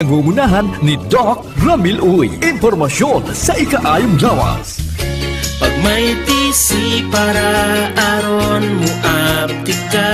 Nangungunahan ni Doc Ramil Uy. Impormasyon sa ikaayong lawas. Pag may tisi para aron mo aptika.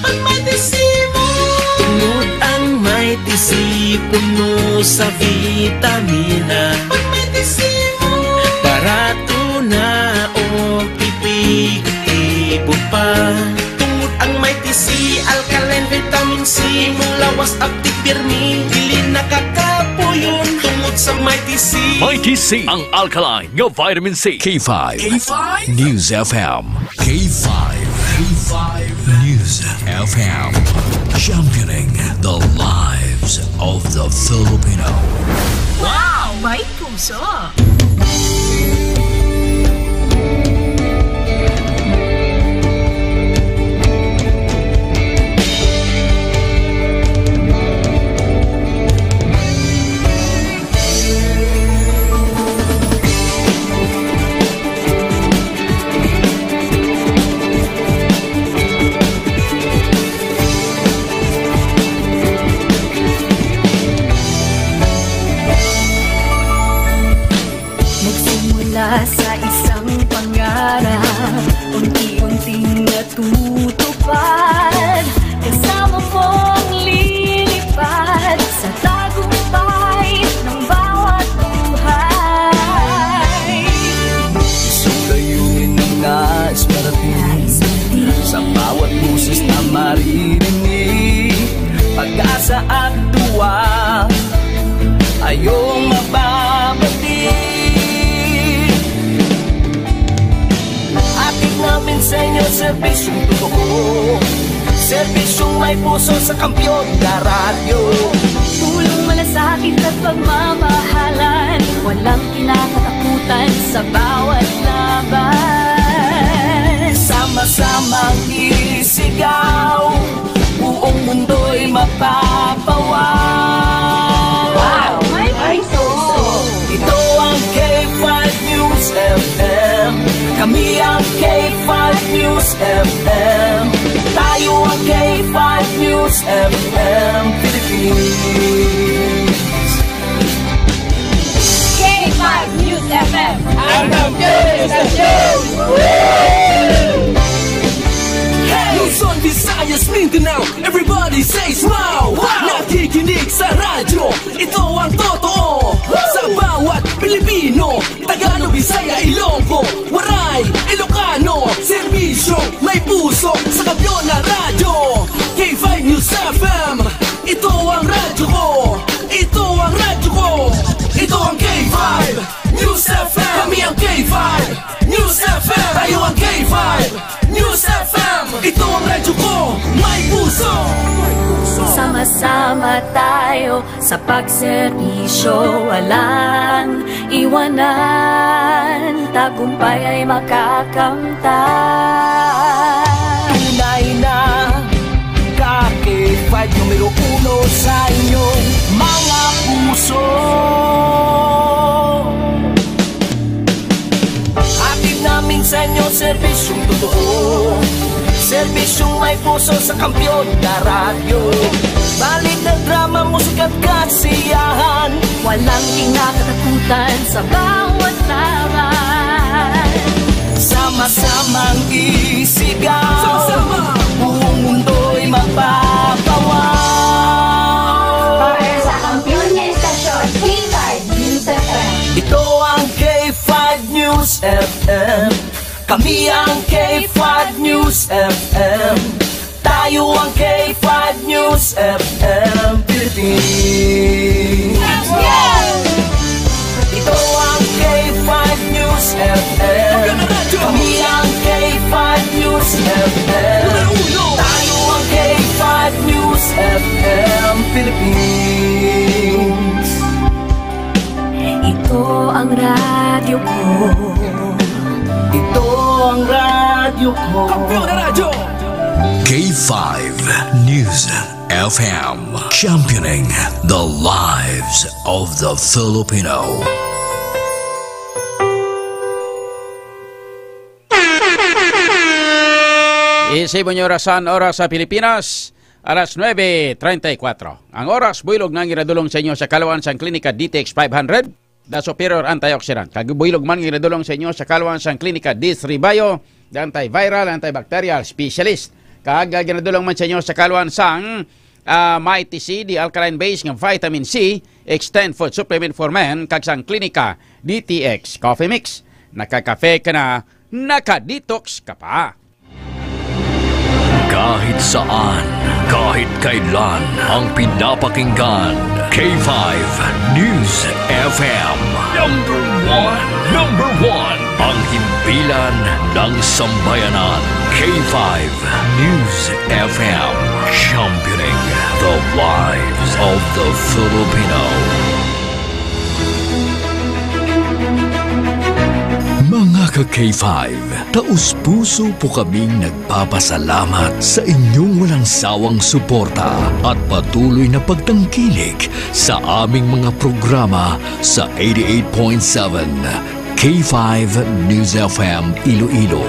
Pag may tisi mo tungod ang may tisi puno sa vitamina. Pag may tisi mo barato na o epektibo pa. Tungod ang may tisi alkaline vitamin C mulawas aptik pirmi dili nakakapuyon tungod sa Mighty C. Mighty C, ang alkaline ng vitamin C. K5 News FM. K5 News FM. Championing the lives of the Filipino. Wow! May puso! Sa isang pangarap, unti-unting natutupad. Kasama mong lilipad sa tagumpay ng bawat buhay. Isang layunin ng nais parating sa bawat pusos na maririnig. Pag-asa at tuwa ayong mababati. Namin sa inyo, serbisyong totoo, serbisyong may puso sa kampyon na radyo. Tulong malasakit at pagmamahalan, walang kinakatakutan sa bawat laban. Sama-samang isigaw, buong mundo'y mapapawaw. Wow! May puso! Ito ang K5 News FM. Kami ang K5 News FM. Tayo ang K5 News FM Philippines. K5 News FM. Ang News FM. Luzon, Visayas, Mindanao, everybody say smile. Nakikinig sa radyo, ito ang totoo. Sa bawat Pilipino, Tagalog, Bisaya, Ilonggo, Waray, Ilocano, serbisyo, may puso sa kampyon na radyo. K5 News FM, ito ang radyo ko. Ito ang radyo ko. Ito ang K5 News FM. Kami ang K5 News FM. Tayo ang K5 News FM. Ito ang radyo ko, may puso. Sama-sama tayo sa pagserbisyo, walang iwanan, tagumpay ay makakamtan. Tunay na K5 numero 1 sa inyong mga puso. Hatid namin sa inyo serbisyong totoo, serbisyong may puso sa kampyon na radyo. Balik na drama, musika at kasiyahan, walang kinakatakutan sa bawat laban. Sama-samang isigaw, sama-sama, buong mundo'y mapapawaw. Para sa kampyon na istasyon, K5 News FM. Ito ang K5 News FM. Kami ang K5 News FM. Tayo ang K5 News FM Philippines. Ito ang K5 News FM. Kami ang K5 News FM. Tayo ang K5 News FM Philippines. Ito ang radyo ko. Ito ang radyo ko. Kampyon na radyo! K5 News FM. Championing the lives of the Filipino. Isay mo nyo oras sa Pilipinas. Alas 9:34. Ang oras, builog nang iradulong sa inyo sa Kalawan sang Klinika DTX 500, the superior antioxidant. Kagbuilog man iradulong sa inyo sa Kalawan sang Klinika D3 Bio, the antiviral, antibacterial specialist. Kagaginadulong man sa inyo sa Kalawan sang Mighty C, the alkaline base ng vitamin C, extend food supplement for men, kag sang Klinika DTX Coffee Mix. Nakakafe ka na, nakadetox ka pa. Kahit saan, kahit kailan, ang pinapakinggan, K5 News FM. Number one, ang himpilan ng sambayanan, K5 News FM. Championing the lives of the Filipino. Mga ka-K5, taus-puso po kaming nagpapasalamat sa inyong walang sawang suporta at patuloy na pagtangkilik sa aming mga programa sa 88.7 K5 News FM Iloilo.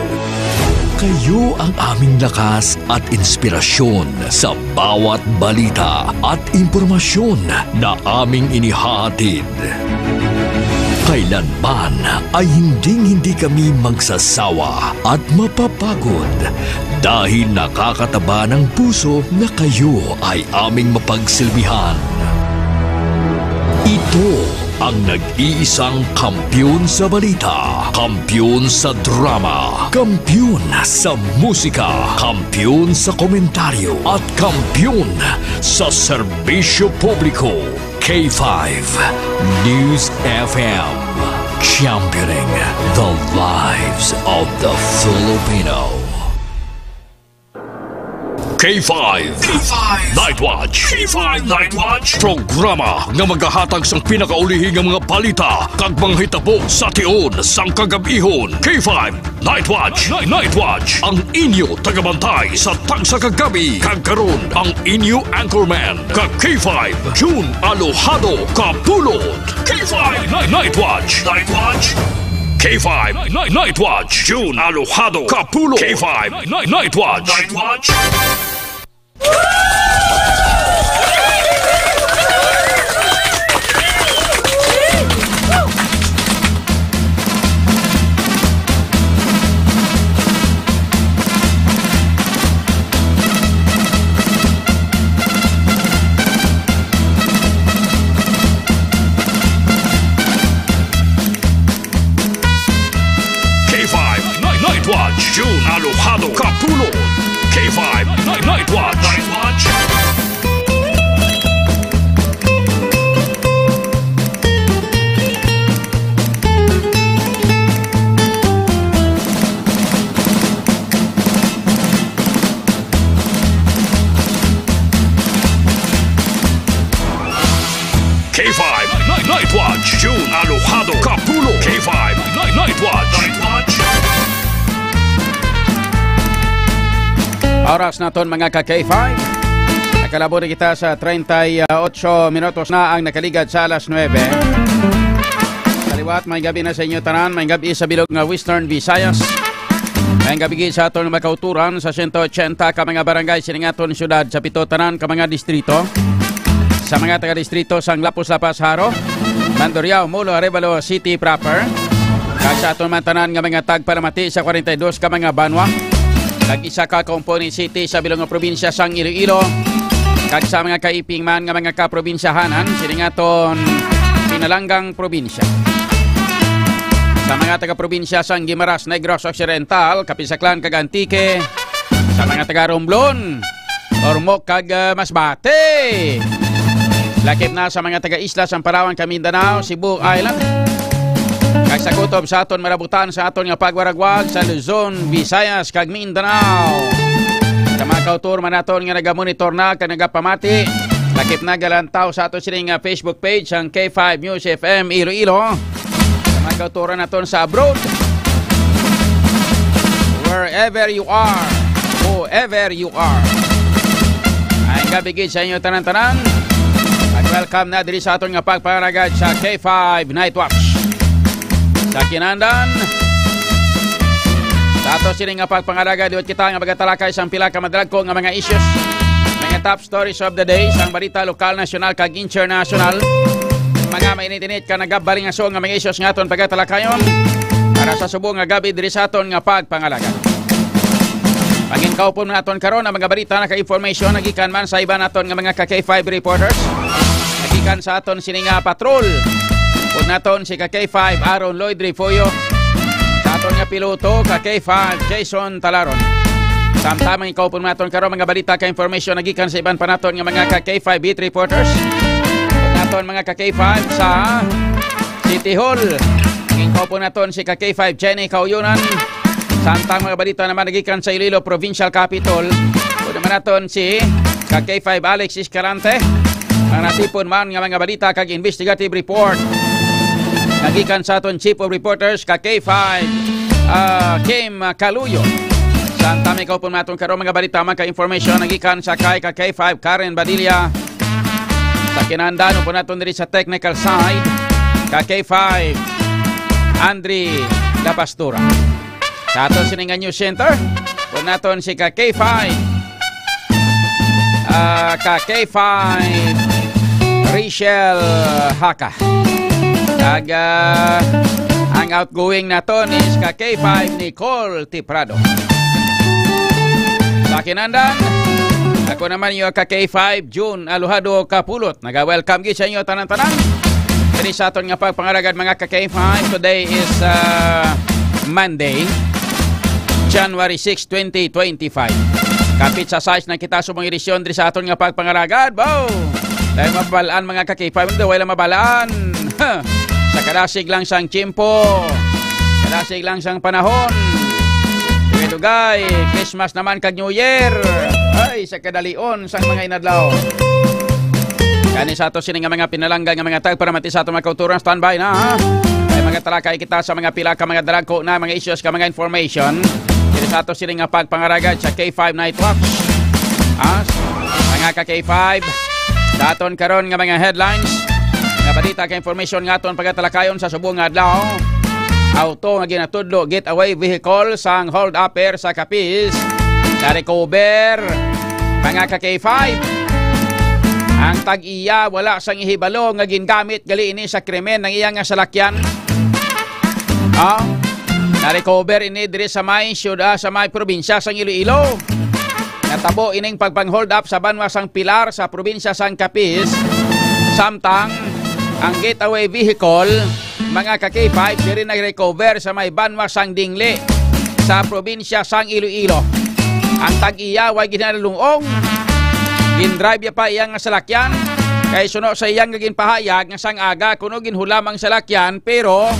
Kayo ang aming lakas at inspirasyon sa bawat balita at impormasyon na aming inihahatid. Kailanman ay hindi kami magsasawa at mapapagod dahil nakakataba ng puso na kayo ay aming mapagsilbihan. Ito ang nag-iisang kampiyon sa balita, kampiyon sa drama, kampiyon sa musika, kampiyon sa komentaryo, at kampiyon sa serbisyo publiko. K5 News FM, championing the lives of the Filipino. K5 Night Watch. K5 Night Watch, programa nga magahatag sang pinakaulihing nga mga balita kag mga hitabo sa tion sang kagabihon. K5 Night Watch. Night Watch, ang inyo tagabantay sa tagsa kagabi. Kag karon ang inyo anchorman kag K5 June Alojado Kapulot. K5 Night Watch. K5 Night Watch, June Alojado Kapulot. K5 Night Watch. June Alojado Kapulot. K5 Night Watch. K5 Night Watch. June Alojado Kapulot. K5 Night Watch. Oras na ton mga ka-K5. Nakalabo na kita sa 38 minutos na ang nakaligad sa alas 9. Kaliwat, may gabi na sa inyo tanan. May gabi sa bilog nga Western Visayas. May gabi sa aton makauturan sa 180 ka mga barangay siningaton syudad sa pito tanan ka mga distrito. Sa mga taga-distrito sang Lapus-Lapas Haro, Mandurriao, Molo, Arevalo City proper. Kag sa aton mantanan nga mga tagparamati sa 42 ka mga banwa. Kag isa ka Component City sa bilong nga probinsya sang Iloilo. Kag sa mga kaiping man nga mga kaprobinsyahanan siningaton Pinalanggang probinsya. Sa mga taga-probinsya sang Guimaras, Negros Occidental, Kapisaklan kag Antique. Sa mga taga-Romblon, Ormoc kag Masbate. Lakip na sa mga taga-isla sang Palawan, Mindanao, Cebu Island. Kag sa kutob sa aton marabutan sa aton nga pagwaragwag sa Luzon, Visayas kag Mindanao. Sa mga kautur man naton nga nagamonitor na kag nagapamati, lakip na galantaw sa aton sining Facebook page ang K5 News FM Iloilo. Sa mga kautur naton sa abroad, wherever you are, whoever you are, ay gabigid sa inyo tanan-tanan. At welcome na diri sa aton nga pagpanagad sa K5 Night Watch. Sa kinandan, sa ato sining nga pagpangalaga diwat kita nga magatalakay sa pila ka madrag ko nga mga issues, mga top stories of the day sa balita lokal, nasyonal kag international. Mga mainit-init ka nagabaling aso nga mga issues nga aton pagkatalakayon para sa subong nga gabi diri sa aton nga pagpangalaga. Pagingkawpon naton karon ang mga balita na ka-information nagikan man sa iba naton nga mga K5 reporters. Nagikan sa aton sini nga patrol. Pud naton si K5 Aaron Lloyd Rifoyo. Sa aton nga piloto K5 Jason Talaron. Samtamang ikaw po naton karon mga balita ka-information nagikan sa iban pa naton nga mga K5 beat reporters. Naton mga K5 sa City Hall. Ikaw po naton si K5 Jenny Kauyunan. Samtang mga balita naman nagikan sa Iloilo Provincial Capital. O naman naton si K5 Alex Escalante. Ang natipon man nga mga balita kag investigative report. Nagikan sa aton Chief of Reporters K5 Kim Kaluyo. Samtang ikaw po naton karon mga balita man ka-information nagikan sa K5 Karen Badilla. Sa kinandano po naton diri sa technical side K5 Andre La Pastura. Sa aton siningan news center po naton si K5 K5 Rachel Haka. Kag ang outgoing naton is K5 Nicole Tiprado. Sa kinandan, ako naman yung K5 June Aluhado Kapulot. Naga-welcome gid sa inyo tanan-tanan. Diri sa aton nga pagpangaragad mga K5. Today is Monday, January 6, 2025. Kapit sa size na kita sumong edisyon diri sa aton nga pagpangaragad. Bow! Dahil mabalaan mga K5, wala mabalaan. Sa kadasig lang sang tiyempo, kadasig lang sang panahon. Dugay, Christmas naman kag New Year. Ay, sa kadalion sang mga inadlaw. Kani sa ato sini nga mga pinalanggan nga mga tag para mati sa ato mga kauturan, standby na ha. Ay mga talakay kita sa mga pila ka mga dalagko na mga issues ka mga information. Diri sa ato sini nga pagpangaragad sa K5 Night Watch. Mga K5 daton karon nga mga headlines nga balita ka information nga aton pagatalakayon sa subong nga adlaw. Auto nga ginatudlo getaway vehicle sang hold upper sa Capiz na recover mga K5. Ang tag-iya wala sang ihibalo nga gingamit gali ini sa krimen ng iyang salakyan. Na recover ini diri sa may syudad sa may probinsya sang Iloilo. Natabo ining pagpang-hold up sa banwa sang Pilar sa probinsya sang Capiz. Samtang ang getaway vehicle mga K5 diri nag-recover sa may banwa sang Dingle sa probinsya sang Iloilo. Ang tag-iya way ginalulungong. Gindrive pa iyang salakyan kay suno sa iyang ginpahayag nga sang aga kuno ginhulam ang salakyan pero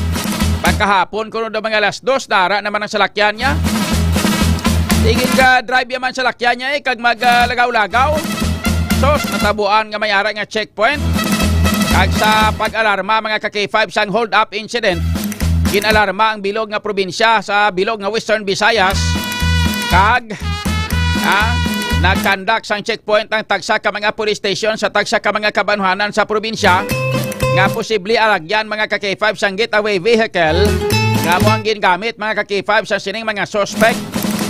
pagkahapon kuno daw mga alas 2 dara naman ang salakyan niya. Tingin ka drive yaman salakyan niya kag maglagaw-lagaw. Sos natabuan nga may ara nga checkpoint. Kag sa pag-alarma mga K5 sang hold-up incident, ginalarma ang bilog nga probinsya sa bilog nga Western Visayas. Kag nagkandak sang checkpoint ang tagsa ka mga police station sa tagsa ka mga kabanhanan sa probinsya nga posible alagyan mga K5 sang getaway vehicle nga mo ang gingamit mga K5 sa sining mga suspect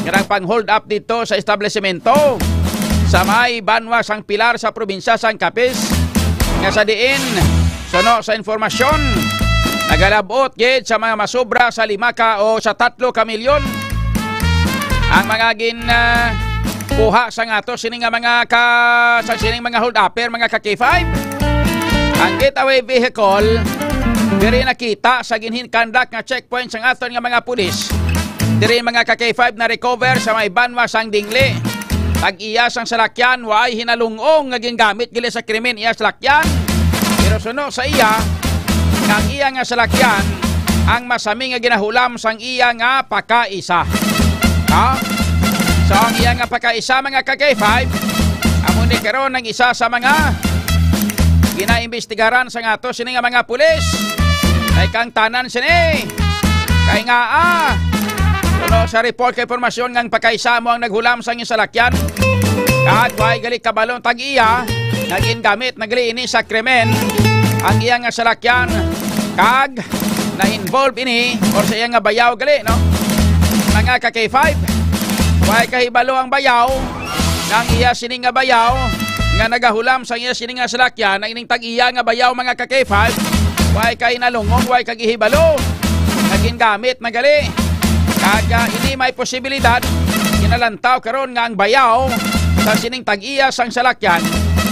nga pang-hold up dito sa establishmento sa may banwa sang Pilar sa probinsya sang Capiz. Nga sa diin, suno sa informasyon, nagalabot gid sa mga masobra sa 5 ka o sa 3 ka milyon ang mga kuha sa ngato sining nga mga sa sining mga hold upper mga K5. Ang getaway vehicle diri nakita sa ginhin kandak nga checkpoint sang aton nga mga pulis. Diri mga K5 na recover sa may banwa sang Dingle. Tag-iya sang salakyan way hinalungong nga gingamit gili sa krimen iya salakyan. Pero suno sa iya nga iya nga salakyan ang masami nga ginahulam sang iya nga pakaisa. So ang iya nga pakaisa mga K5 amo ni karon ang isa sa mga ginaimbestigaran sa ngato sini nga mga pulis. Kay kang tanan sini. Kay nga suno sa report kay informasyon ngang pakaisa mo ang naghulam sang iyang salakyan. Kag way gali kabalon tag-iya naging gamit nagli ini sa krimen ang iyang nga salakyan kag na-involve ini or sa iyang nga bayaw gali no mga K5 way kahibalo ang bayaw nang iya sining nga bayaw nga nagahulam sa iya sining nga salakyan ang ining tag-iya nga bayaw mga ka-K5 way kay nalungong way kag ihibalo naging gamit na gali kag ini may posibilidad kinalantaw karon nga ang bayaw sa sining tag-iya sang salakyan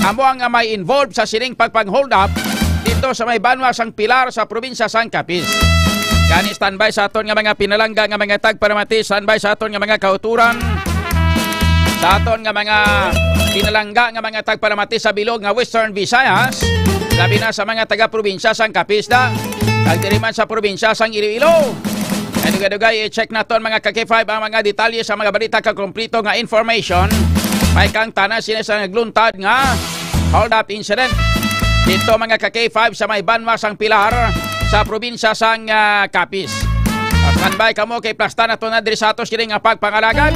amo ang may involved sa sining pagpang-hold up dito sa may banwa sang Pilar sa probinsya sang Capiz. Kani standby sa aton nga mga pinalangga nga mga tagparamati, standby sa aton nga mga kauturan, sa aton nga mga pinalangga nga mga tagparamati sa bilog nga Western Visayas, labi na sa mga taga-probinsya sang Capiz da, kagdiriman sa probinsya sang Iloilo. Dugay-dugay i-check naton mga ka-K5 ang mga detalye sa mga balita kakomplito nga information. May kang tanan sila sa nagluntad nga hold up incident dito mga ka-K5 sa may banwa sang Pilar sa probinsya sang Capiz. Standby kamo kay plasta na to na diri sa atos kini nga pagpangalagad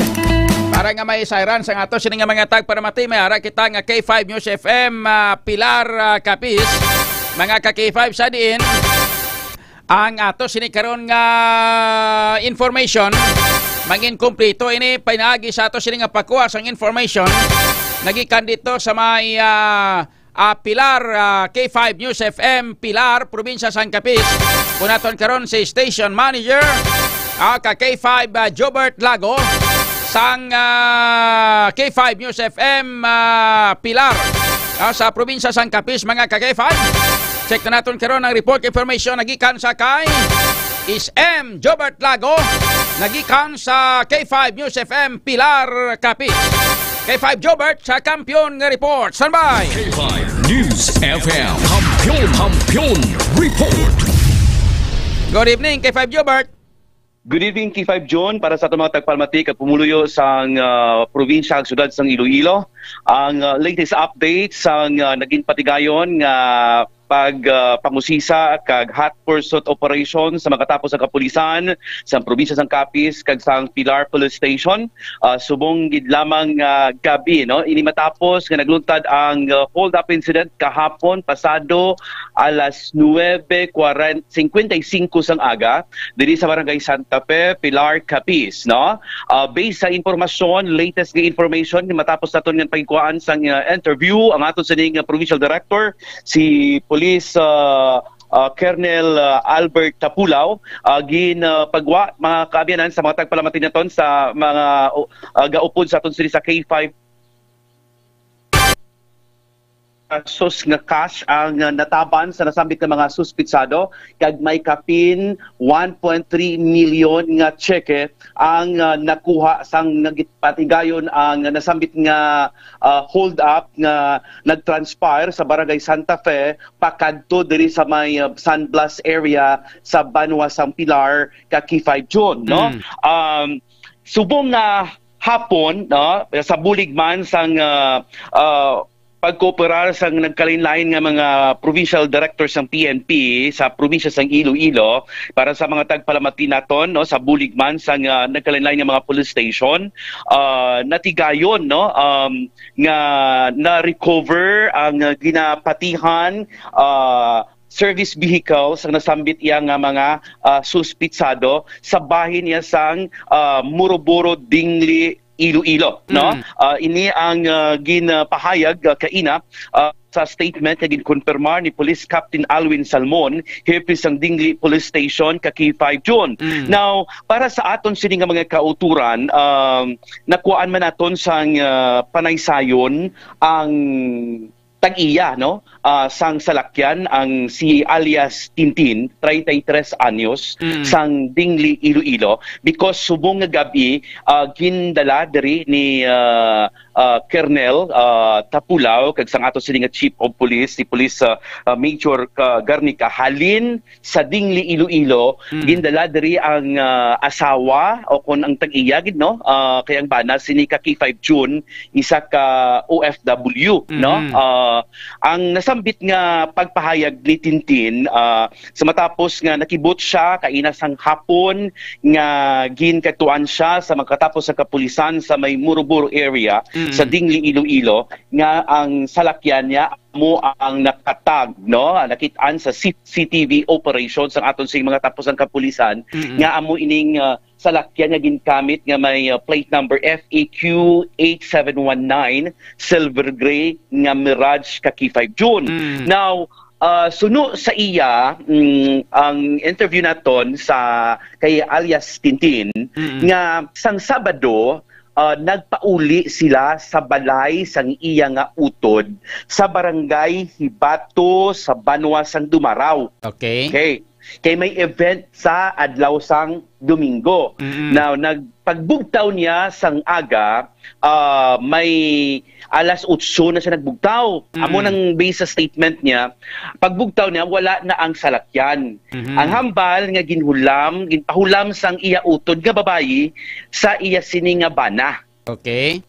para nga may siren sa atos kini nga mga tagparamati may ara kita nga K5 News FM Pilar Capiz. Mga ka-K5 sa diin ang atos sini karon nga information mangin kumpleto ini pinaagi sa atos sini nga pakuha sang information nagikan dito sa may Pilar, K5 News FM, Pilar, Probinsya San Capiz. Kunaton karon si Station Manager, ka K5 Jobert Lago, sang K5 News FM, Pilar, sa Probinsya San Capiz, mga ka-K5. Check na natin karon ang report information nagikan sa kay SM Jobert Lago, nagikan sa K5 News FM, Pilar, Capiz. K5 Jobert sa Kampiyon nga report. Standby! K5 News FM Kampiyon Report. Good evening, K5 Jobert. Good evening, K5 John. Para sa itong mga tagpalmatik at pumuluyo sa probinsya at syudad sang Iloilo. Ang latest update sang naging patigayon nga pangusisa kag hot pursuit operation sa makatapos ang kapulisan sa probinsya sang Capiz kag sang Pilar Police Station. Subong gid lamang gabi no ini matapos nga nagluntad ang hold up incident kahapon pasado alas 9:55 sang aga diri sa barangay Santa Fe, Pilar, Capiz no. Based sa informasyon, latest nga information matapos naton nga pagkuhaan sang interview ang aton sining provincial director si Police Colonel Albert Tapulaw pagwa mga kaabianan sa mga tagpalamati naton sa mga gaupod sa aton sa K5 sus nga cash ang nataban sa nasambit ng mga suspitsado kag may kapin 1.3 million nga cheque ang nakuha sang nagpatigayon ang nasambit nga hold up nga nagtranspire sa barangay Santa Fe pakadto diri sa may San Blas area sa Banwa sang Pilar ka K5 John no. Subong nga hapon no sa buligman sang pagkooperar sa nagkalain-lain nga mga provincial directors ng PNP sa probinsya sang Iloilo para sa mga tagpalamati naton no sa buligman sa nagkalain-lain nga mga police station natigayon no nga na-recover ang ginapatihan service vehicles ang nasambit iya nga mga suspitsado sa bahin niya sang Muroboro Dingli Iloilo no. Ini ang ginapahayag kaina sa statement na ginkonfirmar ni Police Captain Alwin Salmon hepe sang Dingli Police Station ka K5 John. Now para sa aton sini nga mga kauturan nakuan man naton sang panaysayon ang tag-iya no sang salakyan ang si alias Tintin 33 anyos sang Dingli Iloilo because subong nga gabi gindala diri ni Colonel Tapulaw kag sang ato sini nga Chief of Police si Police Major Garnica halin sa Dingli Iloilo gindala diri ang asawa o kon ang tag-iya gid no kay ang bana sini ka K5 June isa ka OFW no. Ang nasambit nga pagpahayag ni Tintin sa matapos nga nakibot siya kaina sang hapon nga ginkatuan siya sa makatapos sa kapulisan sa may Muroboro area sa Dingli Iloilo nga ang salakyan niya mo ang nakatag no nakitaan sa CCTV operations ang aton sing mga tapos ang kapulisan nga amo ining salakyan nga ginkamit nga may plate number FAQ 8719 silver gray nga Mirage kaki 5 June. Now, suno sa iya ang interview naton sa kay alias Tintin nga sang Sabado nagpauli sila sa balay sang iya nga utod sa barangay Hibato sa Banwa sang Dumaraw. Okay. Kay may event sa adlaw sang Domingo. Now, nagpagbugtaw niya sang aga, may alas 8 na siya nagbugtaw. Amo nang base sa statement niya, pagbugtaw niya, wala na ang salakyan. Ang hambal nga ginpahulam sang iya utod nga babayi sa iya sini nga bana. Okay?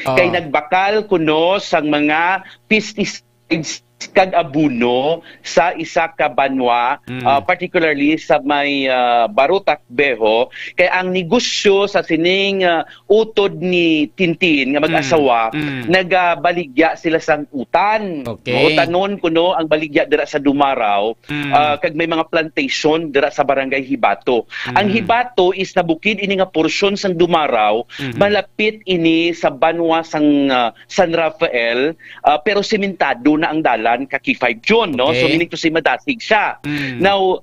Kay nagbakal kuno sang mga pesticides kag abuno sa isa ka banwa, particularly sa may Barutak Beho, kay ang negosyo sa sining utod ni Tintin nga mag-asawa, nagabaligya sila sang utan. Utanon kuno ang baligya dira sa Dumaraw, kag may mga plantation dira sa barangay Hibato. Ang Hibato is nabukid ini nga porsyon sang Dumaraw, malapit ini sa banwa sang San Rafael, pero sementado na ang dalan kaki 5 June, no? So meaning to say madasig siya. Now,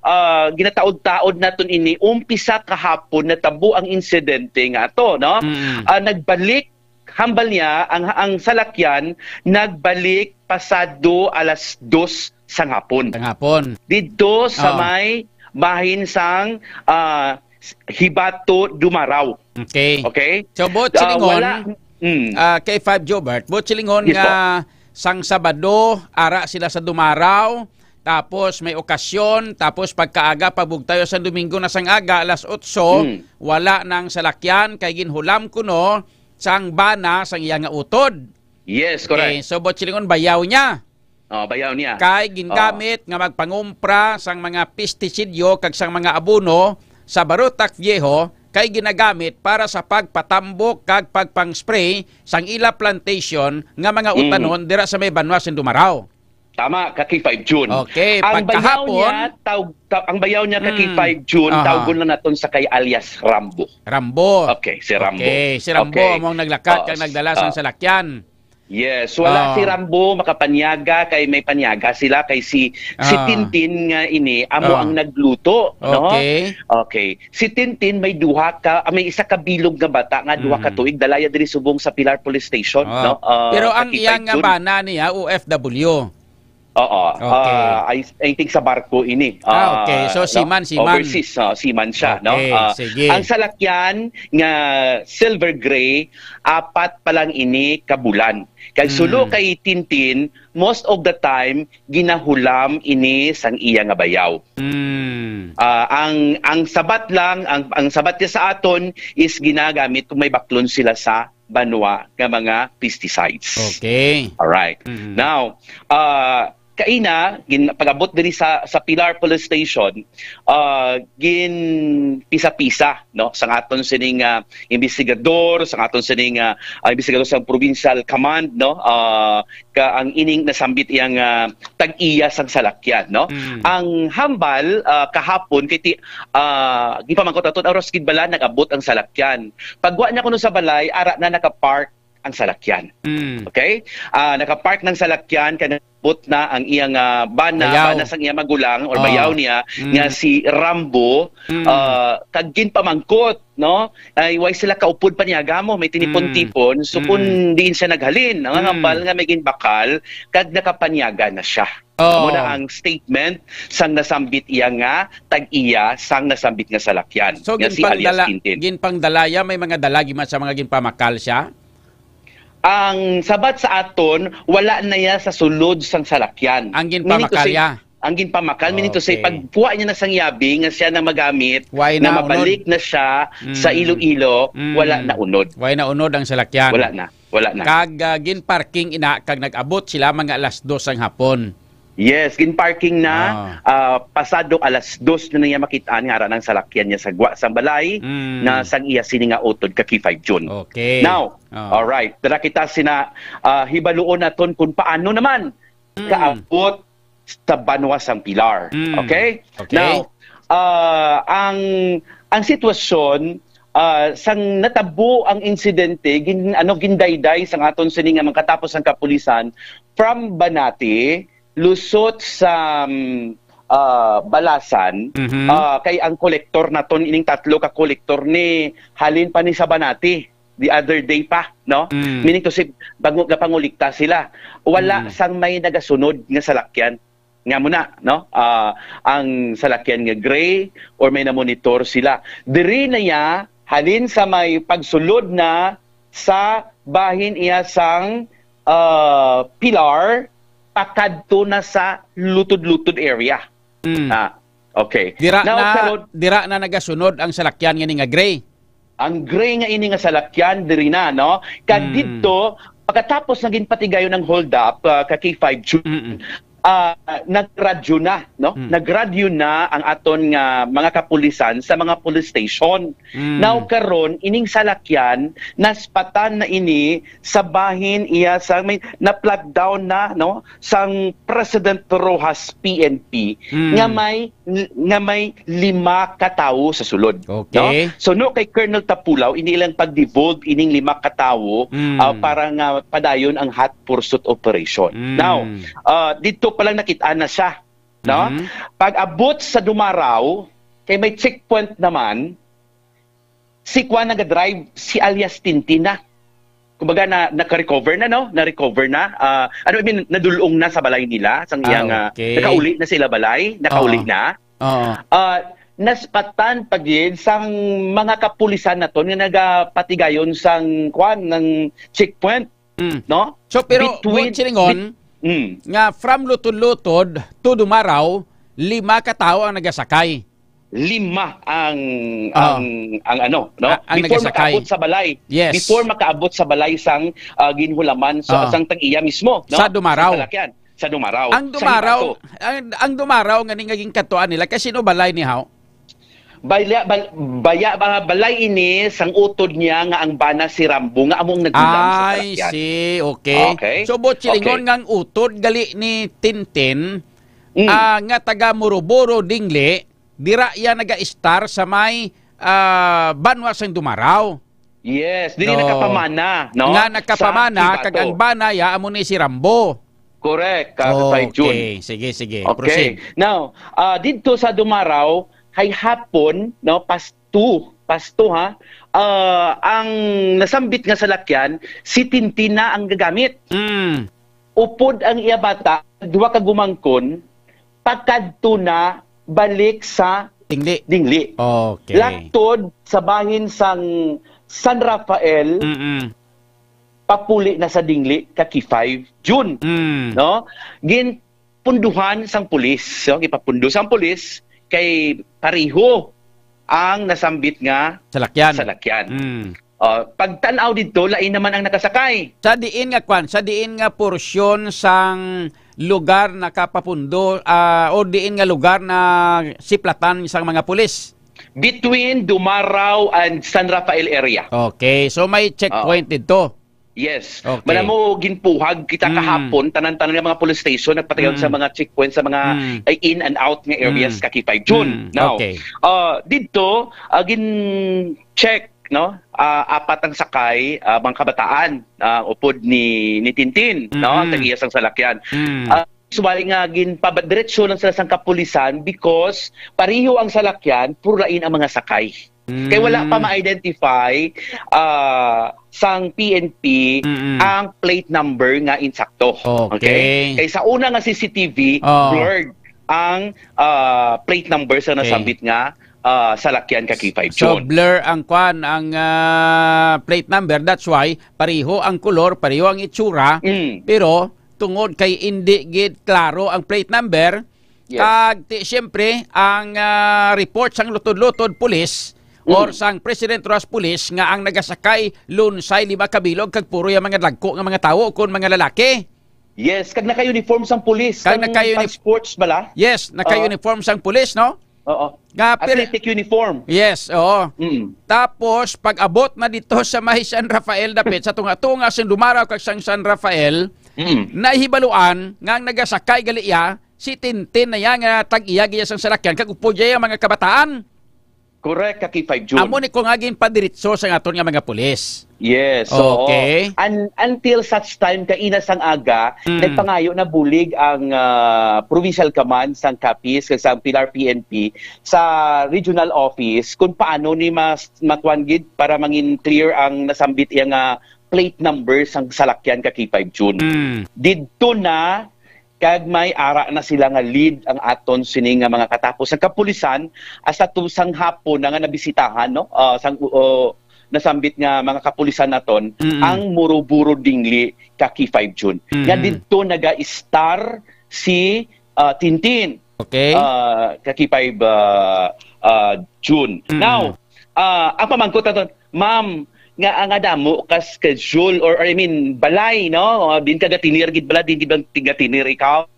ginataod-taod naton ini umpisa kahapon na tabo ang insidente nga ato, no? Nagbalik hambal niya ang salakyan nagbalik pasado alas 2 sang hapon. Dito sa may bahin sang Hibato Dumaraw. Okay? So, bot silingon, kay 5 Jobert, bot silingon nga sang Sabado, ara sila sa Dumaraw, tapos may okasyon, tapos pagkaaga, pagbugtayo sa Domingo na sang aga, alas 8, wala nang salakyan, kay ginhulam kuno, sang bana, sang iya nga utod. Yes, correct. So, botchilingon, bayaw niya. Bayaw niya. Kay gingamit nga magpangumpra sang mga pestisidyo, kag sang mga abuno, sa Barutak Viejo, kay ginagamit para sa pagpatambok kag pagpang-spray sang ila plantation nga mga utanon dira sa may Banwa sa Dumaraw. Tama, kaki 5 June. Okay, ang pagkahapon, ang bayaw niya kaki 5 June, tawgon na naton sa kay alias Rambo. Okay, si Rambo. Si Rambo among naglakat kag nagdala sang salakyan. Yes, wala si Rambo makapanyaga kay may panyaga sila kay si Tintin nga ini amo ang nagluto, no? Okay. Si Tintin may may isa ka bilog nga bata nga duha ka tuig dalaya diri subong sa Pilar Police Station, no? Pero ang iyang nga bana niya OFW. I think sa barko ini. Okay, so seaman. Overseas, seaman siya, no? Ang salakyan nga silver gray, 4 pa lang ini kabulan. Kay sulo kay Tintin, most of the time ginahulam ini sang iya nga bayaw. Ang sabat lang, ang sabat niya sa aton is ginagamit kung may baklon sila sa banwa nga mga pesticides. Alright. Now, kaina pag-abot diri sa Pilar Police Station, gin pisa-pisa, no, sang aton sining investigador, sang aton sining investigador sa Provincial Command, no, ang ining nasambit iyang tag-iya sang salakyan, no. Ang hambal kahapon kay gipamangkot aton oras gid bala nag-abot ang salakyan. Pagwa niya kuno sa balay, ara na naka-park ang salakyan. Okay? Naka-park ng salakyan kay but na ang iyang bana sang iyang magulang or bayaw niya nga si Rambo, kag ginpamangkot, no, ay way sila kaupod pa niya gamo may tinipon-tipon, so kung diin siya naghalin ang hambal nga may ginbakal kag nakapanyaga na siya. Muna ang statement sang nasambit iya nga tag-iya sang nasambit nga salakyan. So nga si alias Tintin. Ginpangdalaya may mga dalagi man sa mga ginpamakal siya. Ang sabat sa aton, wala na ya sa sulod sang salakyan. Ang ginpamakalya. Ang ginpamakal, meaning to say, pagpuwa niya na sang yabi, nga siya na magamit, na mabalik na siya sa Iloilo, wala na unod. Why na unod ang salakyan? Wala na. Kag ginparking ina, kag nag-abot sila mga alas 2 ang hapon. Yes, ginparking na, pasado alas 2 na niya makitaan nga ng salakyan niya sa Gwa sang balay, na sang iya sini nga utod kaki 5 June. Now, alright, tara kita sina hibaluon naton kung paano naman kaabot sa Banwa sang Pilar. Okay? Now, ang ang sitwasyon sang natabo ang insidente gindayday sang aton sini nga makatapos ang kapulisan from Banati lusot sa Balasan. Kay ang kolektor naton ining tatlo ka kolektor ni halin pa ni sa Banati the other day pa, no? Meaning to say bago nga pangulikta sila wala sang may nagasunod nga salakyan nga muna, no? Ang salakyan nga gray or may na-monitor sila diri na ya halin sa may pagsulod na sa bahin iya sang pilar pakadto na sa lutod-lutod area. Okay. Dira na nagasunod ang salakyan nga gray. Ang gray nga ini nga salakyan diri na, no? Kag didto pagkatapos naging patigayon ng hold up ka K5 June. Nagradyo na, no? Nagradyo na ang aton nga mga kapulisan sa mga police station. Now karon ining salakyan naspatan na ini sa bahin iya sa may na-plug down na, no? Sang President Rojas PNP nga may 5 ka tawo sa sulod. Okay. No? So no kay Colonel Tapulaw ini ilang pag-devolve ining 5 ka tawo para nga padayon ang hot pursuit operation. Now, dito pa lang nakita na siya, no? Pag abot sa Dumaraw, kay may checkpoint naman, si Juan naga-drive si alias Tintina. Kumbaga naka-recover na, no? Na-recover na. Nadulong na sa balay nila, sang iyang nakauli na sila balay, nakauli na. Naspatan pagid sang mga kapulisan naton nga nagapatigayon sang Juan ng checkpoint, no? So pero nga from Lutod-Lutod to Dumaraw, 5 ka tawo ang nagasakay. 5 ang ano, no? Ang before nagasakay. makaabot sa balay. Yes. Before makaabot sa balay sang ginhulaman sa sang tag-iya mismo, no? Sa Dumaraw. Sa Dumaraw. Ang Dumaraw nga naging katuan nila kasi no balay ni Haw. Balay ini sang utod niya nga ang bana si Rambo nga among nagulang sa salakyan. See, okay. So botchilingon nga ang utod gali ni Tintin nga taga Moroboro Dingle, dira ya naga-star sa may banwa sang Dumaraw. Yes, dili nakapamana, no? Nga nakapamana kag ang bana ya amo ni si Rambo. Correct, K5 June. Okay, sige. Okay. Proceed. Now, dito sa Dumaraw hay hapon, no, pasto ha, ang nasambit nga salakyan si Tintina ang gagamit. Upod ang iya bata, 2 ka gumangkon pagkadto na balik sa Dingli. Okay. Laktod sa bahin sang San Rafael, papuli na sa Dingli ka K5 June, no? Ginpunduhan sang pulis, no? Gipapundo sang pulis kay pariho ang nasambit nga salakyan. Pagtanaw dito, lain naman ang nakasakay. Sa diin nga porsyon sang lugar na kapapundo o diin nga lugar na siplatan sang mga pulis. Between Dumaraw and San Rafael area. Okay, so may checkpoint dito. Yes. Okay. Malamo ginpuhag kita kahapon tanan-tanan nga mga police station nagpatigayon sa mga checkpoint sa mga in and out nga areas ka K5 June. Now, dito gin check, no? 4 ang sakay mga kabataan upod ni Tintin, no? Tagiya sang salakyan. Subali nga ginpabadiretso lang sila sang kapulisan because pariho ang salakyan purlain ang mga sakay. Kaya wala pa ma-identify sang PNP ang plate number nga insakto. Okay? Kaya sa una nga CCTV, blurred ang plate number sa nasambit nga salakyan ka K5 June. So blur ang plate number, that's why pariho ang kolor, pariho ang itsura, pero tungod kay hindi gid klaro ang plate number, kag siyempre ang report sang lutod-lutod pulis or sang President Rojas Police nga ang nagasakay lunsay 5 kabilog kag puro yung mga dagko nga mga tawo kun mga lalaki. Yes, kag naka-uniform sang pulis. Kag naka-uniform sports bala? Yes, naka-uniform sang pulis, no? Oo. Athletic uniform. Yes, oo. Tapos pag abot na dito sa may San Rafael dapit sa tunga-tunga sang Dumaraw kag sang San Rafael, nahibaluan nga ang nagasakay gali iya si Tintin na yang tag-iya sang salakyan kag upo diya mga kabataan. Correct, kaki 5 June. Amo ni kung agin padiritso sa aton nga mga pulis. Yes. So, Okay. Until such time, kainas ang aga, nagpangayo na bulig ang provincial command sang Capiz, sa Pilar PNP, sa regional office, kung paano ni makwangid para mangin clear ang nasambit yung plate number sang salakyan kaki 5 June. Didto na kag may ara na sila nga lead ang aton sining nga mga katapos ang kapulisan asa tusang hapon na nga nabisitahan no nasambit nga mga kapulisan naton ang Muruburo Dingli kaki 5 June. Nga didto naga-star si Tintin. Okay. Kaki 5 June. Now, ang pamangkot naton, ma'am, nga damo ka schedule or I mean balay no din ka gatinir gid bala din bang tigatinir ikaw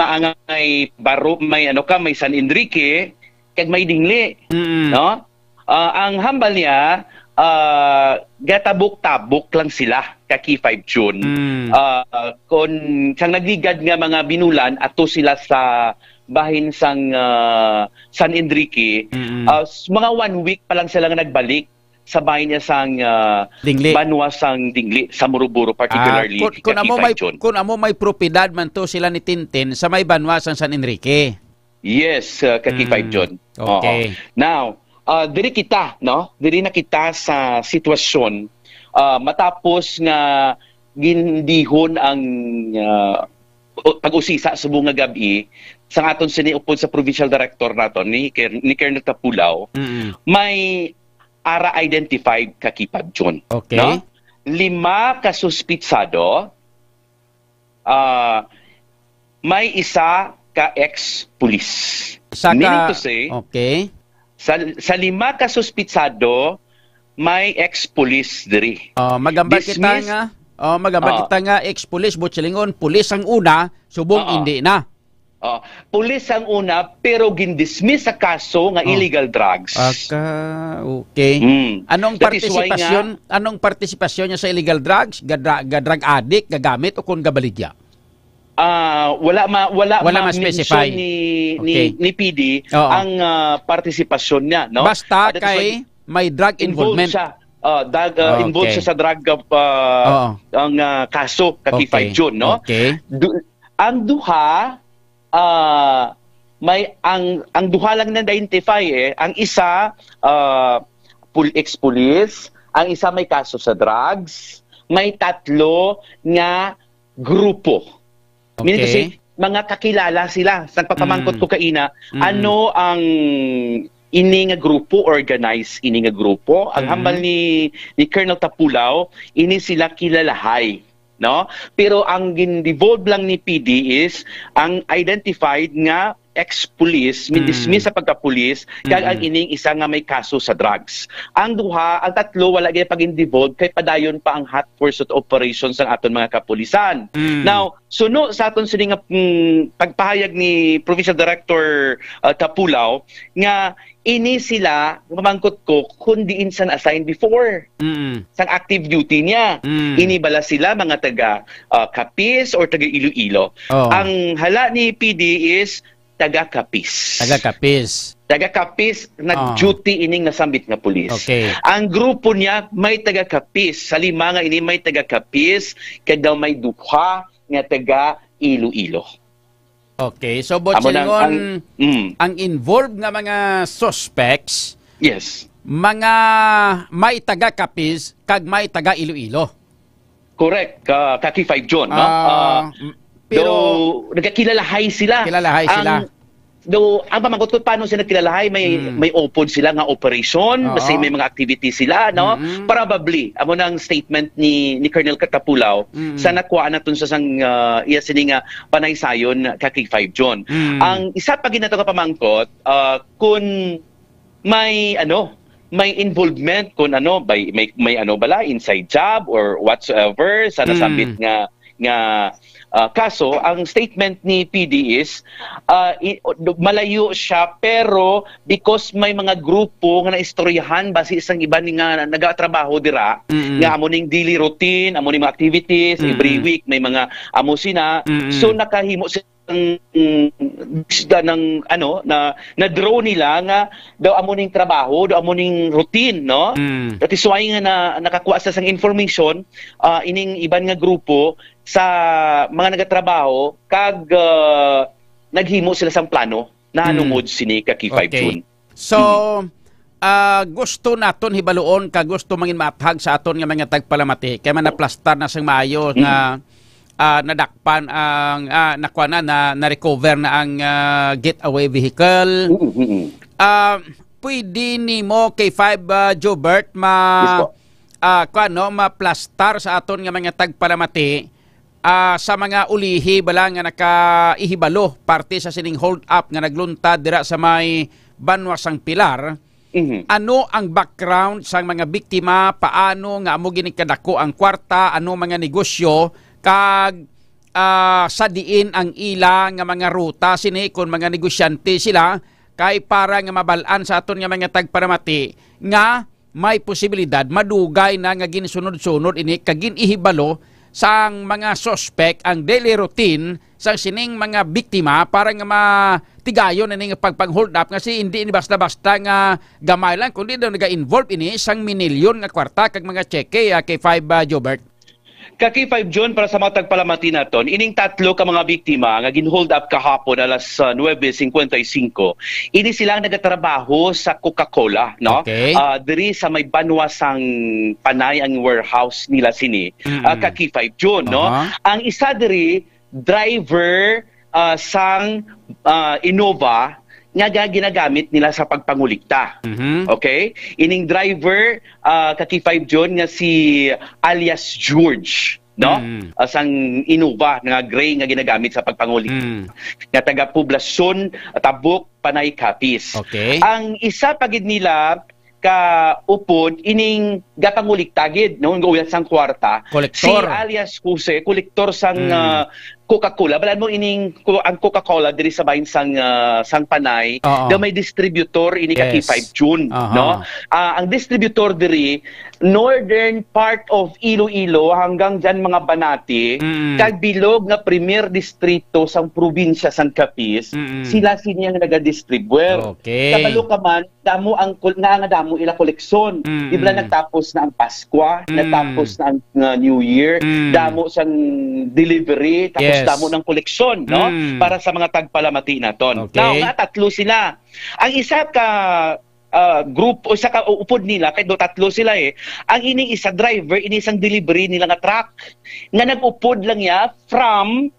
maangay baro may may San Enrique kag may Dingli no ang hambal niya gatabok-tabok lang sila kaki 5 June kon sang nagligad nga mga binulan ato sila sa bahin sang San Enrique mga 1 week pa lang sila nga nagbalik sa bahay niya sang Banwa sang Dingli sa Muruburo particularly kung amo may propiedad man to sila ni Tintin sa may Banwa sang San Enrique. Yes, kaki 5 June. Okay. Now, diri na kita sa sitwasyon matapos nga gindihon ang pag-usisa sa bunga gabi sa aton siniupod sa provincial director naton ni Colonel Tapulaw. May ara identified kaki 5 June. Okay. No? 5 kasuspitsado, may isa ka ex-police. Meaning to say, okay. sa 5 kasuspitsado, may ex-police diri. Magamba kita nga ex-police, butsilingon, police ang una, subong hindi na. Pulis ang una pero gindismiss sa kaso nga illegal drugs. Okay. Anong partisipasyon niya sa illegal drugs? Drug addict, gagamit o kung gabaligya? Wala ma-specify ni PD ang partisipasyon niya, no? Basta kay may drug involvement. Involved siya sa drug ang kaso kaki 5 June, no? Okay. Ang duha ang duha lang na-identify ang isa ex-police, ang isa may kaso sa drugs, may 3 nga grupo. Okay. Meaning kasi mga kakilala sila sa papamangkot ko kaina ano ang ini nga grupo, organized ini nga grupo. Ang hambal ni Colonel Tapulaw, ini sila kilalahay. No? Pero ang gindevolve lang ni PD is ang identified nga ex-police, dismiss sa pagka-police, kag ang ining isa nga may kaso sa drugs. Ang 3 wala gyud pag-involved kay padayon pa ang hot pursuit operations ang aton mga kapulisan. Now, suno sa aton sini nga pagpahayag ni Provincial Director Tapulaw nga ini sila pamangkot ko kundi insan assigned before sang active duty niya. Ini bala sila mga taga Capiz or taga Iloilo. Ang hala ni PD is taga Capiz. Taga Capiz nag-duty ining nasambit nga pulis. Okay. Ang grupo niya may taga Capiz. Sa 5 nga ini may taga Capiz, kag daw may 2 nga taga Iloilo. Okay, so botsingon ang involved nga mga suspects. Yes. Mga may taga Capiz kag may taga Iloilo. Correct. Kaki 5 June, no? Pero nagkakilalahay sila. Ang pamangkot ko paano sila nagkilalahay, may open sila nga operation, kasi may mga activities sila, no? Probably, amo nang statement ni Colonel Tapulaw sa nakuha naton sa sang iya sini nga panaysayon kaki 5 June. Ang isa pa ginato ka pamangkot, kung may involvement kung may bala inside job or whatsoever sa nasambit nga kaso, ang statement ni PD is malayo siya pero because may mga grupo nga naistoryahan base isang iba nga nagatrabaho dira nga amo ning daily routine, amo ning mga activities every week may mga amo sina so nakahimo ng ano na draw nila nga daw amo ning trabaho, daw amo ning routine, no? At isway nga na nakakuha sa sang information ining iban nga grupo sa mga nagatrabaho kag naghimo sila sang plano na hanungod sini ka Key 5 June. So gusto naton hibaluon ka gusto mangin maathag sa aton nga mga tagpalamati kay man naplastar na sang maayo nga nadakpan ang nakuha na recover na ang getaway vehicle. Pwede nimo kay 5 Jobert maplastar sa aton nga mga tagpalamati sa mga ulihi bala nga nakaihibalo parte sa sining hold up nga nagluntad dira sa may Banwasang Pilar. Ano ang background sa mga biktima, paano nga amo ginikadako ang kwarta, ano mga negosyo kag sa diin ang ila nga mga ruta sini kon mga negosyante sila kay para nga mabalaan sa aton nga mga tagparamati nga may posibilidad madugay na nga ginsunod-sunod ini kag ginihibalo sang mga suspect ang daily routine sang sining mga biktima para nga matigayon na nga pagpang-hold up kasi hindi ni basta-basta nga gamay lang kundi daw naga-involve ini sang minilyon nga kwarta kag mga cheque kay 5 Jobert. Kaki 5 June para sa mga tagpalamati naton, ining tatlo ka mga biktima nga gin-hold up kahapon alas 9:55. Ini sila ang nagatrabaho sa Coca-Cola, no? Okay. Diri sa may Banwasang Panay ang warehouse nila sini. Kaki 5 June, no? Ang isa diri driver sang Innova nga ginagamit nila sa pagpangulikta. Okay? Ining driver kaki 5 June nga si alias George, no? Sang Innova nga gray nga ginagamit sa pagpangulikta. Nga taga Poblasyon Tabuk, Panay, Capiz. Okay. Ang isa pagid nila ka upod ining gapanguliktagid no nga sang kwarta si alias Jose kolektor sang Coca-Cola. Balaan mo ining ang Coca-Cola diri sa bahin sang Panay da may distributor ini kaki 5 June, no? Ang distributor diri northern part of Iloilo hanggang dyan mga Banati kag bilog nga premier distrito sang probinsya sang Capiz sila sinyang naga-distribuer. Okay. Kabalo ka man damo ang damo ila koleksyon. Di ba nagtapos na ang Pasko, natapos na ang New Year, damo sang delivery tapos damo ng koleksyon, no? Para sa mga tagpalamati naton. Okay. Now, tatlo sila. Ang isa ka group o isa ka upod nila kay do tatlo sila ang ining isa driver ini isang delivery nila nga truck nga nag-upod lang ya from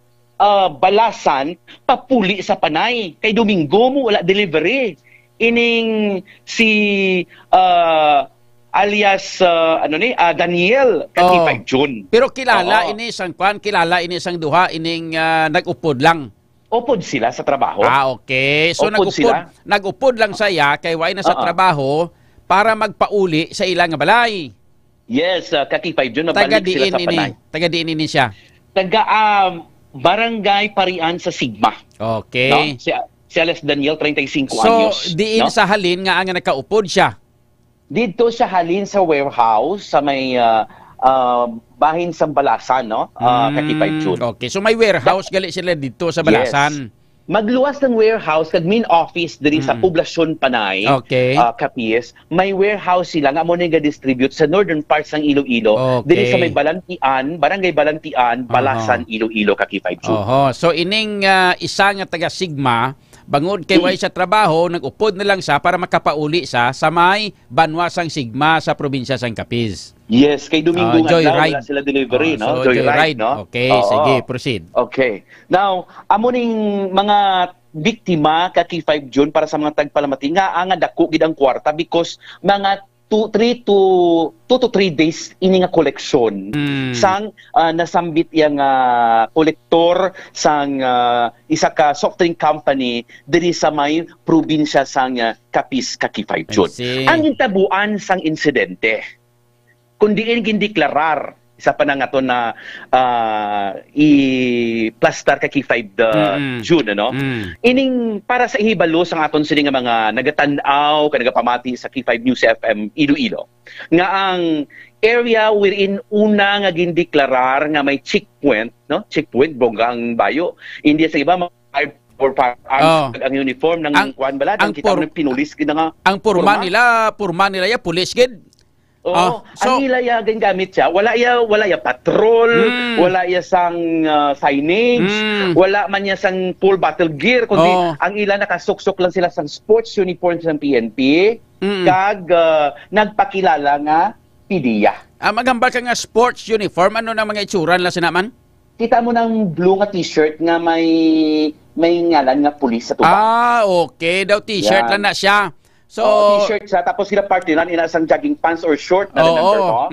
Balasan papuli sa Panay kay Domingo mo wala delivery ining si alias Daniel kaki 5 June. Pero kilala ini isang kilala ini isang duha ining nag-upod lang. Upod sila sa trabaho. Okay. So nag-upod lang saya kay way na sa trabaho para magpauli sa ilang nga balay. Yes, kaki 5 June mabalik sila sa Panay. Taga diin ini siya. Taga Barangay Parian sa Sigma. Okay. No? Si alias Daniel 35 so, anyos. So diin sa halin nga ang nakaupod siya. Dito siya halin sa warehouse sa may bahin sa Balasan, no? Kaki 5 June. Okay, so may warehouse gali sila dito sa Balasan. Yes. Magluwas ng warehouse kag main office diri sa Poblasyon Panay, Capiz. May warehouse sila nga amo nga distribute sa northern parts ng Iloilo, diri sa may Balantian, Barangay Balantian, Balasan, Iloilo, Kaki 5 June. So ining isa nga taga Sigma bangod kay way sa trabaho, nag-upod na lang siya para makapauli sa may Banwasang Sigma sa probinsya sang Capiz. Yes, kay Domingo wala sila delivery, no? So joyride, no? Okay, sige, proceed. Okay. Now, amo ning mga biktima kaki 5 June para sa mga tagpalamati nga ang dako gid ang kwarta because mga 2 to 3 days ini nga koleksyon sang nasambit yang kolektor sang isa ka soft drink company diri sa may probinsya sang Capiz kaki 5 June. Ang intabuan sang insidente kundi gindeklarar isa pa na nga to na i-plaster ka kay 5 June, ano? Ining para sa ihibalo sa aton sini nga mga nagatanaw, nagapamati sa kay 5 News FM Iloilo. Nga ang area wherein una nga gindeklarar nga may checkpoint, no? Checkpoint, bongga ang bayo. Hindi sa iba, or ang uniform ng kuan balad, ang kita ng pinulis gid nga. Ang purma nila ya pulis gid. So, ang nila yung gamit siya, wala ya patrol, wala ya sang signage, wala man ya sang full battle gear, kundi ang ila nakasuksok lang sila sang sports uniforms ng PNP, kag nagpakilala nga PDEA. Magambal ka nga sports uniform, ano na mga itsuran la sinaman? Kita mo ng blue nga t-shirt nga may ngalan nga pulis sa tubang. Okay, daw t-shirt lang na siya. So, t-shirt siya, tapos sila partiran inasang jogging pants or short na remember mo?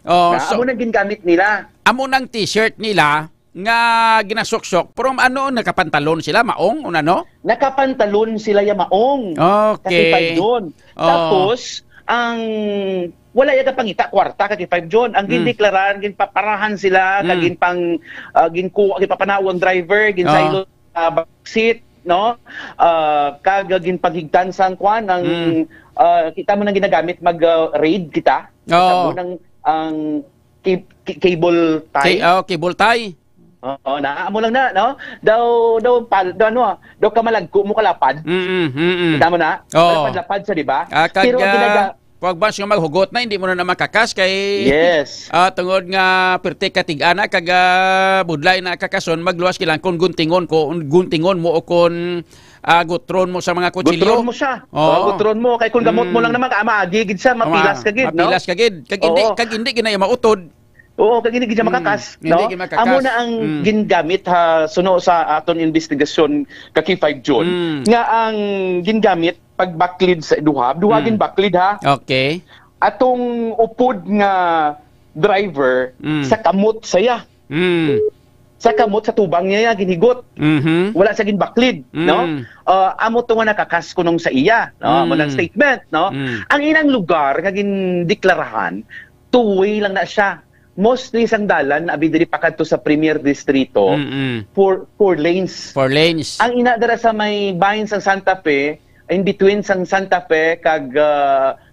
Amo nang gingamit nila. Amo nang t-shirt nila nga ginasuksok, pero ano, nakapantalon sila, maong, ano? Nakapantalon sila ya maong. Okay. Kasi 5 June. Tapos, ang wala yaga pangita kwarta kay 5 June. Ang gindeklarar, ginpaparahan sila, kagin pang ginpapanawang driver, ginsaylo backseat, no? Kagagin paghigtan sang kwan ang kita mo nang ginagamit mag-raid kita. Kita mo nang ang cable tie. Cable tie. Naamo lang na, no? Daw kamalagko mo kalapad. Kita mo na? Lapad sa, di ba? Pero pag ba siya maghugot na, hindi mo na makakas kay... Yes. Tungod nga perti katig-ana, kag budlay na kakason, magluwas kilang kung guntingon mo o kung gutron mo sa mga kutsilyo. Gutron mo siya. Gutron mo. Kaya kung gamot mo lang naman, maagigid siya, mapilas kagid, no? Mapilas kagid. Kag hindi ginaya mautod. Oo, kag hindi gid makakas, no? Amo na ang gingamit suno sa aton investigasyon kay 5 June. Nga ang gingamit pag baklid sa duha gin baklid ha. Okay. Atong upod nga driver sa kamot saya. Sa kamot sa tubang niya ginigot. Wala sa ginbaklid, no? Amo to nga nakakas kunong sa iya, no? Amo lang statement, no? Ang inang lugar nga gindeklarahan, two-way lang na siya. Mostly sang dalan abi diri pakadto sa Premier Distrito, four lanes. Four lanes. Ang ina dara sa may bahin sang Santa Fe, in between sang Santa Fe kag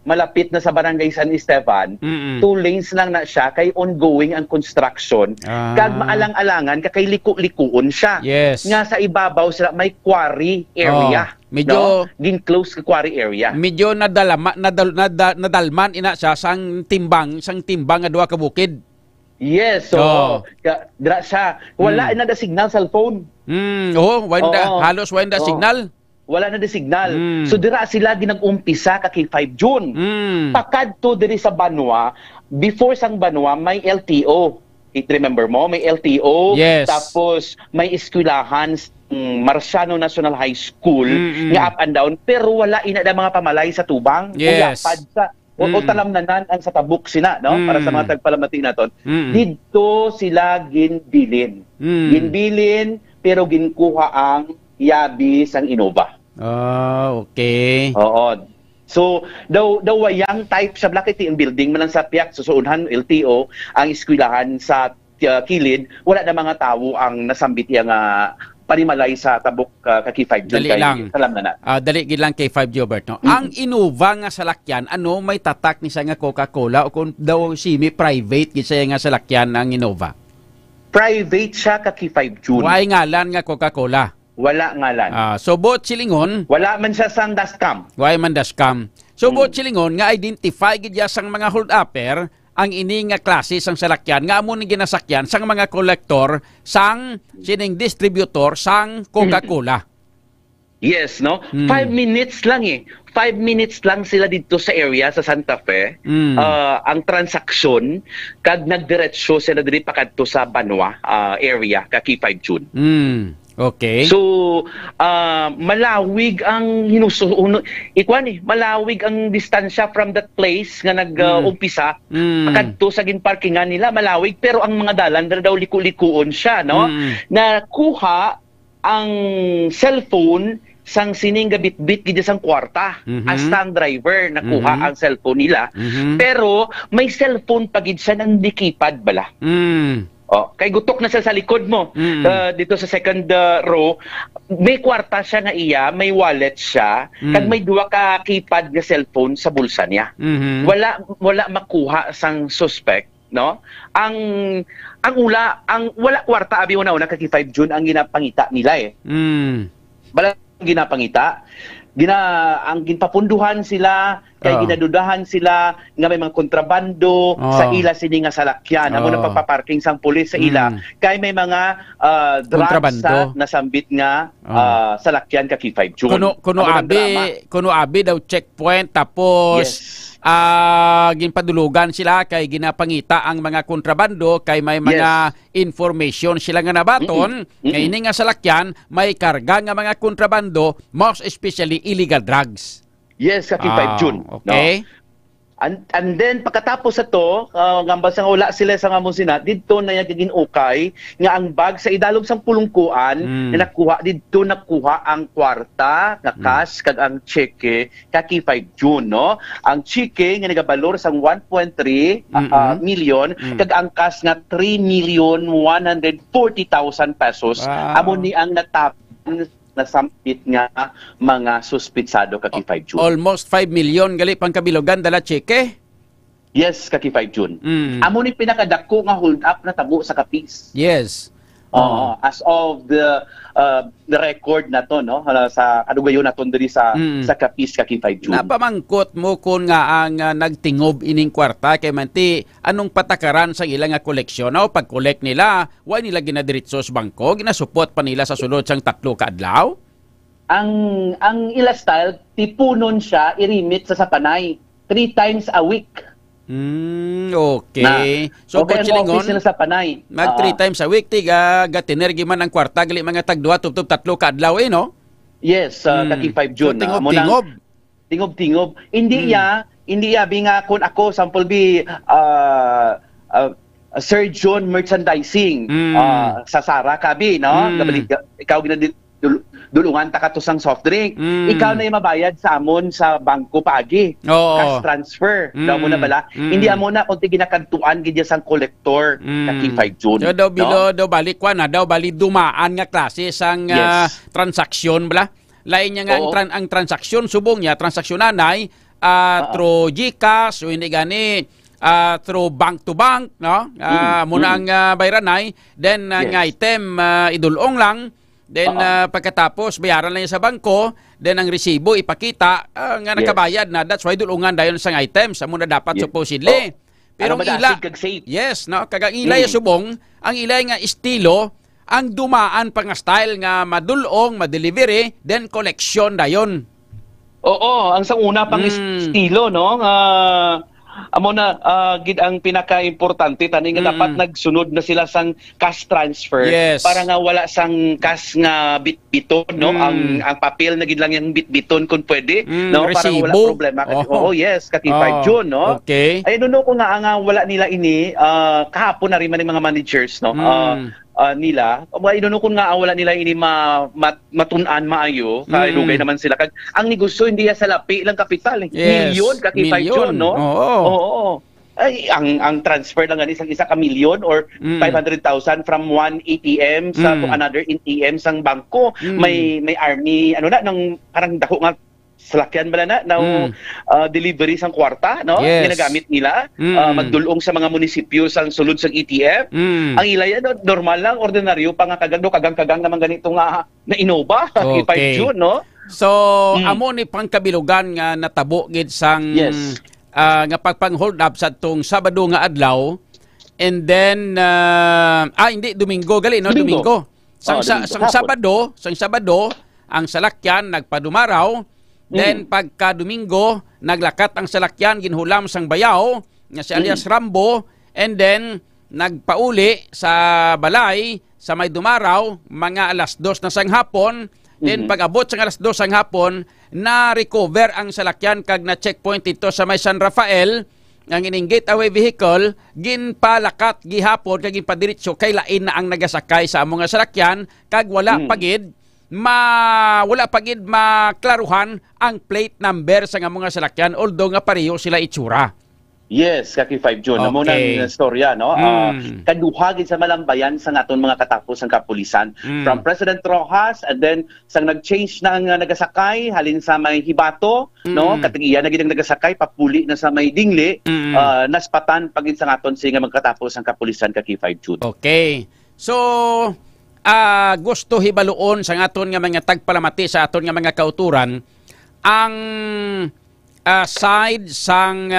malapit na sa Barangay San Esteban, 2 lanes lang na siya kay ongoing ang construction. Kag maalang-alangan kay liko-likuon siya. Yes. Nga sa ibabaw sila may quarry area. Medyo gin-close ka quarry area. Medyo nadalman ina siya sang timbang nga duha ka bukid. Yes, so dra siya. Wala na da signal cellphone. Halos wala signal. Wala na di signal. So dira sila ginag-umpisa kay 5 June. Pakadto diri sa Banwa, before sang Banwa may LTO. Remember mo, may LTO, yes. Tapos may eskwelahan Marciano National High School nga up and down, pero wala ina da mga pamalay sa tubang. Yes. O talamnanan ang sa tabuk sina, no? Para sa mga tagpalamati naton. Dito sila ginbilin. Ginbilin pero ginkuha ang yabi sang Innova. Okay. Oo. So, daw wayang type sa Black Iti building man lang sa Piak, susuunhan LTO, ang eskwelahan sa kilid, wala na mga tao ang nasambit yang panimalay sa tabok kay 5 June. Dali lang. Salam na na. Dali gid lang kay 5 Jobert, no? Ang Innova nga salakyan, ano may tatak ni sa nga Coca-Cola o kung daw semi-private gid sa nga salakyan ang Innova? Private siya kay 5 June. Way ngalan nga Coca-Cola. Wala ngalan. So bot silingon, wala man siya sang dashcam. Way man dashcam. So bot silingon nga identify gid ya sang mga hold-upper ang ini nga klase sang salakyan nga amo ni ginasakyan sang mga kolektor sang sining distributor sang Coca-Cola. Yes, no? 5 minutes lang 5 minutes lang sila dito sa area sa Santa Fe. Ang transaksyon kag nagdiretso sila diri pakadto sa Banwa area kay 5 June. Okay. So, malawig ang malawig ang distansya from that place nga nag-umpisa. Pakadto sa ginparkingan nila, malawig, pero ang mga dalan daw liko-likuon siya, no? Nakuha ang cellphone sang sining gabit-bit gid sang kwarta. Hasta ang driver nakuha ang cellphone nila. Pero may cellphone pa gid siya nang dikipad bala. Oh, kay gutok na siya sa likod mo. Dito sa second row, may kwarta siya nga iya, may wallet siya, kag may duwa ka keypad nga cellphone sa bulsa niya. Wala makuha sang suspect, no? Ang wala kwarta abi una kay 5 June ang ginapangita nila eh. Bala ginapangita. Ang ginpapunduhan sila, kay ginadudahan sila nga may mga kontrabando sa ila sini nga salakyan. Amo na pagpaparking sang pulis sa ila. Kay may mga drugs sa nasambit nga salakyan ka 5 June. Kuno abi daw checkpoint tapos ginpadulugan sila kay ginapangita ang mga kontrabando kay may mga information sila nga nabaton kay ini nga salakyan may karga nga mga kontrabando, most especially illegal drugs. Yes, kaki 5 June. Okay. No? And then pagkatapos sa to, ngambal sang wala sila sa ngamong Senat, didto na yung ukay nga ang bag sa idalom sang pulungkuan na nakuha ang kwarta nga cash kag ang cheque kaki 5 June, no? Ang cheque nga nagabalor sang 1.3 million kag ang cash nga 3,140,000 pesos. Amo ni ang natapan nasampit nga mga suspitsado kaki 5 June. Almost 5 million gali pang kabilogan dala cheque. Yes, kaki 5 June. Amo ni pinakadako nga hold up na tabo sa kapis. Yes. As of the record na to, no, sa kadugayon naton diri sa kapis kaki 5 June. Napamangkot mo kun nga ang nagtingob ining kwarta kay manti anong patakaran sa ilang nga koleksyon o pag-collect nila wa nila ginadiretso sa bangko, ginasupot pa nila sa sulod sang 3 ka adlaw. Ang ila style tipunon siya i-remit sa sapanay 3 times a week. Okay. So okay, Silingon, sa panay. mag 3 times a week tiga gatinergi man ang kwarta gali mga tagduwa tubtob 3 ka adlaw no? Yes, kaki 5 June. So, tingob. Hindi binga kun ako sample Sir John merchandising sa Sara Kabi, no? Ikaw dulungan ta katusang soft drink. Ikaw na yung mabayad sa amon sa bangko paagi. Cash transfer. Daw mo na bala. Hindi amo na kung ginakadtuan gid sang collector kaki 5 June. So daw balik kwa na daw bali dumaan nga klase sang transaksyon bala. Lain niya nga ang transaksyon subong niya transaksyonan through GCash o hindi gani through bank to bank, no? Muna ang bayranay, then ang item idulong lang. Then pagkatapos bayaran lang sa bangko, then ang resibo ipakita nga nakabayad na. That's why dulungan dayon sang items amo na dapat supposedly. Pero ang ila kagang ilay subong, ang ilay nga estilo ang dumaan pa nga style nga madulong, madelivery, then collection dayon. Oo, ang sang una pang estilo, no? Amo na gid ang pinaka-importante tani nga dapat nagsunod na sila sang cash transfer para nga wala sang cash nga bitbiton, no? Ang papel na gid lang yung bitbiton kung pwede, no? Para wala problema. Yes, kaki 5 June, no? Okay. Ay no ko nga wala nila ini kahapon na rin man mga managers, no? Nila, inunukon nga wala nila ini matun-an maayo kay dugay naman sila kag ang negosyo hindi sa lapi lang kapital milyon kaki 5 June, no? Oo. Ay ang transfer lang isang isa ka milyon or 500,000 from one ATM to another ATM sang bangko. May army nang parang dako nga salakyan bala na delivery sang kwarta, no? Ginagamit nila magdulong sa mga munisipyo sang sulod sang ATM. Ang ilay normal lang ordinaryo pa nga kagang naman ganito nga na Innova kay 5 June, no? So amo ni pangkabilugan nga natabo gid sang nga pagpang-hold up sa tong Sabado nga adlaw, and then hindi Domingo gali, no? Domingo. Sang Sabado ang salakyan nagpadumaraw. Then pagka Domingo naglakat ang salakyan ginhulam sang bayaw nga si alias Rambo, and then nagpauli sa balay sa may dumaraw mga 2:00 na sang hapon. Then pag-abot sa 2:00 sang hapon na-recover ang salakyan kag na checkpoint ito sa may San Rafael. Ang ining getaway vehicle ginpalakat gihapon kag ginpadiretso kay lain na ang nagasakay sa among salakyan kag wala pagid wala pagid maklaruhan ang plate number sa nga mga salakyan although nga pareho sila itsura. Yes, kaki 5 June. Okay. Amo nang storya, no? Kaduhagin sa malambayan sa aton mga katapos ang kapulisan. From President Rojas, and then sang nag-change na ang nagasakay halin sa may Hibato, no? Katigiya na gid ang nagasakay papuli na sa may Dingli, naspatan pagin sa aton nga magkatapos ang kapulisan kaki 5 June. Okay. So gusto hibaluon sa aton nga mga tagpalamati sa aton nga mga kauturan ang side sang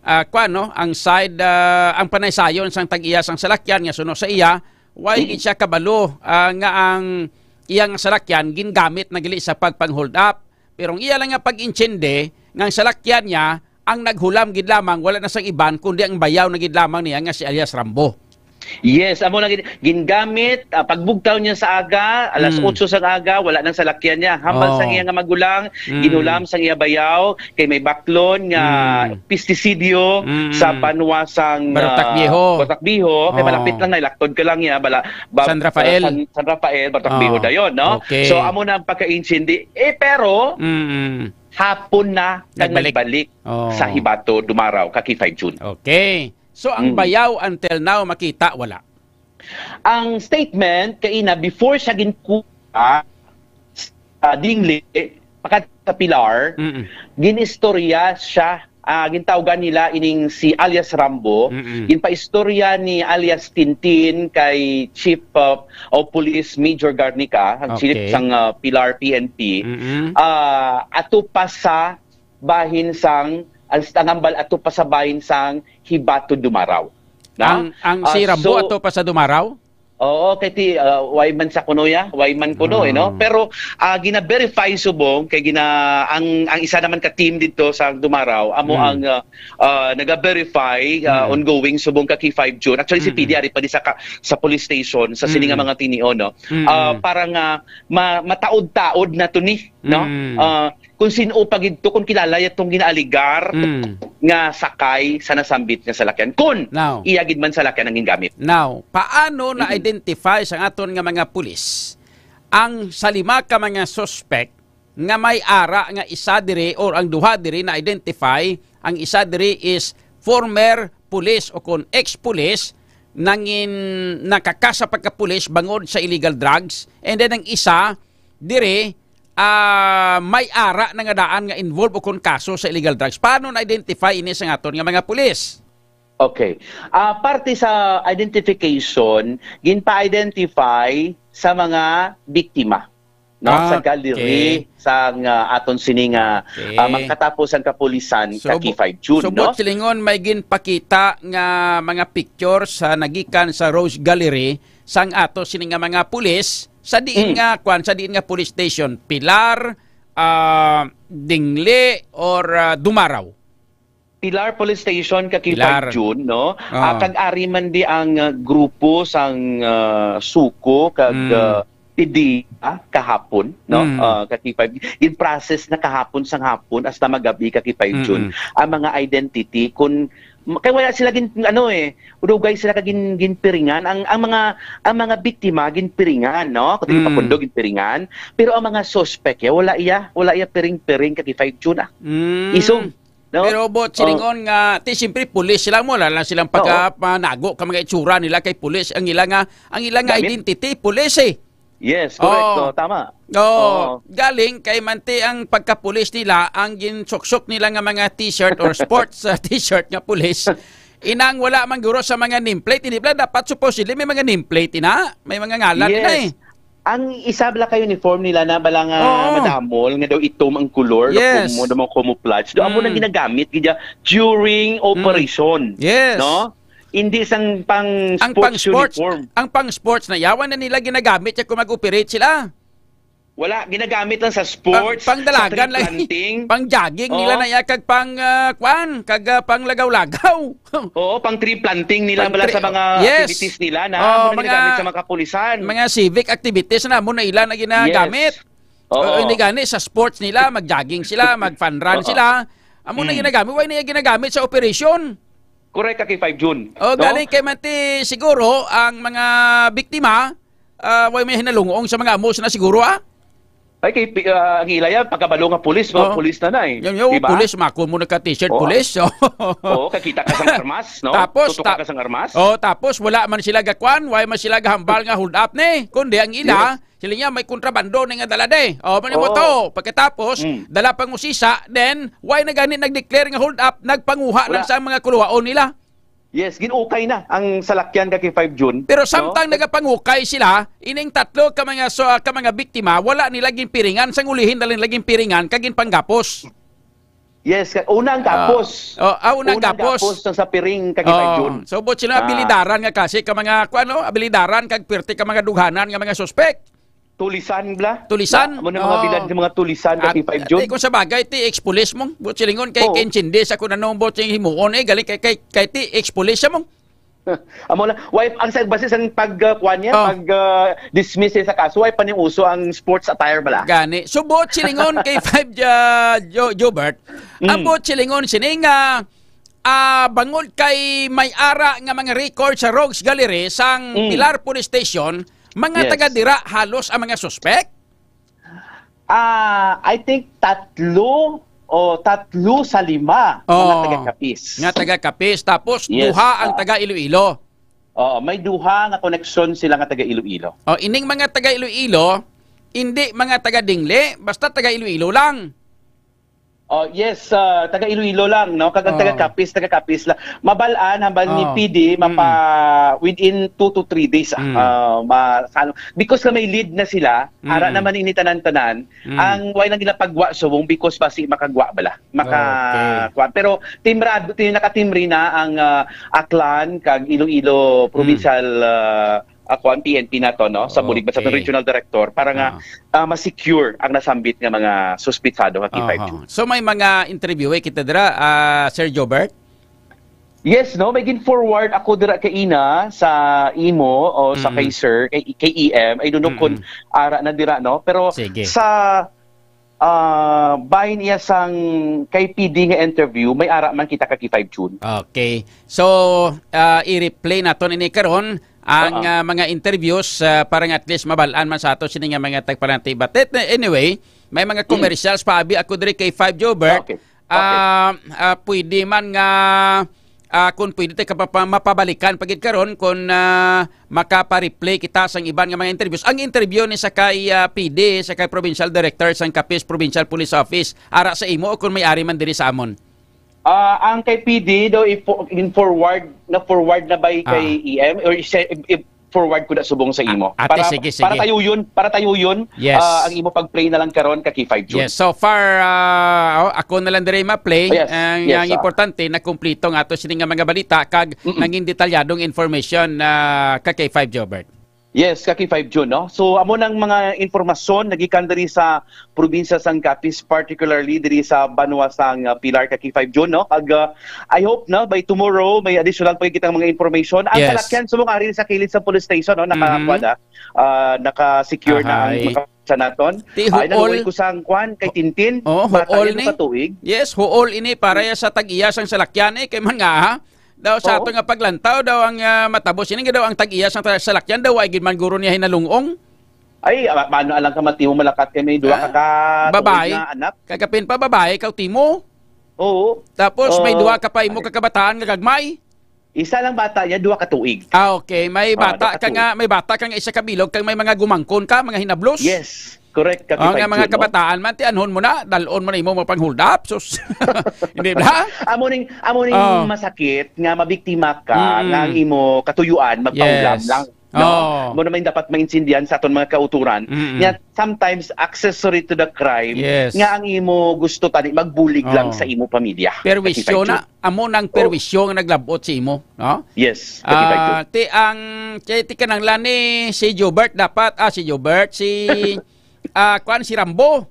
ang side ang panaysayon sang tag-iya sang salakyan nga suno sa iya why gid siya kabalo nga ang iyang salakyan gingamit na gili sa pagpang-hold up pero ang iya lang nga pag-intsende nga ang salakyan niya ang naghulam gid lamang wala na sang iban kundi ang bayaw na gid lamang niya nga si alias Rambo. Yes, amo na gingamit pagbugtaw niya sa aga, alas 8 sa aga, wala nang salakyan niya. Hambal sa iya nga magulang, ginulam sa iya bayaw kay may baklon nga pestisidyo sa panwasang Batakbiho, kay malapit lang na ilaktod ka lang niya San Rafael, Batakbiho dayon, no? Okay. So amo na ang pagka-insindi pero hapon na nagbalik sa Hibato Dumaraw kaki 5 June. Okay. So, ang bayaw until now, makita, wala? Ang statement, kaina, before siya ginkuha Dingli, pakat sa Pilar, ginistorya siya, gintawgan nila ining si alias Rambo, ginpaistorya ni alias Tintin kay Chief of Police Major Garnica, ang chief sang Pilar PNP, ato pa sa bahin sang ang ato pa sa bahin sang Hibato Dumaraw. Ang si Rambo ato pa sa Dumaraw? Oo, kay wayman sa kuno ya, wayman kuno no. Pero gina-verify subong kay ang isa naman ka team dito sa Dumaraw amo ang naga-verify ongoing subong kaki 5 June. Actually si PD ari pa di sa police station sa sininga mga tinio no. Para nga mataod-taod na to ni no. Kung sino pagidto kung kilala yatong ginaaligar nga sakay sa nasambit nga salakyan kun iyagid man salakyan ang gingamit. Now, paano na-identify sa aton nga mga pulis ang sa 5 ka mga suspect nga may ara nga isa diri or ang duha diri na-identify ang isa diri is former police o kun ex-police nakakasa pagka-pulis bangod sa illegal drugs and then ang isa diri may ara na nga daan nga involved o kung kaso sa illegal drugs. Paano na-identify ini sa aton nga mga pulis? Okay. Parte sa identification, ginpa-identify sa mga biktima. No? Sa gallery, sa aton sininga magkatapos ang kapulisan kaki 5 June. So, no? Silingon may ginpakita nga mga pictures sa nagikan sa Rose Gallery sang ato sininga mga pulis sa diin nga police station Pilar, Dingli or Dumaraw. Pilar Police Station kaki 5 June no. Kag-ari man di ang grupo sang suko kag PD kahapon no. Kaki 5 in process na kahapon sang hapon hasta magabi kaki 5 June ang mga identity kun kay wala sila udugay sila ginpiringan ang mga biktima ginpiringan no kundi papundo ginpiringan pero ang mga suspect wala iya piring-piring kaki 5 June isong no? Pero silingon nga siyempre pulis sila mo lang silang pagpanago ka mga itsura nila kay pulis ang ilang identity pulis Yes, correct. Tama. Galing kay manti ang pagka-pulis nila, ang ginsuksok nila nga mga t-shirt or sports t-shirt nga pulis. Inang wala man guro sa mga nameplate, hindi pala dapat supposedly may mga nameplate may mga ngalan na Ang isa bala kay uniform nila na bala nga madamol nga daw itom ang color mo mo camouflage. Do amo na ginagamit gidya during operation. No? Hindi sang sports uniform. Ang pang sports na yawan na nila ginagamit kung mag-operate sila. Wala, ginagamit lang sa sports, pang dalagan lang, pang jogging nila na kag pang pang lagaw-lagaw. Oo, pang tree planting nila bala sa mga activities nila na ginagamit sa mga kapulisan. Mga civic activities na mo na ilan na ginagamit. Hindi gani sa sports nila, mag-jogging sila, mag-fun run sila. Amo na ginagamit, why na ginagamit sa operation? Correct kay 5 June. Galing kay manti siguro ang mga biktima way may hinalungong sa mga amos na siguro Ay, ang ilaya, pagkabalo nga pulis, pulis na eh. Yung diba? Pulis, makon mo ka t-shirt pulis. Oo, kakita ka sa armas, no? Tapos, tutuka ka sa armas. Tapos wala man sila gakwan, why man sila gahambal nga hold up ni. Kundi ang ila, sila niya may kontrabando nga dala de. Mani mo to. Pagkatapos, dala pang usisa, then, why na ganit nag-declare nga hold up, nagpanguha lang sa mga kuluwaon nila. Yes, ginukay na ang salakyan kay 5 June. Pero samtang nagapangukay sila, ining tatlo ka mga biktima, wala nilaging piringan, sang ulihin dalin laging piringan kagin panggapos. Yes, unang gapos. Unang gapos sa piring kay 5 June. So bot sila abilidaran nga kasi ka mga abilidaran kag pirti ka mga dughanan nga mga suspect. Tulisan bla? Tulisan? Mo na mga bilad ng mga tulisan kay 5 June. Kung sa bagay ti ex-police mong bot silingon kay Kenchinde sa kun anong bot sing himuon galing kay ti ex-police mong. Amo na wipe ang sa basis ang pagkuan niya, dismiss sa kaso ay paniuso ang sports attire bala. Gani. So bot silingon kay 5 Jobert. Ang bot silingon sining bangod kay may-ara nga mga record sa Rogues Gallery sang Pilar Police Station. Mga taga-dira halos ang mga suspect? I think tatlo sa 5 mga taga-Capiz. Nga taga-Capiz. Tapos duha ang taga-Iloilo. May duha nga connection sila nga taga-Iloilo. Ining mga taga-Iloilo, hindi mga taga-Dingle, basta taga-Iloilo lang. Yes, taga Iloilo lang, no? Kagang taga-Capiz lang. Mabalaan hambal ni PD within 2 to 3 days. Because may lead na sila, ara naman ini tanan-tanan, ang way lang nila pagwa subong because basi makagwa bala. Pero nakatimri na ang Aklan kag Iloilo Provincial ang PNP na to, no? Sa bulig sa regional director para nga ma-secure ang nasambit nga mga suspitsado nga kay 5 June. So may mga interview kita dira, Sir Jobert? Yes, no, may gin-forward ako dira kay Ina sa imo o sa kay Sir, kay EM. I don't know kung ara na dira, no? Pero sa bahin niya sang kay PD nga interview, may ara man kita kay 5 June. Okay. So, i-replay naton ini karon ang mga interviews para at least mabalaan man sa ato sini nga mga tagparanti. But anyway, may mga commercials pa abi ako diri kay 5 Jobert. Pwede man nga kung pwede tayo mapabalikan pagid karon kung makapa-replay kita sang iban nga mga interviews. Ang interview ni sa kay PD, sa kay Provincial Director sang Capiz Provincial Police Office, ara sa imo o kung may-ari man diri sa amon? Ang kay PD daw forward na by kay EM or forward ko na subong sa imo. Sige. Para tayo yun. Yes. Ang imo pag-play na lang karon kay 5 June. Yes, so far ako na lang diri ma-play. Ang importante na kumpleto nga ato sini nga mga balita kag naging detalyadong information kay 5 Jobert. Yes, kaki 5 June, no? So, amo nang mga informasyon nagikan diri sa probinsya sang Capiz, particularly diri sa Banwa sang Pilar kaki 5 June, no? I hope na by tomorrow may additional pa kitang mga information. Ang salakyan sumong ari sa kilid sa police station, no? Naka-secure na ang sa naton. Ay naluoy ko sang kwan kay Tintin. Huol ni. Yes, huol ini para sa tag-iya sang salakyan kay man nga daw sa ato nga paglantaw daw ang matabos ini daw ang tag-iya sang salakyan daw ay gid man guro niya hinalungong. Ay paano alang ka matimo malakat kay may duha ka babae na anak. Kagapin pa babae kaw timo. Oo. Tapos may duha ka pa imo kakabataan nga gagmay. Isa lang bata niya, 2 ka tuig. Okay, may bata ka nga, isa ka bilog kang may mga gumangkon ka, mga hinablos. Yes. Correct. Nga mga kabataan man, tianhon mo na, dalon mo na imo mapang-hold up. Sus. Hindi ba? Amo ning masakit, nga mabiktima ka, nga ang imo katuyuan, magpaulam lang. No? Mo naman dapat maintindihan sa aton mga kauturan. Nga sometimes accessory to the crime, nga ang imo gusto tani magbulig lang sa imo pamilya. Perwisyo na, amo nang perwisyo nga naglabot si imo, no? Yes. Ti kanang lani si Jobert dapat si si Rambo.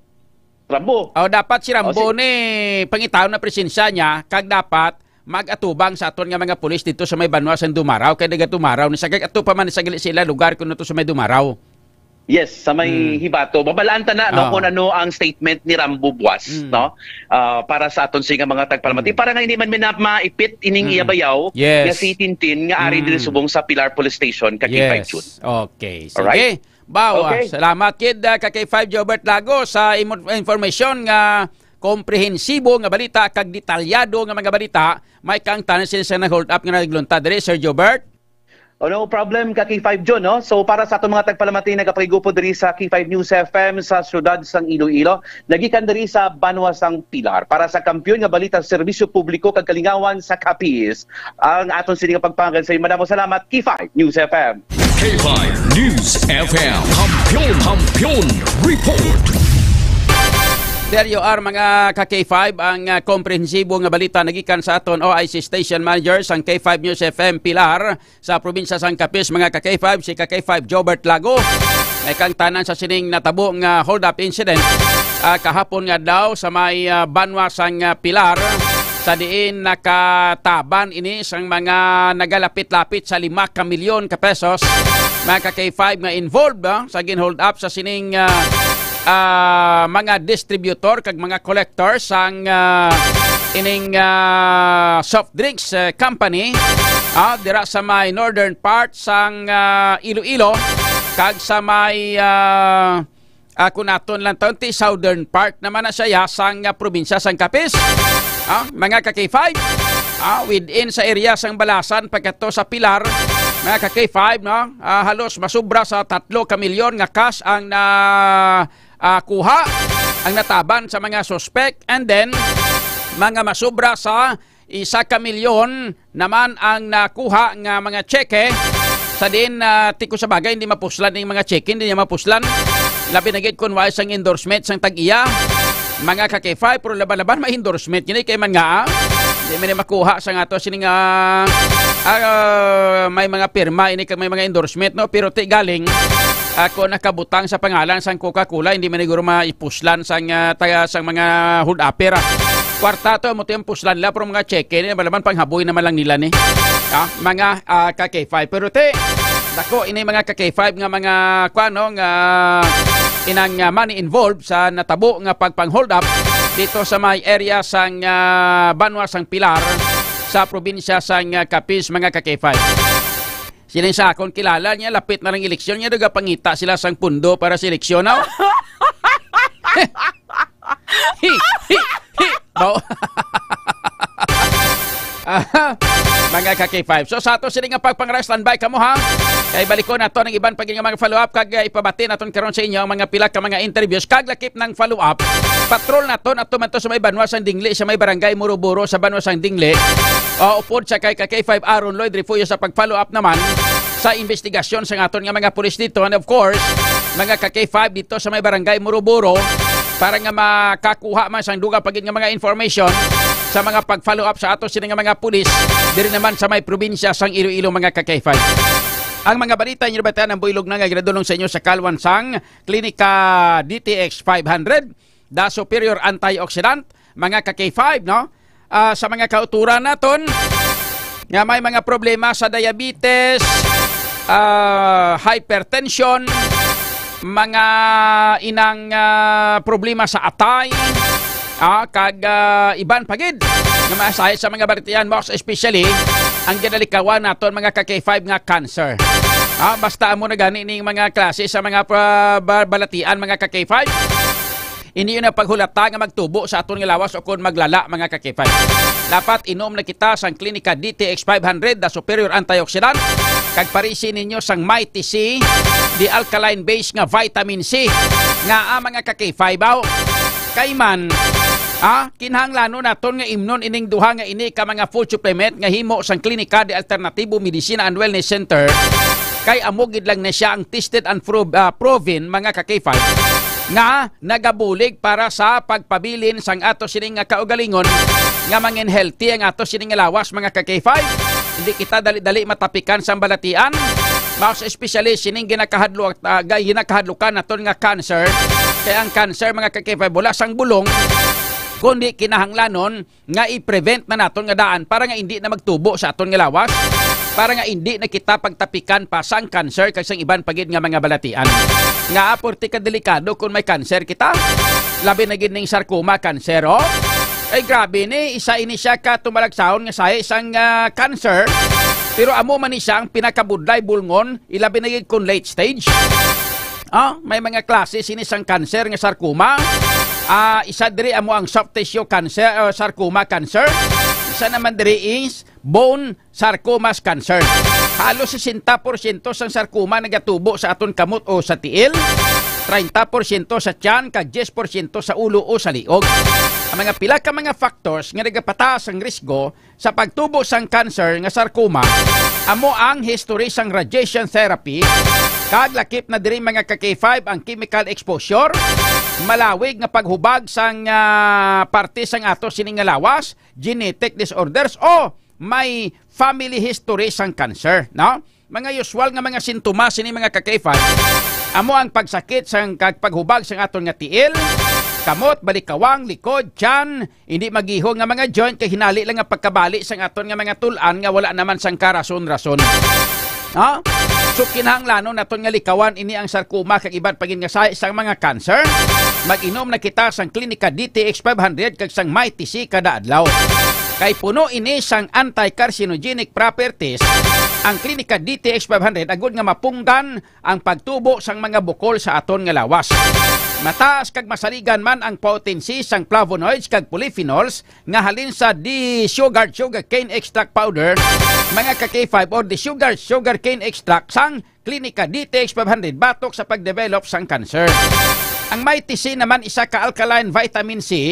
Dapat si Rambo ni pangitaw na presensya niya kag dapat mag-atubang sa aton nga mga pulis dito sa may Banwa sa Dumaraw kay daga Dumaraw ni sagay ato pa man sa gali sila lugar kuno to sa may Dumaraw. Yes, sa may hibato. Babalaan ta na no, kung ano ang statement ni Rambo Buas no, para sa aton singa mga tagpalamati. Para nga hindi man maipit ining iyabayaw nga si Tintin nga ari dili subong sa Pilar Police Station kag K5 June. Okay. Sige. Bawa. Salamat kid ka K5 Jobert Lago sa information nga komprehensibo nga balita kag detalyado nga mga balita. May kang tanan sila sa hold up nga nagluntad diri Sir Jobert. Oh, no problem ka K5 John, no? So para sa atong mga tagpalamati nagapagigupo diri sa K5 News FM sa siyudad sang Iloilo, nagikan diri sa Banwa sang Pilar para sa kampiyon nga balita sa serbisyo publiko kag kalingawan sa Capiz. Ang aton sini nga pagpanggal sa madamo salamat K5 News FM. K5 News FM. Kampiyon report. There you are mga ka-K5, ang komprehensibo nga balita nagikan sa aton OIC Station Manager sang K5 News FM Pilar sa probinsya sang Capiz mga ka-K5, si ka-K5 Jobert Lago. May kang tanan sa sining natabo nga hold-up incident kahapon nga daw sa may Banwa sang Pilar sa diin nakataban ini sang mga nagalapit-lapit sa 5 milyon ka pesos mga ka-K5 nga involved sa gin-hold up sa sining mga distributor kag mga collectors sang ining soft drinks company dira sa may northern part sang Iloilo kag sa may kunaton lang taon southern part naman na siya sang probinsya sang Capiz. Mga ka-K5 within sa area sang Balasan pagkato sa Pilar mga ka-K5 no, halos masubra sa 3 milyon nga cash ang kuha ang nataban sa mga suspect and then mga masubra sa 1 milyon naman ang nakuha nga mga cheque sa din tiko sa bagay hindi mapuslan ng mga cheque hindi niya mapuslan labi na gid kun wais ang endorsement sang tag-iya mga ka-K5 pero laban-laban may endorsement yun kay man nga hindi man makuha sa nga to sining may mga pirma ini kag may mga endorsement no pero ti galing ako nakabutang sa pangalan sang Coca-Cola hindi man siguro maipuslan sang taga sang mga hold-upper. Kwarta to mo tiyang puslan la pero mga cheque ni malaman panghaboy naman lang nila ni. Mga ka-K5 pero te dako ini mga ka-K5 nga mga kuano nga inang money involved sa natabo nga pagpang-hold up dito sa may area sang Banwa sang Pilar sa probinsya sang Capiz mga ka-K5. Sila sa akong kilala niya, lapit na lang eleksyon niya, daga pangita sila sang pundo para sa eleksyon. Mga ka-K5. So sa ato sila nga pagpangra, standby ka mo ha. Kaya balikon nato ng iban pag mga follow-up kag ipabati naton karon sa inyo mga pila ka mga interviews kag lakip ng follow-up. Patrol naton ato man to sa may Banwa sang Dingle sa may barangay Muruburo sa Banwa sang Dingle. Upod sa kay K5 Aaron Lloyd Refuyo sa pag-follow up naman sa investigasyon sa aton nga mga pulis dito and of course mga K5 dito sa may barangay Muruburo para nga makakuha man sang duga pagid nga mga information sa mga pag-follow up sa ato sila nga mga pulis diri naman sa may probinsya sang Iloilo mga K5. Ang mga balita nyo batan ang builog na nga gradulong sa inyo sa Kalwan sang Klinika DTX 500 The Superior Antioxidant mga K5 no. Sa mga kauturan naton nga may mga problema sa diabetes, hypertension, mga inang problema sa atay, kag iban pagid nga maasahi sa mga balitian most especially ang ginalikawan naton mga K5 nga cancer. Basta mo na gani ning mga klase sa mga balatian mga K5. Ini yun ang paghulata nga magtubo sa aton nga lawas o kung maglala mga K5. Dapat inom na kita sang Klinika DTX 500 The Superior Antioxidant kag parisi ninyo sang Mighty C the alkaline base nga vitamin C nga mga K5 kay man kinahanglanon naton nga imnon ining duha nga ini ka mga food supplement nga himo sang Klinika de Alternatibo Medicina and Wellness Center kay amogid lang na siya ang tested and proven mga K5 nga nagabulig para sa pagpabilin sang ato sining nga kaugalingon nga mangin healthy ang ato sining nga lawas mga K5. Hindi kita dali-dali matapikan sang balatian. Mas especially sining ginakahadlukan naton nga cancer. Kaya ang cancer mga K5 wala sang bulong kundi kinahanglanon nga i-prevent na naton nga daan para nga hindi na magtubo sa aton nga lawas. para nga hindi na kita pagtapikan pa sang cancer kay sang iban pagid nga mga balatian. Nga porti ka delikado kung may cancer kita. Labi na gid ning sarcoma cancer oh. Ay grabe ni isa ini siya ka tumalagsaon nga sa isang cancer. Pero amo man ni siya ang pinakabudlay bulngon ilabi na gid kun late stage. May mga klase sinisang cancer nga sarcoma. Isa diri amo ang soft tissue cancer, sarcoma cancer. Isa naman diri is bone sarcoma cancer. Halos 60% sang sarcoma nagatubo sa aton kamot o sa tiil. 30% sa tiyan, kag 10% sa ulo o sa liog. Ang mga pila ka mga factors nga nagapataas ang risgo sa pagtubo sang cancer nga sarcoma amo ang history sang radiation therapy, kag lakip na diri mga ka-K5 ang chemical exposure, malawig nga paghubag sang parte sang ato sining nga lawas, genetic disorders o may family history sang cancer, no? Mga usual nga mga sintomas sini mga ka-K5 amo ang pagsakit sang paghubag sang aton nga tiil, kamot, balikawang, likod, tiyan, hindi magihong nga mga joint kay hinali lang nga pagkabali sang aton nga mga tulan nga wala naman sang karason-rason. So kinahanglanon naton nga likawan ini ang sarcoma kag iban pagin nga sa isang mga cancer. Mag-inom na kita sang Klinika DTX 500 kag sang Mighty C kada adlaw. Kay puno ini sang anti-carcinogenic properties ang Klinika DTX 500 agud nga mapungdan ang pagtubo sang mga bukol sa aton nga lawas. Mataas kag masaligan man ang potency sang flavonoids kag polyphenols nga halin sa sugar cane extract powder, mga ka-K5 or sugar cane extract sang Klinika DTX 500 batok sa pagdevelop sang cancer. Ang Mighty C naman isa ka alkaline vitamin C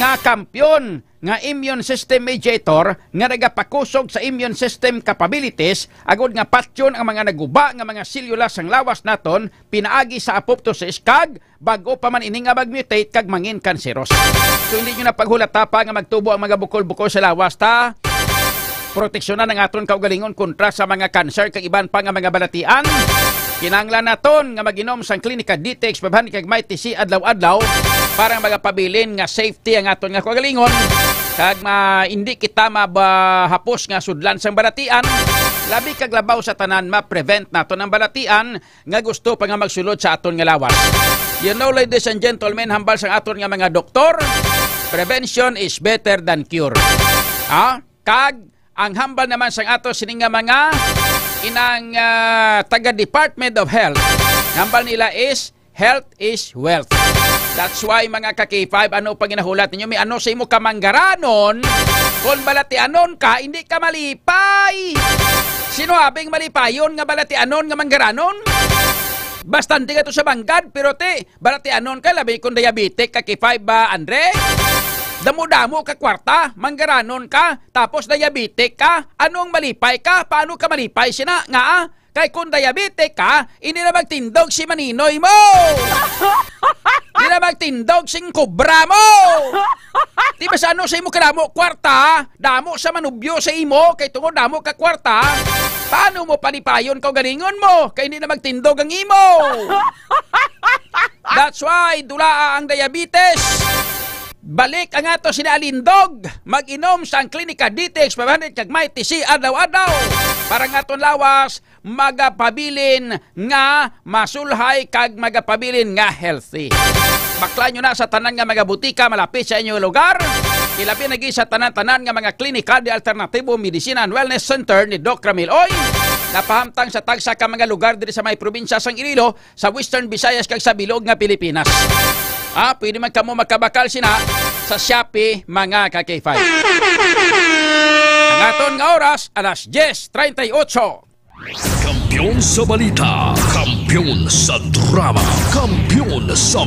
nga kampyon nga immune system mediator nga nagapakusog sa immune system capabilities agud nga patyon ang mga naguba nga mga selula sang lawas naton pinaagi sa apoptosis kag bago pa man ini nga magmutate kag mangin kanseros. So hindi nyo na paghulata pa nga magtubo ang mga bukol-bukol sa lawas ta. Proteksyonan ang aton kaugalingon kontra sa mga cancer kag iban pa nga mga balatian. Kinahanglan naton nga mag-inom sang Klinika DTX 500 kag Mighty C adlaw-adlaw para magapabilin nga safety ang aton nga kaugalingon kag hindi kita mabahapos nga sudlan sang balatian. Labi kag labaw sa tanan ma-prevent naton ang balatian nga gusto pa nga magsulod sa aton nga lawas. You know, ladies and gentlemen, hambal sang aton nga mga doktor, prevention is better than cure. Kag ang hambal naman sang ato sining nga mga inang taga Department of Health, hambal nila is health is wealth. That's why mga ka-K5, ano pag ginahulat ninyo, may ano sa imo kamanggaranon, kung balatianon ka, hindi ka malipay. Sino habing malipayon nga balatianon nga manggaranon? Bastante ka to sa banggad, pero balatianon ka, labi kung diabetic ka-K5 ba, Andre? Damo-damo ka kwarta, manggaranon ka, tapos diabetic ka, anong malipay ka? Paano ka malipay sina? Nga kay kung diabetic ka, hindi na magtindog si maninoy mo! Hindi na magtindog sing kubra mo! Di ba sa ano sa imo kadamo kwarta? Damo sa manubyo sa imo, kay tungod damo ka kwarta, paano mo palipayon ka galingon mo? Kay hindi na magtindog ang imo! That's why, dula ang diabetes! Balik ang ato sinalindog, mag-inom sa Klinika DTX 500 kag Mighty C adlaw-adlaw para nga aton lawas magapabilin nga masulhay kag magapabilin nga healthy. Bakla nyo na sa tanan nga mga butika malapit sa inyong lugar. Ilabi nagi sa tanan-tanan nga mga klinika di alternatibo medicine and wellness center ni Doc Ramil Oy. Napahamtang sa tagsa ka mga lugar diri sa may probinsya sang Iloilo, sa Western Visayas kag sa bilog nga Pilipinas. Pwede man kamo makabakal sina sa Shopee mga ka-K5. Ang aton nga oras, alas 10:38. Kampiyon sa balita, kampiyon sa drama, kampiyon sa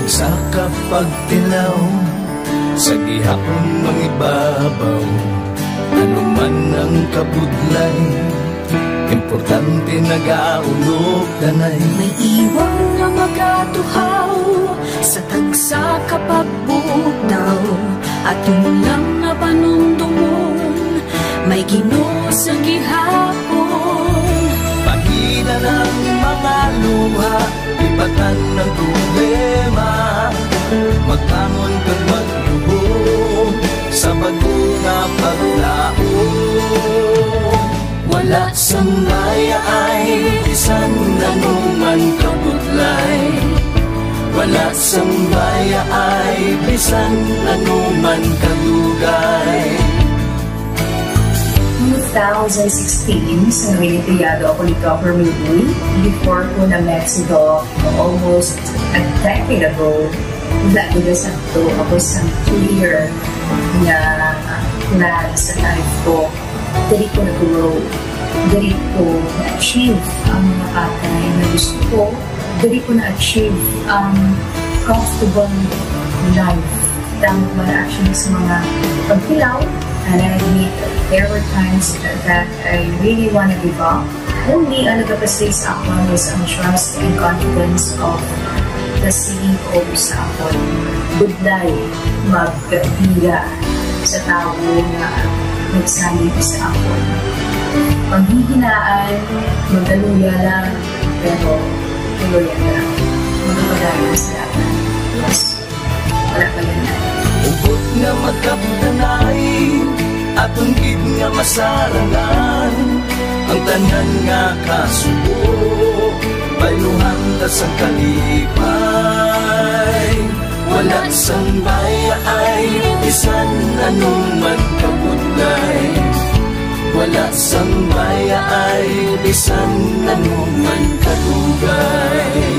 tagsaka pagtilaw sa gihapon mangibabaw. Ano man ang kabudlay, importante nagaulog danay. May iwan na magatuhaw sa tagsa kapag bugnaw, at yung lang na panumdumon may Ginoo sa gihapon. Pahina ng mga luha, ibatan ng problema, magtangon kag magluhom sa bago nga paglaom. Wala sang maya ay bisan anuman kabudlay, wala sang maya ay bisan anuman kadugay. 2016, sa Olimpiado ako ni Dr. Miguel. Before ko na Mexico, almost a decade ago, ako sa clear na plan sa life ko. Dali ko nag-grow. Dali ko na-achieve ang mga patay na gusto ko. Dali ko na-achieve ang comfortable life. Dahil para actually sa mga pagkilaw. And I admit there were times that I really want to give up. Only ang nagkapasay sa ako is ang trust and confidence of the CEO sa ako. Budlay, magkapila sa tao na nagsalit sa ako. Paghihinaan, magaluya lang, pero tuloy lang. Magpapagayon sa lahat. Yes, wala pa yan na. Ubot nga magkapdanay, atong gid nga masarangan, ang tanan nga kasubo, bayuhan ta sa kalipay. Wala sang baya ay bisan anuman kabudlay, wala sang baya ay bisan anuman kadugay.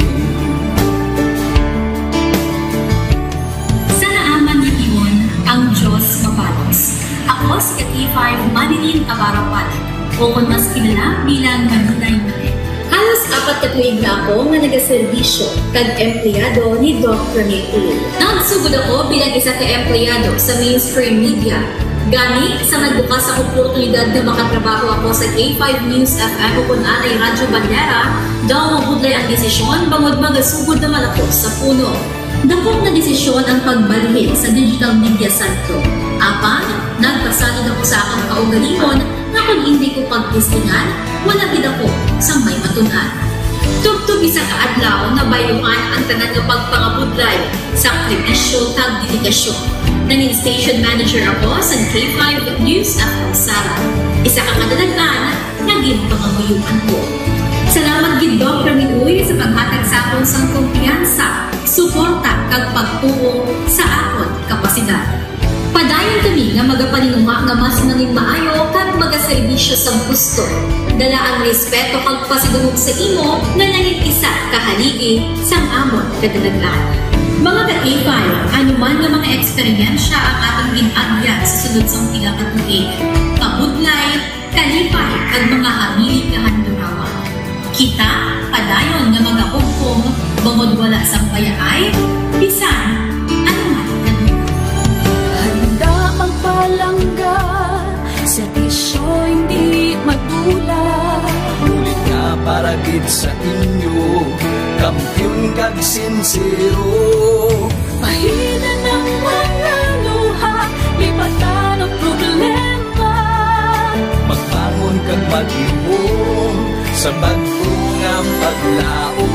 Ang Diyos mapalos. Ako si K5 Manilin Abarapan, o kung mas kilala bilang Manilay Manil. Halos 4 ka tuig na ako nga nagaservisyo kag empleyado ni Dr. Miguel. Nagsugod ako bilang isa ka empleyado sa mainstream media. Gani sa nagbukas ang oportunidad na makatrabaho ako sa K5 News FM o kung anay Radyo Bandera, daw mabudlay ang desisyon bangod magasugod na malakos sa puno. Dakot na desisyon ang pagbalhin sa digital media sentro. Apan, nagpasalid ako sa akong kaugalingon na kung hindi ko pagpustingan, wala din ako sa may matunan. Tugtog isa kaadlaw na bayuhan ang tanan nga pagpangabudlay sa sakripisyo kag dedikasyon. Nanging station manager ako sa K5 News FM Sara. Isa ka kadagdagan na ginpanganguyuan ko. Salamat gid Dr. Miguel sa paghatag sa akon sang kumpiyansa, suporta kag pagtuo sa akon kapasidad. Padayon kami nga magapaninungha nga mas nanging maayo kag magaserbisyo sa gusto. Dala ang respeto kag pasigurog sa imo nga nanging isa kahaligi sang amon kadalaglan. Mga ka-K5, anuman nga mga eksperyensya ang atong ginagyan sa sunod sang pila ka tuig, kabudlay, kalipay kag mga hamilig nga handurawa. Kita, padayon nga magahugpong, bangod wala sang payaay, bisan, anuman naman. Handa ang palangga, servisyo hindi madula. Ulit nga para gid sa inyo, kampiyon kag sincero. Pahina ng mga luha, lipatan ang problema. Magbangon kag mag-iwong sa bago nga paglaom.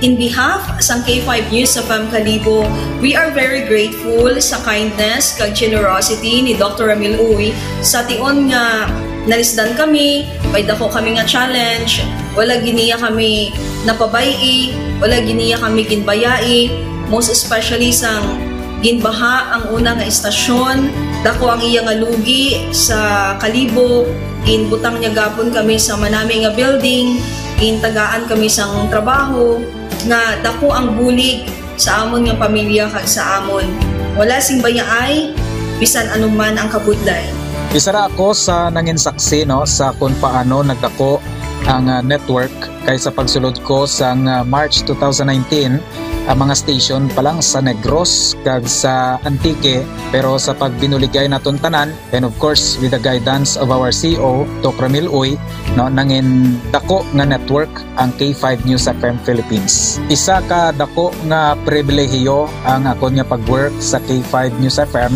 In behalf sa K5 News FM Kalibo, we are very grateful sa kindness kag generosity ni Dr. Ramil Uy sa tion nga nalisdan kami, may dako kami nga challenge, wala giniya kami napabay-i, wala giniya kami ginbayai, most especially sang ginbaha ang una nga istasyon, dako ang iya nga lugi sa Kalibo, ginbutang niya gapon kami sa manami nga building, gintagaan kami sang trabaho, nga dako ang bulig sa amon nga pamilya kag sa amon. Wala sing bayaay, bisan anuman ang kabudlay. Isa ra ako sa nangin saksi no sa kung paano nagdako ang network kay sa pagsulod ko sa March 2019 ang mga station pa lang sa Negros kag sa Antique, pero sa pagbinuligay naton tanan and of course with the guidance of our CEO Dr. Ramil Uy, no, nangin dako nga network ang K5 News FM Philippines. Isa ka dako nga pribilehiyo ang ako nga pag-work sa K5 News FM,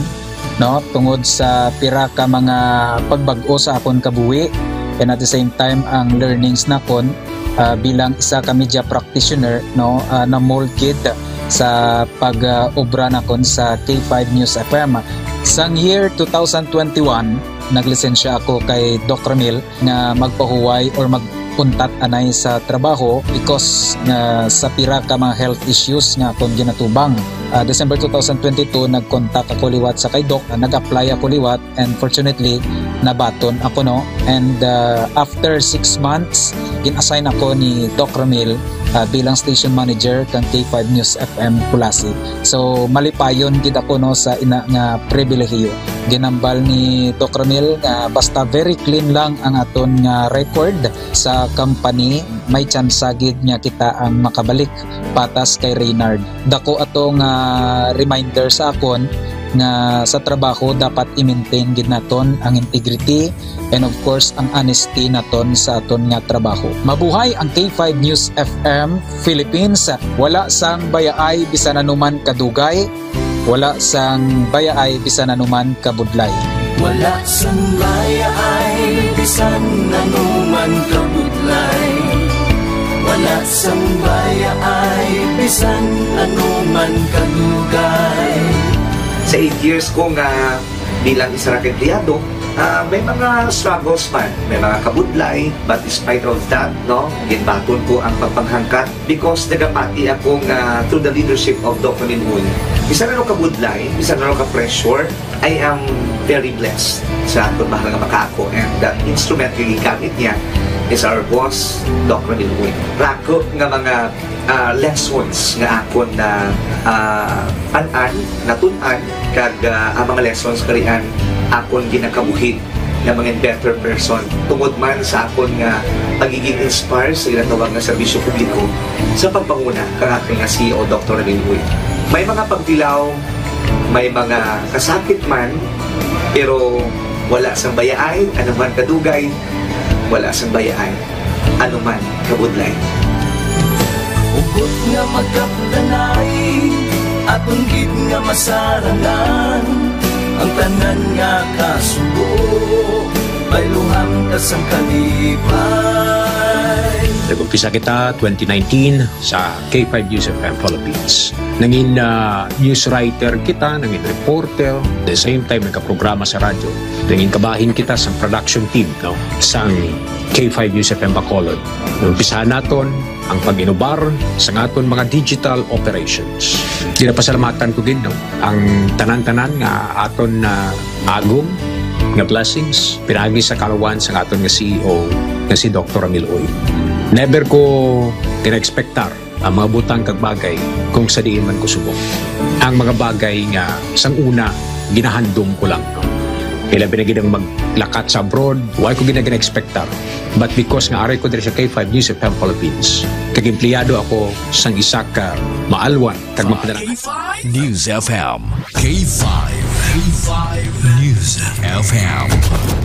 no, tungod sa pira ka mga pagbag-o sa akon kabuhi, and at the same time ang learnings nakon bilang isa ka media practitioner, no, na molded sa pag-obra nakon sa K5 News FM. Sang year 2021 naglisensya ako kay Doc Ramil nga magpahuway or magpuntat anay sa trabaho because sa pira ka mga health issues nga akong ginatubang. December 2022 nag-contact ako liwat sa kay Doc, nag-apply ako liwat, and fortunately nabaton ako, no, and after 6 months in-assign ako ni Doc Ramil bilang station manager kang K5 News FM Kulasi. So malipayon gid ako, no, sa ina nga pribilehiyo. Ginambal ni Doc Ramil nga basta very clean lang ang aton nga record sa company, may chance gid nga kita ang makabalik patas kay Reynard. Dako atong reminder sa akon nga sa trabaho dapat i-maintain gid naton ang integrity and of course ang honesty naton sa aton nga trabaho. Mabuhay ang K5 News FM Philippines. Wala sang bayaay bisan anuman kadugay, wala sang bayaay bisan anuman kabudlay. Wala sang bayaay bisan anuman kabudlay, wala sang bayaay bisan anuman kadugay. Sa 8 years ko nga bilang isa ra empleyado, may mga struggles man, may mga kabudlay, but despite of that, no, ginbaton ko ang pagpanghangkat because nagapati ako nga through the leadership of Dr. Minun. Bisa na kabudlay, bisa na ka-pressure, I am very blessed sa atong mahal nga makaako, and that instrument nga gigamit niya is our boss, Dr. Minun. Rako nga mga lessons nga akon na natunan kag ang mga lessons karian akon ginakabuhi na mga better person tungod man sa akon nga pagiging inspired sa ginatawag nga serbisyo publiko sa pagpanguna kang aking nga CEO Dr. Ramil Uy. May mga pagdilaw, may mga kasakit man, pero wala sang bayaay anuman kadugay, wala sang bayaay anuman kabudlay. Ugot nga magkapdanay at unggid nga masarangan, ang tanan nga kasubo bayluhan ka sang kalipay. Nag-umpisa kita 2019 sa K5 News FM Philippines. Nangin news writer kita, nangin reporter, the same time nagka-programa sa radyo. Nangin kabahin kita sa production team, no, sang K5 News FM Bacolod. Nagumpisahan naton ang pag-inobar sa aton mga digital operations. Ginapasalamatan ko din, no, ang tanan-tanan nga aton na agong nga blessings pinagi sa kalawan sa aton nga CEO nga si Dr. Ramil Uy. Never ko tina-expectar ang mga butang kag bagay kung sa diin man ko subok. Ang mga bagay nga sang una ginahandom ko lang, no. Kailan pinagidang maglakat sa abroad, why ko gina-expectar. But because nga aray ko diri sa K5 News FM Philippines, kag empleyado ako sang isa ka maalwan kag mapadalang K5 News FM. K5 News FM.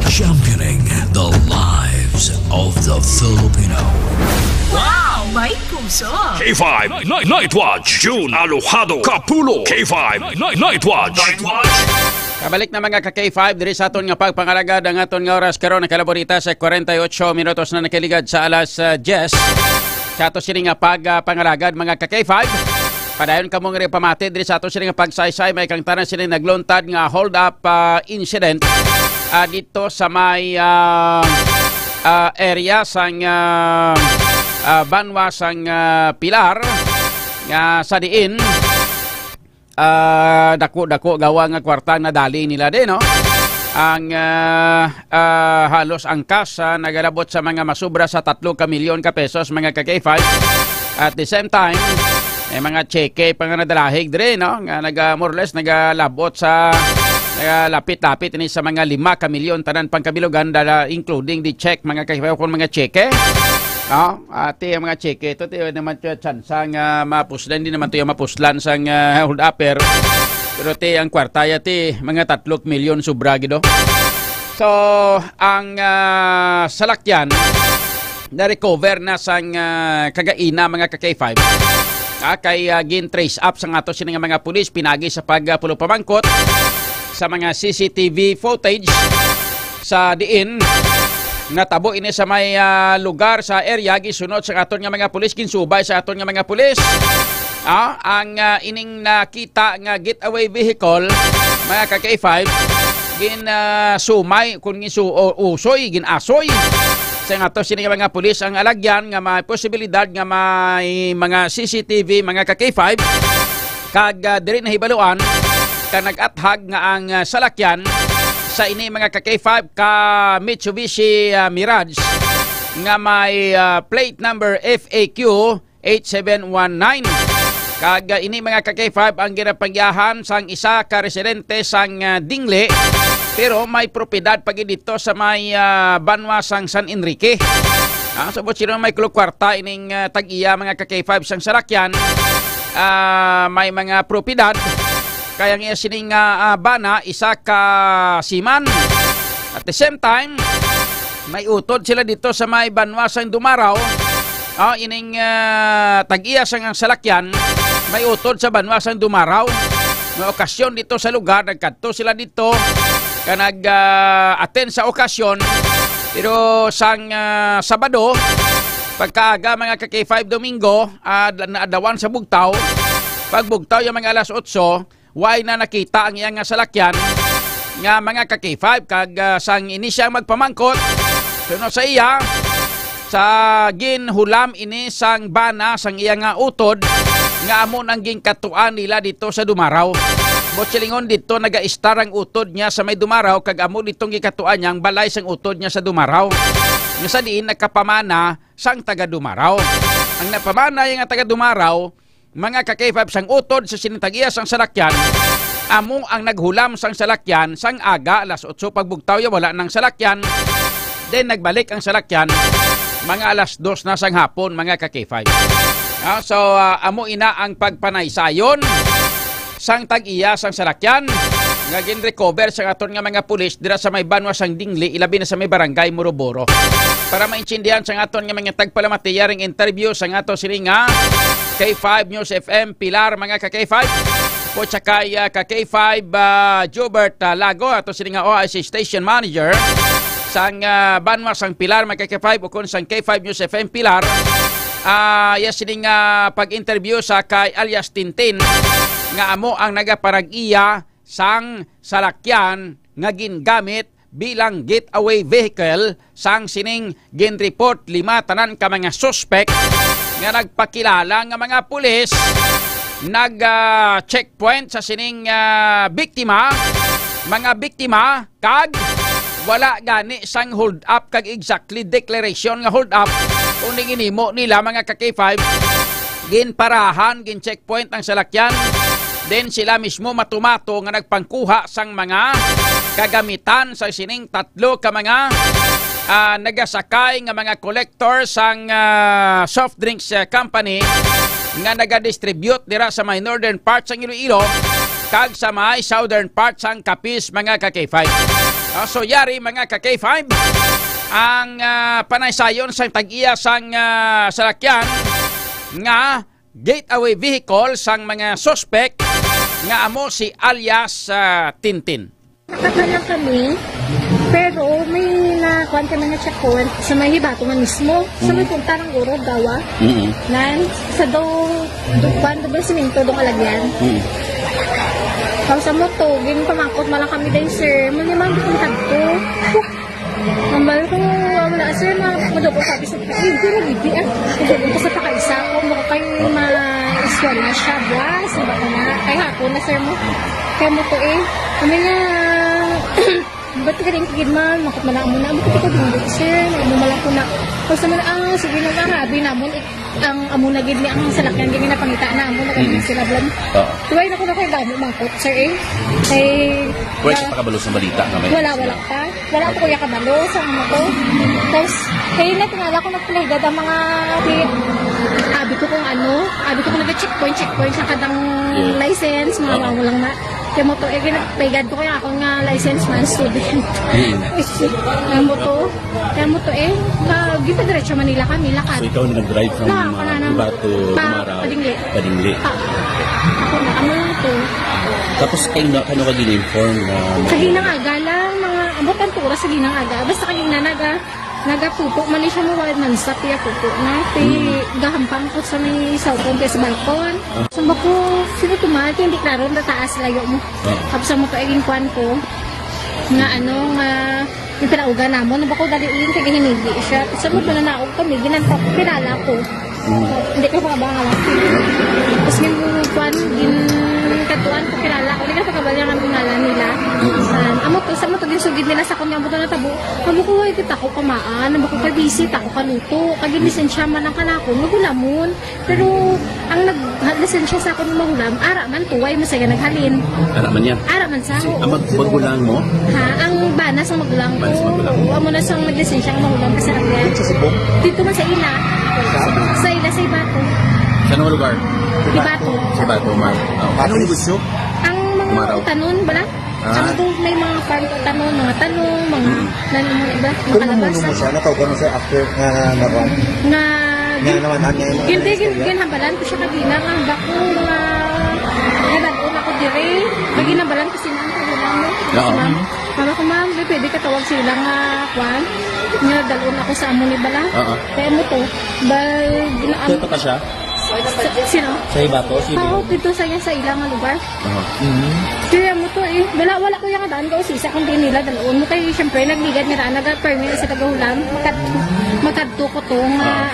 Championing the lives of the Filipino. Wow! May puso! K5 Night Watch. June Alojado Capulo. K5 Night Watch. Kabalik na mga ka-K5 diri sa aton nga pagpangalagad ang aton nga oras karon nakalaborita sa 48 minutos na nakaligad sa alas 10. Sa ato sini nga pagpangalagad mga ka-K5. Padayon kamo nga pamati diri sa ato sini nga pagsaysay may kang tanan sini nagluntad nga hold up incident dito sa may area sang Banwa sang Pilar nga sa diin dako gawa nga kwarta na dali nila din, no? Ang halos angkas nagalabot sa mga masubra sa 3 milyon ka pesos mga ka-K5. At the same time, may mga cheque pa nga nadalahig din, no? Nga more or less nagalabot sa Lapit-lapit ini sa mga 5 ka milyon tanan pangkabilogan including the check mga kay-5 kung mga cheque. Ati ang mga cheque ito naman tsansa nga mapuslan din naman to yung mapuslan sang hold upper. Pero ang kwartaya mga 3 milyon sobra gido. So ang salakyan na-recover na sang kagaina mga ka-K5. Kay gin trace up sang ato sini nga mga pulis pinagi sa pagpulo pamangkot sa mga CCTV footage sa diin natabo ini sa may lugar sa area gisunod sa aton nga mga pulis kinsubay sa aton nga mga pulis. Ang ining nakita nga getaway vehicle mga ka-K5 gin sumay kun usoy gin asoy sa ato sini nga mga pulis ang alagyan nga may posibilidad nga may mga CCTV mga ka-K5 kag diri na hibaluan ka nag-athag nga ang salakyan sa ini mga ka-K5 ka Mitsubishi Mirage nga may plate number FAQ 8719 kag ini mga ka-K5 ang ginapangyahan sang isa ka residente sang Dingle pero may propiedad pagi dito sa may banwa sang San Enrique. Sabot sino may kwarta ining tag-iya mga ka-K5 sang salakyan may mga propiedad. Kaya nga sining bana, isa ka siman. At the same time, may utod sila dito sa may banwasang Dumaraw. Ining tag-iya sang salakyan, may utod sa banwasang Dumaraw. May okasyon dito sa lugar, nagkadto sila dito, ka nag-attend sa okasyon. Pero sang Sabado, pagkaaga mga ka-K5 Domingo, naadawan sa Bugtaw. Pag Bugtaw yung mga alas 8, why na nakita ang iyang salakyan nga mga ka-K5 kag sang ini siya magpamangkot suno sa iya sa ginhulam ini sang bana sang iyang utod nga amo nang ginkatuan nila dito sa Dumaraw. Botsilingon dito naga-star ang utod niya sa may Dumaraw kag amo ditong gikatuan niyang balay sang utod niya sa Dumaraw. Nga sa diin nagkapamana sang taga Dumaraw. Ang napamana yung taga Dumaraw mga ka-K5 sang utod sa sinintag-iya sang salakyan amo ang naghulam sang salakyan sang aga alas 8 pagbugtaw wala nang salakyan then nagbalik ang salakyan mga alas 2 na sang hapon mga ka-K5. So amo ina ang pagpanaysayon sang tag-iya sang salakyan nga gin-recover sa aton nga mga pulis dira sa may banwa sang Dingli ilabi na sa may barangay Moroboro. Para maintindihan sa aton nga mga tagpalamatiyaring interview sa ato sini nga K5 News FM Pilar mga ka-K5 po tsakay ka-K5 Jobert Lago ato sini nga OIC Station Manager sang banwa sang Pilar mga ka-K5 ukon sang K5 News FM Pilar sini nga pag-interview sa kay alias Tintin nga amo ang nagaparag-iya sang salakyan nga gingamit bilang getaway vehicle sang sining gin-report 5 tanan ka mga suspect nga nagpakilala nga mga pulis nag-checkpoint sa sining biktima mga biktima kag wala gani sang hold up kag exactly declaration nga hold up kung ginimo nila mga ka-K5 ginparahan gin-checkpoint ang salakyan then sila mismo matumato nga nagpangkuha sang mga kagamitan sa sining 3 ka mga nagasakay nga mga collector sang soft drinks company nga naga-distribute dira sa may northern part sang Iloilo kag sa may southern part sang Capiz mga ka-K5. So yari mga ka-K5 ang panaysayon sang tag-iya sang salakyan nga getaway vehicle sang mga suspect nga amo si alias Tintin. Nakatalang kami, pero may nakuhan kami na checkpoint sa may hibato nga mismo. Sa may punta ng guro, gawa. Nan, sa dupan, doon siminto, doon kalagyan. Tapos sa moto, pamangkot malang kami dahil, sir. Manimang di kong tagto. Nambal ko, wala, sir, madobo sabi sa hindi na bibi. Madobo ko sa pakaisa ko, mukha kayo ma-iswal na siya. Blas, iba ko na. Kaya hapon na, sir mo. Kaya mo to kami na, ba't ka rin kagidman? Makot malang mo na. Bakit ikaw din, sir? Malang ko na. Tapos naman, sige na, habi namon. ang amo na gid ni ang salakyan gid na pangita na amo na sila blam. Tuway na ko na kay damo mangkot sir eh. Kuya sa pakabalo sa balita nga may. Wala pa. Wala ko kuya kabalo sa amo ko. Tapos kay na tingala ko nagpilagad ang mga abi ko kung nag-checkpoint sa kadang license, mga walang na. Kaya mo to, ginapagad ko kaya ako nga license man, student. Kaya mo to gita diretso Manila kami, lakad. So ikaw nag-drive from iba to Dumaraw? Padingli. Ako na, ano to. Tapos kayo ka din-inform na... Sa ginang aga lang, mga ambutan tura sa ginang aga. Basta kanina nagapupo man siya mo man sa tiya pupo na gahampang ko sa may cellphone sa balkon. Samba ko sino tumati hindi klaro na taas layo mo. Tapos mo to eging kwan ko nga yung pinauga namon naba ko daliin kay hinigi siya. Sa mo na naog kami ginantok pinala ko. Hindi ko pa ba nga. Tapos yung kwan katuan ko kilala ko nila pagkabalyan ang pinala nila. Sa mo to din sugid nila sa kunya mo to natabo. Kamo ko ay kita ko kamaan, naba ko kay visit ako kanuto. Kag lisensya man ang kanako magulamon. Pero ang nag-lisensya sa akon mahulam, ara man tuway mo saya naghalin. Ara man yan. Ara man sa. Magulang mo? Ha, ang banas ang magulang ko. Amo na sang naglisensya ang mahulam kasi nagyan. Dito man sa ila. Sa ila sa Ibato. Sa anong lugar? Ibato. Sa Ibato man. Anong negosyo? Ang mga tanon bala? Ang may mga farm tanon, mga tanong, mga nanong iba, mga kalabasa. Kung siya, natawag mo siya after naroon? Hindi, ginhabalan ko siya kanina. Ang bako, nadaon ako dire. Ginhabalan ko sila ang kagulang mo. Mama ko, ma'am, pwede ka tawag sila nga kwan. Nadaon ako sa amo ni Bala. Kaya mo to. Dito ka siya? Sino? Sa Ibato? Oo, dito sa ilang lugar. Kaya mo to wala ko yung daan ko sisa kung di nila dalaon mo tayo siyempre nagligad nila nag-permit sa tagahulam magkadto ko to nga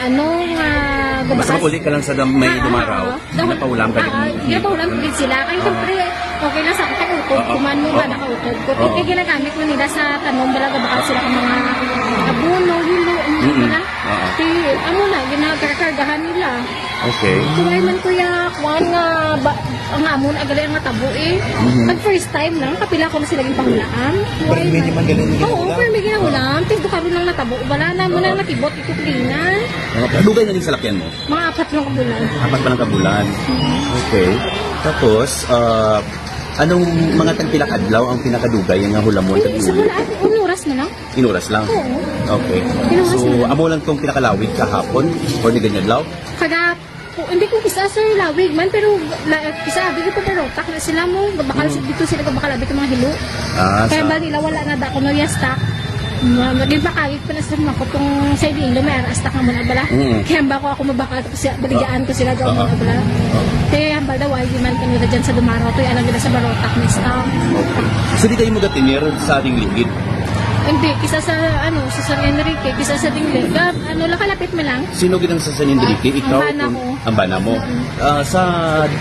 basta makuli ka lang sa may Dumaraw napaulam ka din napaulam ko din sila kaya siyempre okay lang sa akin utod kuman mo ba nakautod ko kaya ginagamit mo nila sa tanong balaga bakal sila ng mga abuno hilo kaya amo na ginakarkargahan nila tuway man kuya kuwan nga ang amon agali ang matabo pag first time lang kapila ko na sila yung pangulaan permit man galing oo permit ginahulam tigdo karon lang natabo wala na mo nang nakibot ikutlina dugay na din sa lakyan mo? Mga 4 lang kabulan 4 pa lang kabulan okay tapos anong mga tagpilakadlaw ang pinakadugay yung hulamon? Sa wala inuras na lang inuras lang? Okay so amo lang itong pinakalawig kahapon or ni ganyan law? Hindi ko kisa sir lawig man pero kisa abi ko pero tak na sila mo bakal dito sila bakal abi ko mga hilo kaya ba nila wala na da ko no stock maging bakagit pa na sa mga kutong sa ilo may arastak na muna bala kaya ba ako mabakal baligyan ko sila daw muna bala kaya ba daw ay man kanila dyan sa Dumaraw to alam nila sa Barotac na stock so di kayo magatinir sa ating ligid? Hindi, kisa sa sa San Enrique, kisa sa Dingle. Lakalapit mo lang. Sino ginang sa San Enrique? Ikaw? Ang bana mo. Sa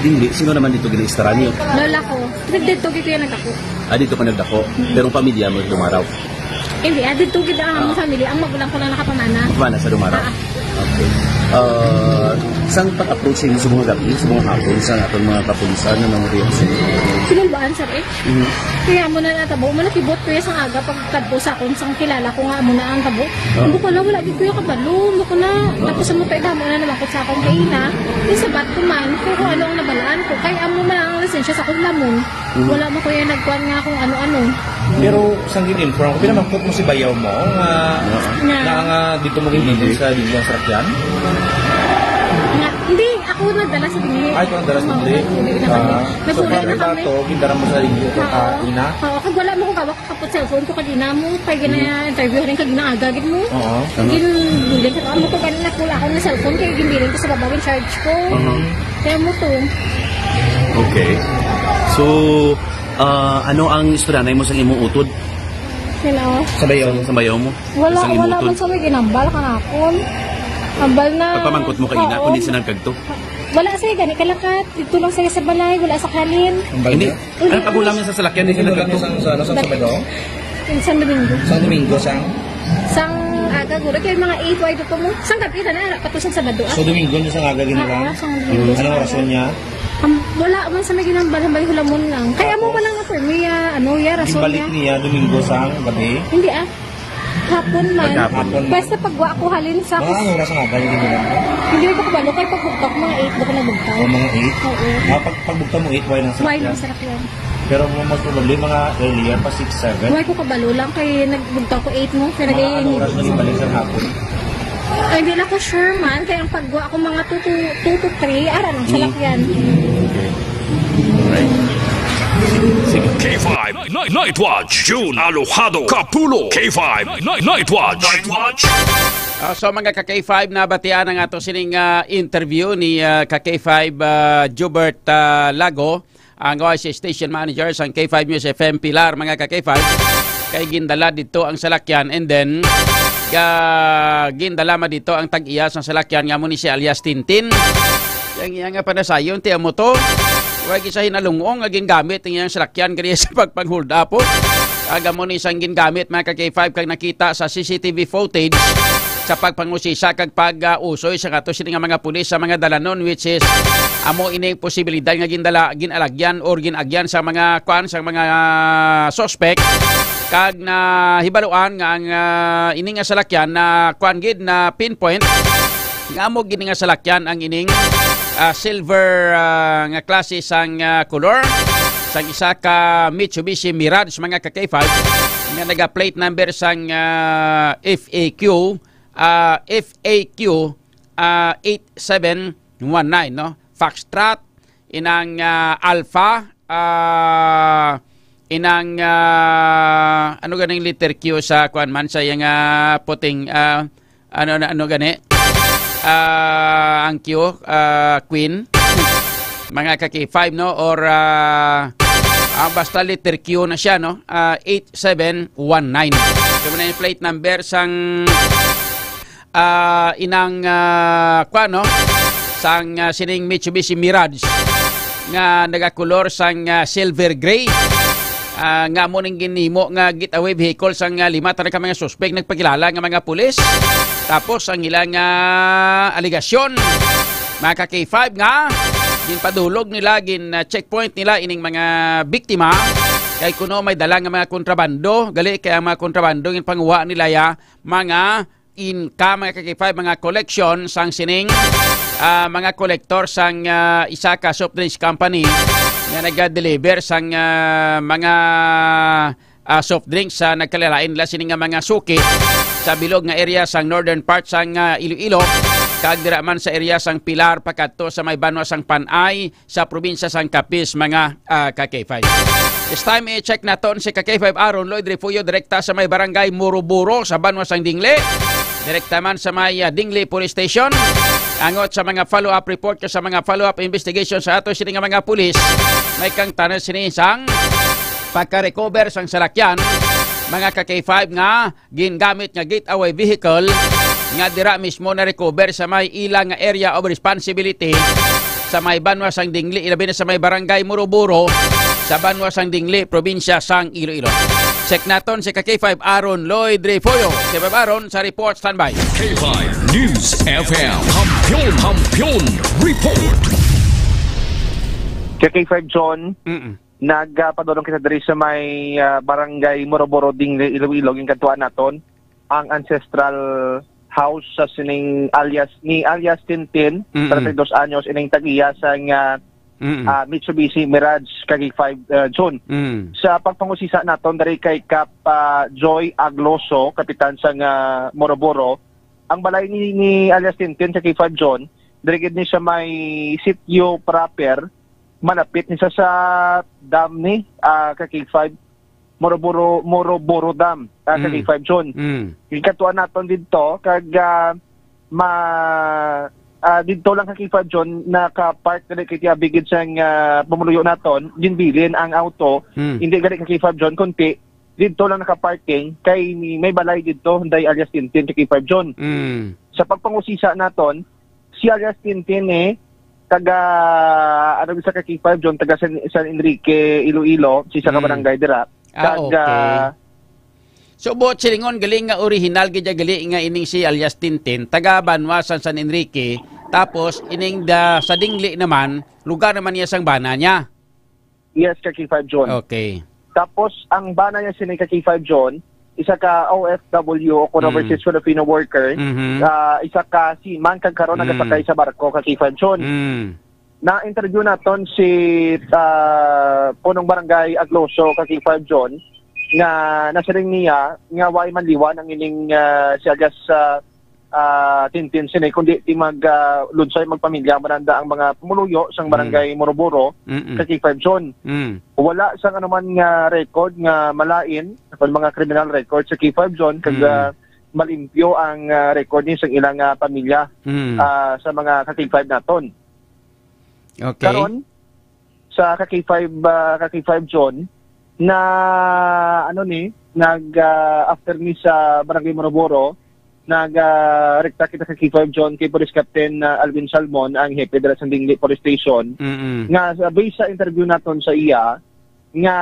Dingle, sino naman dito ginang-istaran niyo? Lola ko. Dito kaya nagdako. Dito ka nagdako? Pero ang pamilya mo Dumaraw? Hindi, dito kita ang family. Ang magulang ko lang nakapamana. Kapamana sa Dumaraw? Okay. Saan pag-approach sa mga gabi, sa mga hapon, sa natin mga kapulisan na mga reaction? Sinumbaan, sir Kaya mo na natabo, malakibot ko yung aga pagkadpo sa akong sang kilala ko nga mo na ang tabo. Hindi ko na, wala din ko yung kabalo. Hindi ko na, tapos mo pa mo na naman ko sa akong kaina. Yung sabat ko man, kung ano ang nabalaan ko. Kaya amo man ang lisensya sa akong lamon. Wala mo ko yung nagkuhan nga kung ano-ano. Pero sang in-inform ko, pinamangkot mo si bayaw mo nga dito mo ginitin sa Linyang Sarakyan? Hindi, ako nagdala sa Dingle. Ay, ito nagdala sa Dingle? So, parang bato, gindara mo sa Dingle ito ina? Oo, kag wala mo kung kawak kapot cellphone ko kagina mo, kaya gina-interview rin kagina agagid mo. Ginbilin ka mo ko kanina pula ako ng cellphone, kaya ginbilin ko sa babawin charge ko. Kaya mo to. Okay. So, ano ang istoryanay mo sa imong utod? Hello? Sa bayaw mo? Wala man sa may ginambal ka na akon. Ambal na. Pagpamangkot mo kaina, kundi sinang kagto? Wala sa'yo, gani kalakat. Dito lang sa'yo sa balay, wala sa kalin. Hindi. Ano pagulam sa salakyan? Hindi sinang kagto? Saan sa Sabado? San Domingo. San Domingo, sang? Sang aga guro kay mga 8 wide to mo. Sang gabi na patusan sa Sabado. So Domingo niya sa aga ginala. Ano rason niya? Wala man sa may ginambal-hambal hulamon lang. Kaya mo wala nga permiya, ano ya rason niya. Gibalik niya Domingo sang gabi. Hindi hapon man. Basta pagwa ako halin sa ano rason aga yung ginala? Hindi ko kabalo kay pagbugtak mga 8 ba ko nagbugtaw. Mga 8? Oo. Pagbugtaw mo 8 wide ng sakyan. Wide ng sakyan. Pero most probably mga earlier pa 6, 7. Why ko kabalo lang kay nagbugtaw ko 8 mo. Kaya ano oras na ibalik sa hapon? Ay, hindi na ko sure man. Kaya ang pagwa ako mga 2 to 3, ara ng salakyan. Okay. Right. K5 Night Watch June Alojado Capulo K5 Night Watch So mga ka-K5 na batian ang ato sining interview ni ka-K5 Jubert Lago, ang si station manager sa K5 News FM Pilar. Mga ka-K5 kay gindala dito ang salakyan, and then gindala ma dito ang tag-iya sa salakyan nga mo ni si alias Tintin. Yang iya nga panasayon tiya mo to. Huwag isa hinalungong aging gamit ang iyang salakyan kaya sa pagpang-hold up. Aga mo ni isang gingamit mga ka-K5 kag nakita sa CCTV footage sa pagpangusisa kag pag-usoy sa kato sini nga mga pulis sa mga dalanon, which is amo ini posibilidad nga ginalagyan or ginagyan sa mga sa mga suspect kag na hibaluan nga ang ining nga salakyan na gid na pinpoint nga amo gini nga salakyan ang ining silver nga klase sang color sang isa ka Mitsubishi Mirage mga ka-K5 nga naga-plate number sang FAQ 8719, no? Foxtrot inang Alpha inang ano ganing letter Q sa kuan man sa yang puting ano gani ang Q Queen mga ka-K5, no, or basta letter Q na siya, no, 8719. So muna yung plate number sang inang no, sang sining Mitsubishi Mirage nga nagakulor sang silver gray. Nga mo ning ginimo nga getaway vehicle sang 5 tara ka mga suspect nagpakilala nga mga pulis. Tapos ang ilang aligasyon mga ka-K5 nga ginpadulog nila checkpoint nila ining mga biktima kay kuno may dala nga mga kontrabando gali kaya mga kontrabando yung panguha nila mga income mga ka-K5 mga collection sang sining mga collector sang isa ka soft drinks company nga nag-deliver sang mga soft drinks sa nagkalalain nila sining mga suki sa bilog nga area sang northern part sang Iloilo kag dira man sa area sang Pilar pakadto sa may banwa sang Panay sa probinsya sang Capiz mga ka-K5. This time i-check naton si ka-K5 Aaron Lloyd Refuyo direkta sa may barangay Muruburo sa banwa sang Dingle. Direkta man sa may Dingle Police Station. Angot sa mga follow-up report o sa mga follow-up investigation sa ato sini nga mga pulis. May kang tanan sini sang pagka-recover sang salakyan mga ka-K5 nga gingamit nga getaway vehicle nga dira mismo na recover sa may ilang nga area of responsibility sa may banwa sang Dingle, ilabi na sa may barangay Muruburo sa banwa sang Dingle, probinsya sang Iloilo. Check naton si ka-K5 Aaron Lloyd Refuyo. K5 Aaron sa report, standby. K5 News FM Hampion Report. K5 John, nagpadulong kita diri sa may barangay Muruburo Dingle, Iloilo, yung kantuan naton ang ancestral house sa sining alias Tintin, 32 anyos ining tag-iya sang Mitsubishi Mirage K5 John. Sa pagpangusisa naton dari kay Cap Joy Agloso, kapitan sang Muruburo, ang balay ni alias Tintin sa K5 John, dari gid ni sa may sitio proper, malapit ni sa dam ni K5 Muruburo Dam K5 John. Yung katuan naton dito kag dito lang K5 John naka-park na kay bigid sang pamuluyo naton ginbilin ang auto hindi gali K5 John kunti dito lang naka-parking kay may balay dito Hyundai alias Tintin K5 John. Sa pagpangusisa naton si alias Tintin taga ano sa K5 John taga San Enrique Iloilo si sa barangay dira. Okay. So buot silingon gali nga original gidya gali nga ining si alias Tintin taga Banwasan San Enrique tapos ining sa Dingli naman lugar naman niya sang bana niya. Yes, ka K5 John. Okay. Tapos ang bana niya sini ka K5 John, isa ka OFW o overseas Filipino worker, isa ka seaman kag karon nagasakay sa barko ka K5 John. Na-interview naton si punong barangay Aglosio ka K5 John nga nasiring niya nga way manliwan ang ining si alias Tintin sini kundi ti lunsay magpamilya mananda ang mga pumuluyo sang barangay Moroboro sa K5 John. Wala sang anuman nga record nga malain o mga criminal record sa K5 John kag malimpyo ang record ni sang ilang pamilya sa mga K5 naton. Okay. Karon sa K5 John na after ni sa barangay Moroboro nag-rekta kita sa K5 John kay Police Captain Alvin Salmon, ang hepe dala sa Dingli Police Station. Nga based sa interview naton sa iya, nga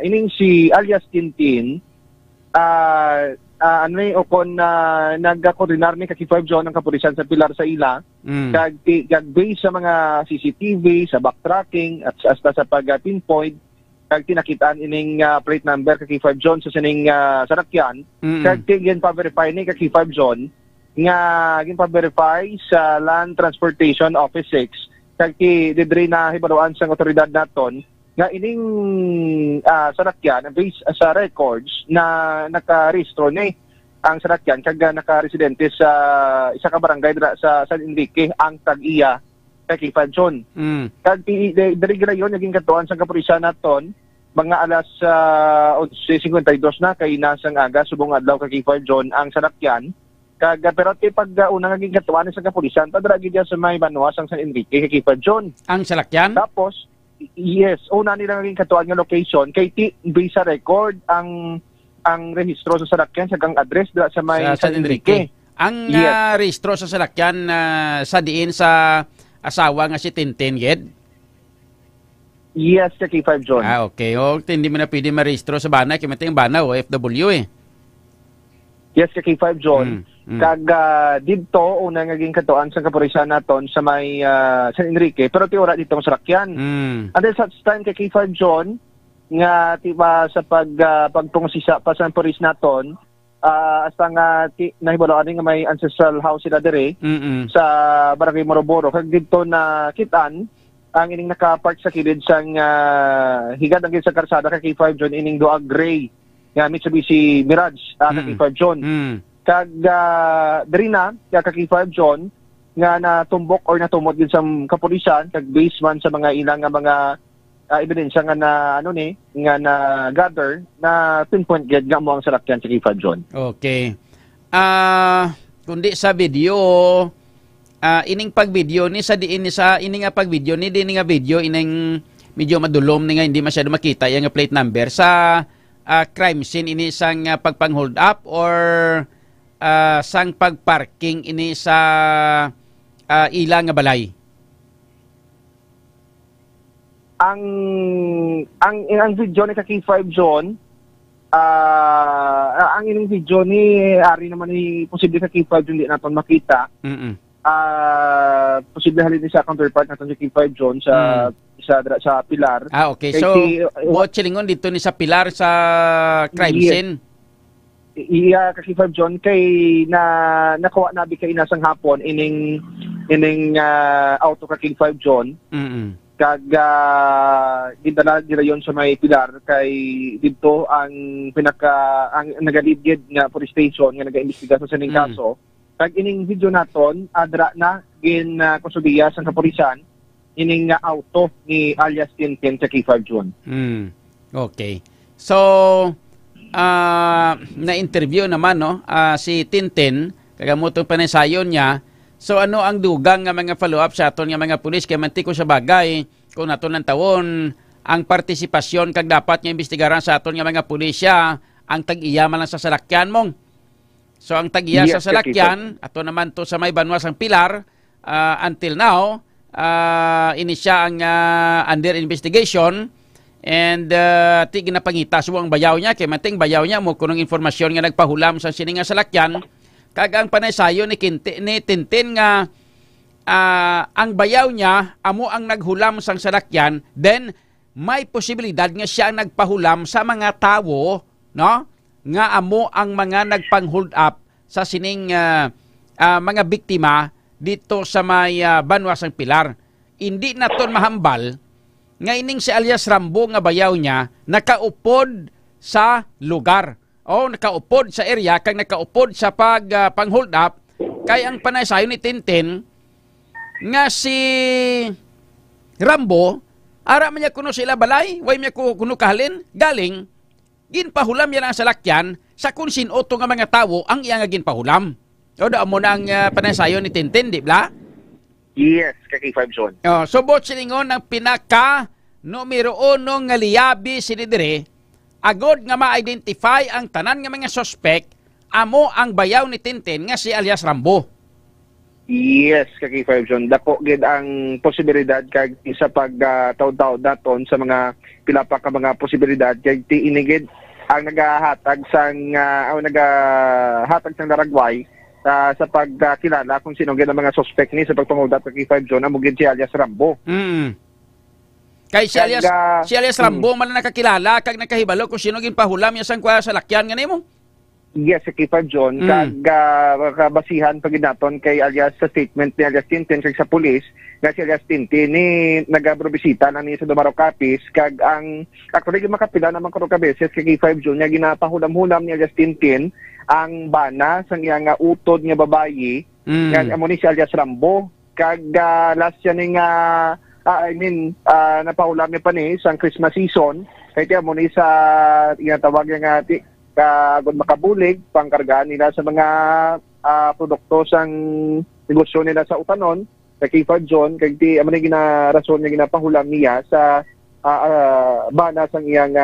ining si alias Tintin, nagka-coordinar ni K5 John ang kapulisan sa Pilar sa ila, kag based sa mga CCTV, sa backtracking, at hasta sa pag-pinpoint, kag tinakitaan ining plate number kay K5 John sa sining sarakyan kag gin pa-verify ni kay K5 John nga gin pa-verify sa Land Transportation Office 6 kag didre na hibaluan sa otoridad naton nga ining sarakyan based sa records na naka-rehistro ni ang sarakyan kag naka-residente sa isa ka barangay sa San Enrique ang tag-iya kay K5 John. Kag diri yon naging katuan sa kapulisan naton mga alas 11:52 na kay nasang aga subong adlaw kay K5 John ang sarakyan. Kag pero pag unang naging katuan sa kapulisan padra gid sa may Banwas ang San Enrique kay K5 John. Ang sarakyan? Tapos yes, una nila naging katuan nga location kay visa record ang rehistro sa sarakyan sa gang address sa may San Enrique. Ang rehistro sa sarakyan sa diin sa asawa nga si Tintin, ged? Yes, sa K5 John. Okay. Hindi mo na pwede marehistro sa bana. Kaya matayang bana o FW eh. Yes, sa K5 John. Kag dito, unang naging katuan sa kapulisan naton sa may San Enrique. Pero tiwara dito sa sarakyan. And then such time kay K5 John, nga tiba sa pagpungsisa pa sa pulis naton, hasta nga nahibalaan nga may ancestral house sila dire sa barangay Moroboro kag dito na kitan ang ining nakapark sa kilid sang higad ang sa karsada kay K5 John ining doa gray nga Mitsubishi Mirage kay K5 John kag diri na kay K5 John nga natumbok or natumot din sa kapulisan kag based man sa mga ilang nga mga ebidensya nga na nga na gather na pinpoint gid nga mo ang sarakyan sa K5 John. Okay. Kundi sa video ining pagvideo ni sa diin ni sa ining nga pagvideo ni din nga video ining medyo madulom ni nga hindi masyado makita yang plate number sa crime scene ini sang pagpang-hold up or sang pagparking ini sa ilang nga balay. Ang video ni K5 John ang ining video ni ari naman ni posible sa K5 John di naton makita. Posible halin ni sa counterpart naton sa K5 John sa Pilar. Okay. So what chilingon dito ni sa Pilar sa crime scene. Iya K5 John kay nakuha nabi kay nasang hapon ining auto ka K5 John. Kag gidala dira yon sa may Pilar kay dito ang nagalidgid nga police station nga nagaimbestiga sa sining kaso. Kag ining video naton adra na gin kusudiya sa kapulisan ining auto ni alias Tintin sa K5 John. Okay. So na-interview naman si Tintin kagamuto pa na sayon niya. So ano ang dugang nga mga follow-up sa aton nga mga pulis kay mantiko sa bagay kung naton ng tawon ang partisipasyon kag dapat nga imbestigaran sa aton nga mga pulisya ang tag-iya man lang sa salakyan mong. So ang tag-iya sa salakyan ato naman to sa may Banwas ang Pilar until now ini siya ang under investigation And ti ginapangita suwang bayaw niya kay mating bayaw niya mo kunong informasyon nga nagpahulam sa sininga salakyan kag ang panaysayo ni Tintin nga ang bayaw niya amo ang naghulam sang salakyan, then may posibilidad nga siya ang nagpahulam sa mga tawo, no? Nga amo ang mga nagpang-hold up sa sining mga biktima dito sa may Banwasang Pilar. Hindi naton mahambal nga ining si alias Rambo nga bayaw niya nakaupod sa lugar o nakaupod sa area kag nakaupod sa pang-hold up kay ang panaysayo ni Tintin nga si Rambo ara man niya kuno sila balay, way niya kuno kahalin, galing, ginpahulam yan ang salakyan sa kung sinoto nga mga tawo ang iya nga ginpahulam. O da mo na ang panaysayo ni Tintin, di ba? Yes, kaki 5 John. So bot siningon ang pinaka numero 1 nga liyabi sinidire, agod nga ma-identify ang tanan nga mga suspect, amo ang bayaw ni Tintin nga si alias Rambo. Yes, kaki 5 John. Dako gid ang posibilidad kag isa pag taud-taud daton sa mga pila pa ka mga posibilidad kay ti inigid ang nagahatag sang nagahatag sang daragway sa pagkilala kung sino gid ang mga suspect ni sa pagpangudat kaki 5 John amo gid si alias Rambo. Kay si alias Rambo man nakakilala kag nakahibalo kung sino ginpahulam ya sang sa lakyan nga nimo. Yes, kay 5 John, kag kabasihan paginaton kay alias sa statement ni alias Tintin kag sa pulis, nga si alias Tintin ni nagabrobisita na ni sa Dumaro Capiz, kag ang actually makapila naman ko ka beses kay 5 John nga ginapahulam-hulam ni alias Tintin ang bana sang iya nga utod nga babayi, nga amo ni si alias Rambo, kag last yan nga napahulam niya pa ni sang Christmas season, kay amo ni sa tinatawag nga kagod makabulig pangkargaan nila sa mga produkto sang negosyo nila sa utanon kay 5 John kay ti amo ni ginarason nga ginapahulam niya sa bana sang iyang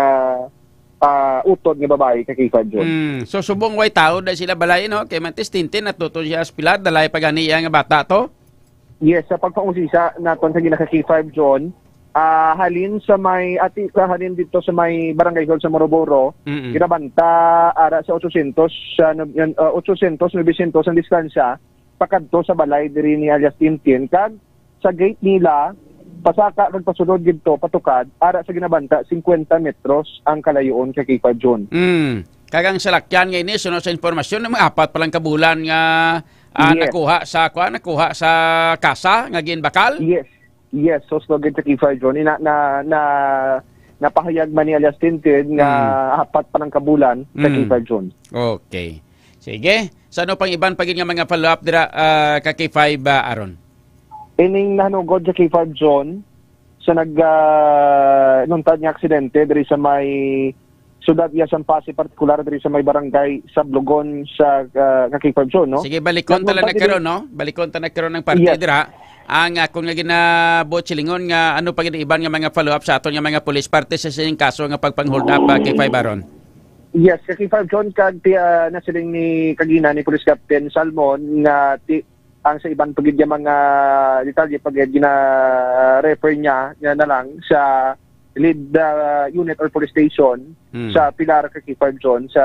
utod nga babae kay 5 John. So subong way tao da sila balay no kay Mantis Tintin at tuto siya Pilar dalay pagani nga bata to. Yes, sa pagpausisa naton sa ginaka kay 5 John halin sa may halin dito sa may Barangay Hall sa Moroboro, ginabanta ara sa 800 900 ang distansya pakadto sa balay diri ni alias Tintin kag sa gate nila pasaka kag pasulod gidto patukad ara sa ginabanta 50 metros ang kalayoon kay 5 John. Kagang salakyan nga ini suno sa informasyon na apat pa lang kabulan nga nakuha sa kasa nga ginbakal. Yes, so slogin sa Key 5 John. Napahayag man ni alias Tintin nga apat pa ng kabulan sa Key 5 John. Okay. Sige. Sa ano pang iban pagin nga mga follow-up dira ka Key 5 Aaron? Ining nahanugod sa Key 5 John sa nuntad nga aksidente diri sa may Sudad Yasan Pasig, partikular diri sa may barangay sa Blugon sa Key 5 John, no? Sige, balikon tala nagkaroon, no? Balikon tala nagkaroon ng parte dira. Ang kung nga ginabot silingon nga ano pa iban nga mga follow-up sa aton nga mga police parte sa sining kaso nga pagpang-hold up kay 5 Aaron. Yes, kay 5 John kag nasiling ni kagina ni Police Captain Salmon nga ang sa ibang pagid mga detalye pagid gina-refer niya na lang sa lead unit or police station sa Pilar kay 5 John sa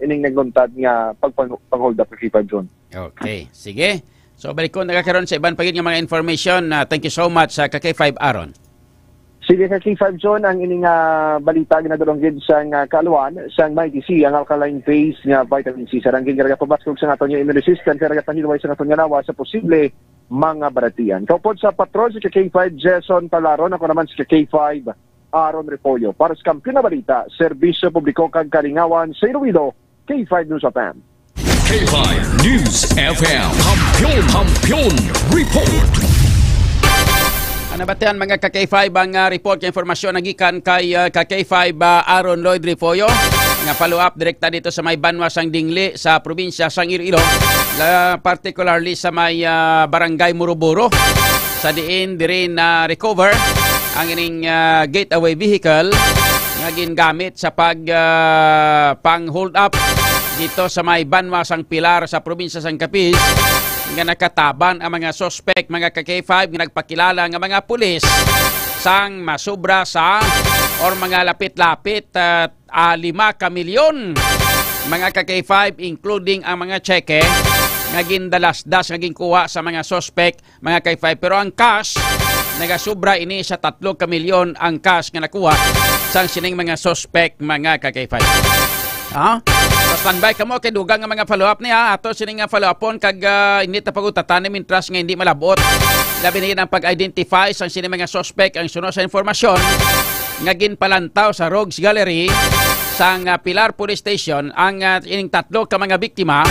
ining nagluntad nga pagpang-hold up kay 5 John. Okay, sige. So balik ko nagkakaroon sa ibang pagiging mga information. Thank you so much sa K5 Aaron. Sige sa K5 John, ang ining balita ginadulonggid sa kaaluan sa MITC, ang alkaline phase nga vitamin C. Sa rangging nga pabaskog sa aton yung immune resistant, sa pahilway sa aton nga nawa sa posible mga baratian. Kaupod sa patrol si K5 Jason Talaron, ako naman si K5 Aaron Repollo. Para sa Kampiyon na Balita, Serbisyo Publiko kag Kalingawan sa Iloilo, K5 News FM. K5 News FM. Kampiyon Report. Anabatian mga ka-K5 ang report kay informasyon nagikan kay ka-K5 Aaron Lloyd Repollo nga follow-up direkta dito sa may Banwasang Dingli sa probinsya sang Iloilo, particularly sa may Barangay Moroboro. Sa diin diri na recover ang ining getaway vehicle nga gingamit sa pang-hold up dito sa may Banwasang Pilar sa probinsya sang Capiz nga nakataban ang mga suspect mga ka-K5 nga nagpakilala nga mga pulis sang masubra sa o or mga lapit-lapit 5 kamilyon mga ka-K5 including ang mga cheque nga gindalas-das nga ginkuha sa mga suspect mga K5, pero ang cash nagasubra ini sa 3 kamilyon ang cash nga nakuha sang sining mga suspect mga ka-K5. So standby kamo kay dugang nga mga follow-up niya ato sining nga follow-upon kag hindi ta pagutatanim interest nga hindi malabot. Labi na ang pag-identify sang sining mga suspect ang sunod sa informasyon nga ginpalantaw sa Rogues Gallery sang Pilar Police Station ang ining 3 ka mga biktima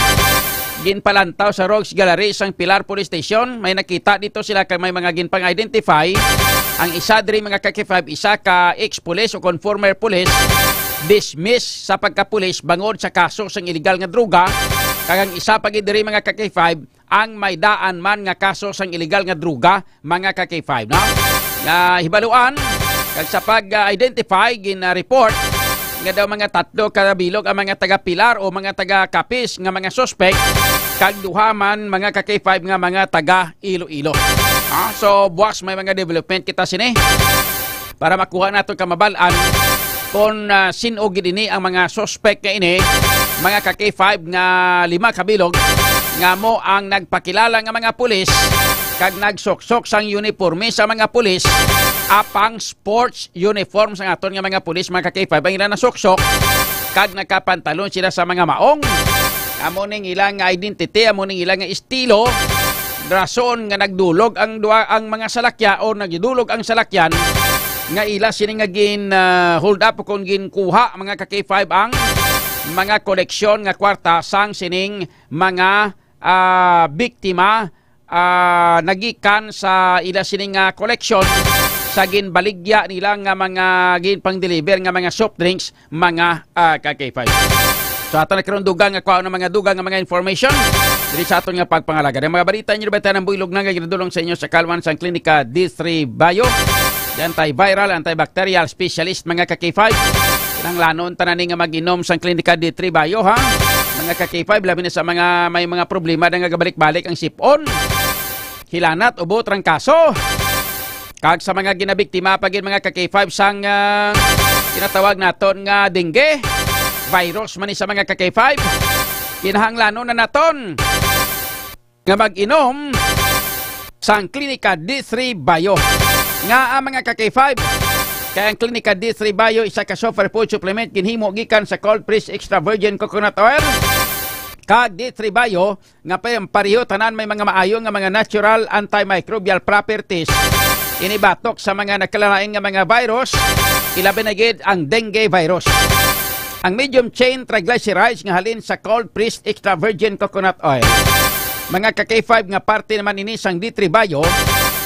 ginpalantaw sa Rogues Gallery sang Pilar Police Station. May nakita dito sila kay may mga ginpang-identify. Ang isa diri mga ka-K5 isa ka ex-police o former police dismiss sa pagka-pulis bangod sa kaso sang illegal nga droga. Kag ang isa pa gid diri mga ka-K5 ang may daan man nga kaso sang illegal nga droga mga ka-K5 na hibaluan kag sa pag-identify gin-report nga daw mga 3 kabilog ang mga taga-Pilar o mga taga-Capiz nga mga suspect kag duha man mga ka-K5 nga mga taga-Iloilo. So buwas may mga development kita sini para makuha nato kamabalan kung sino gid ini ang mga suspect nga ini mga ka-K5 nga 5 kabilog nga mo ang nagpakilala nga mga pulis kag nagsoksok sang uniforme sa mga pulis apang sports uniform sa aton nga mga pulis mga ka-K5 ang ilang nasoksok kag nakapantalon sila sa mga maong amo ning ilang identity amo ning ilang estilo rason nga nagdulog ang mga salakya o nagdulog ang salakyan nga ila sini nga gin hold up kung ginkuha mga ka-K5 ang mga koleksyon nga kwarta sang sining mga biktima nagikan sa ila sining nga koleksyon sa ginbaligya nila nga mga ginpang-deliver nga mga soft drinks mga ka-K5. So ato na karon dugang nga kuha ng mga dugang nga mga information diri sa aton nga pagpangalaga. Ang mga balita niyo ba ng builog na nga ginadulong sa inyo sa Kalwan sang Klinika D3 Bio. Antiviral, antibacterial specialist mga ka-K5. Kinang lanon tanan nga mag-inom sang Klinika D3 Bio ha. Mga ka-K5 labi na sa mga may mga problema nga gabalik-balik ang sipon, hilanat, ubo, trangkaso. Kag sa mga ginabiktima pagin mga ka-K5 sang tinatawag naton nga dengue virus man sa mga ka-K5. Kinahanglanon na naton nga mag-inom sang Klinika D3 Bio. Nga ang mga ka-K5 kaya ang Klinika D3 Bio isa ka super food supplement ginhimo gikan sa cold pressed extra virgin coconut oil. Kag D3 Bio nga pareho tanan may mga maayo nga mga natural antimicrobial properties inibatok sa mga nakilalain nga mga virus, ilabi na gid ang dengue virus. Ang medium chain triglycerides nga halin sa cold pressed extra virgin coconut oil. Mga ka-K5 nga parte naman ini sang D3 Bio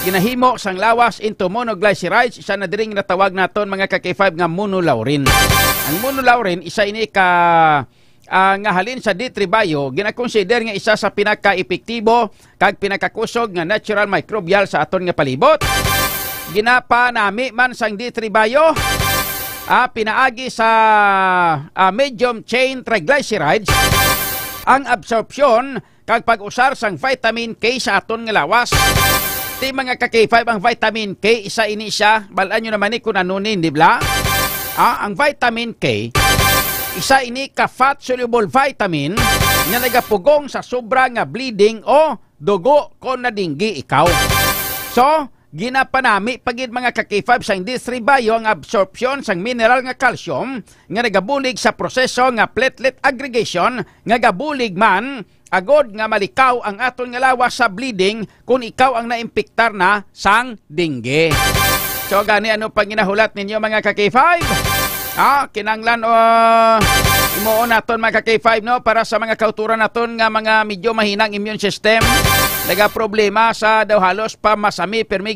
ginahimo sang lawas into monoglycerides, isa na diring natawag naton mga ka-K5 nga monolaurin. Ang monolaurin isa ini ka nga halin sa D3 Bio ginakonsider nga isa sa pinaka-epektibo kag pinakakusog nga natural microbial sa aton nga palibot. Ginapanami man sang D3 Bio pinaagi sa medium chain triglycerides ang absorption kag pag-usar sang vitamin K sa aton nga lawas. Ti mga ka-K5 ang vitamin K isa ini siya balaan nyo naman ni kung ano ni dibla. Ang vitamin K isa ini ka fat soluble vitamin nga nagapugong sa sobra nga bleeding o dugo kon nadinggi ikaw. So ginapanami pagid mga ka-K5 sang D3 Bio ang absorption sang mineral nga calcium nga nagabulig sa proseso nga platelet aggregation nga gabulig man agod nga malikaw ang aton nga lawas sa bleeding kung ikaw ang naimpiktar na sang dengue. So gani ano pang ginahulat ninyo mga ka-K5? Kinanglan imuon naton mga ka-K5 no para sa mga kauturan naton nga mga medyo mahinang immune system. Naga problema sa daw halos pa masami permi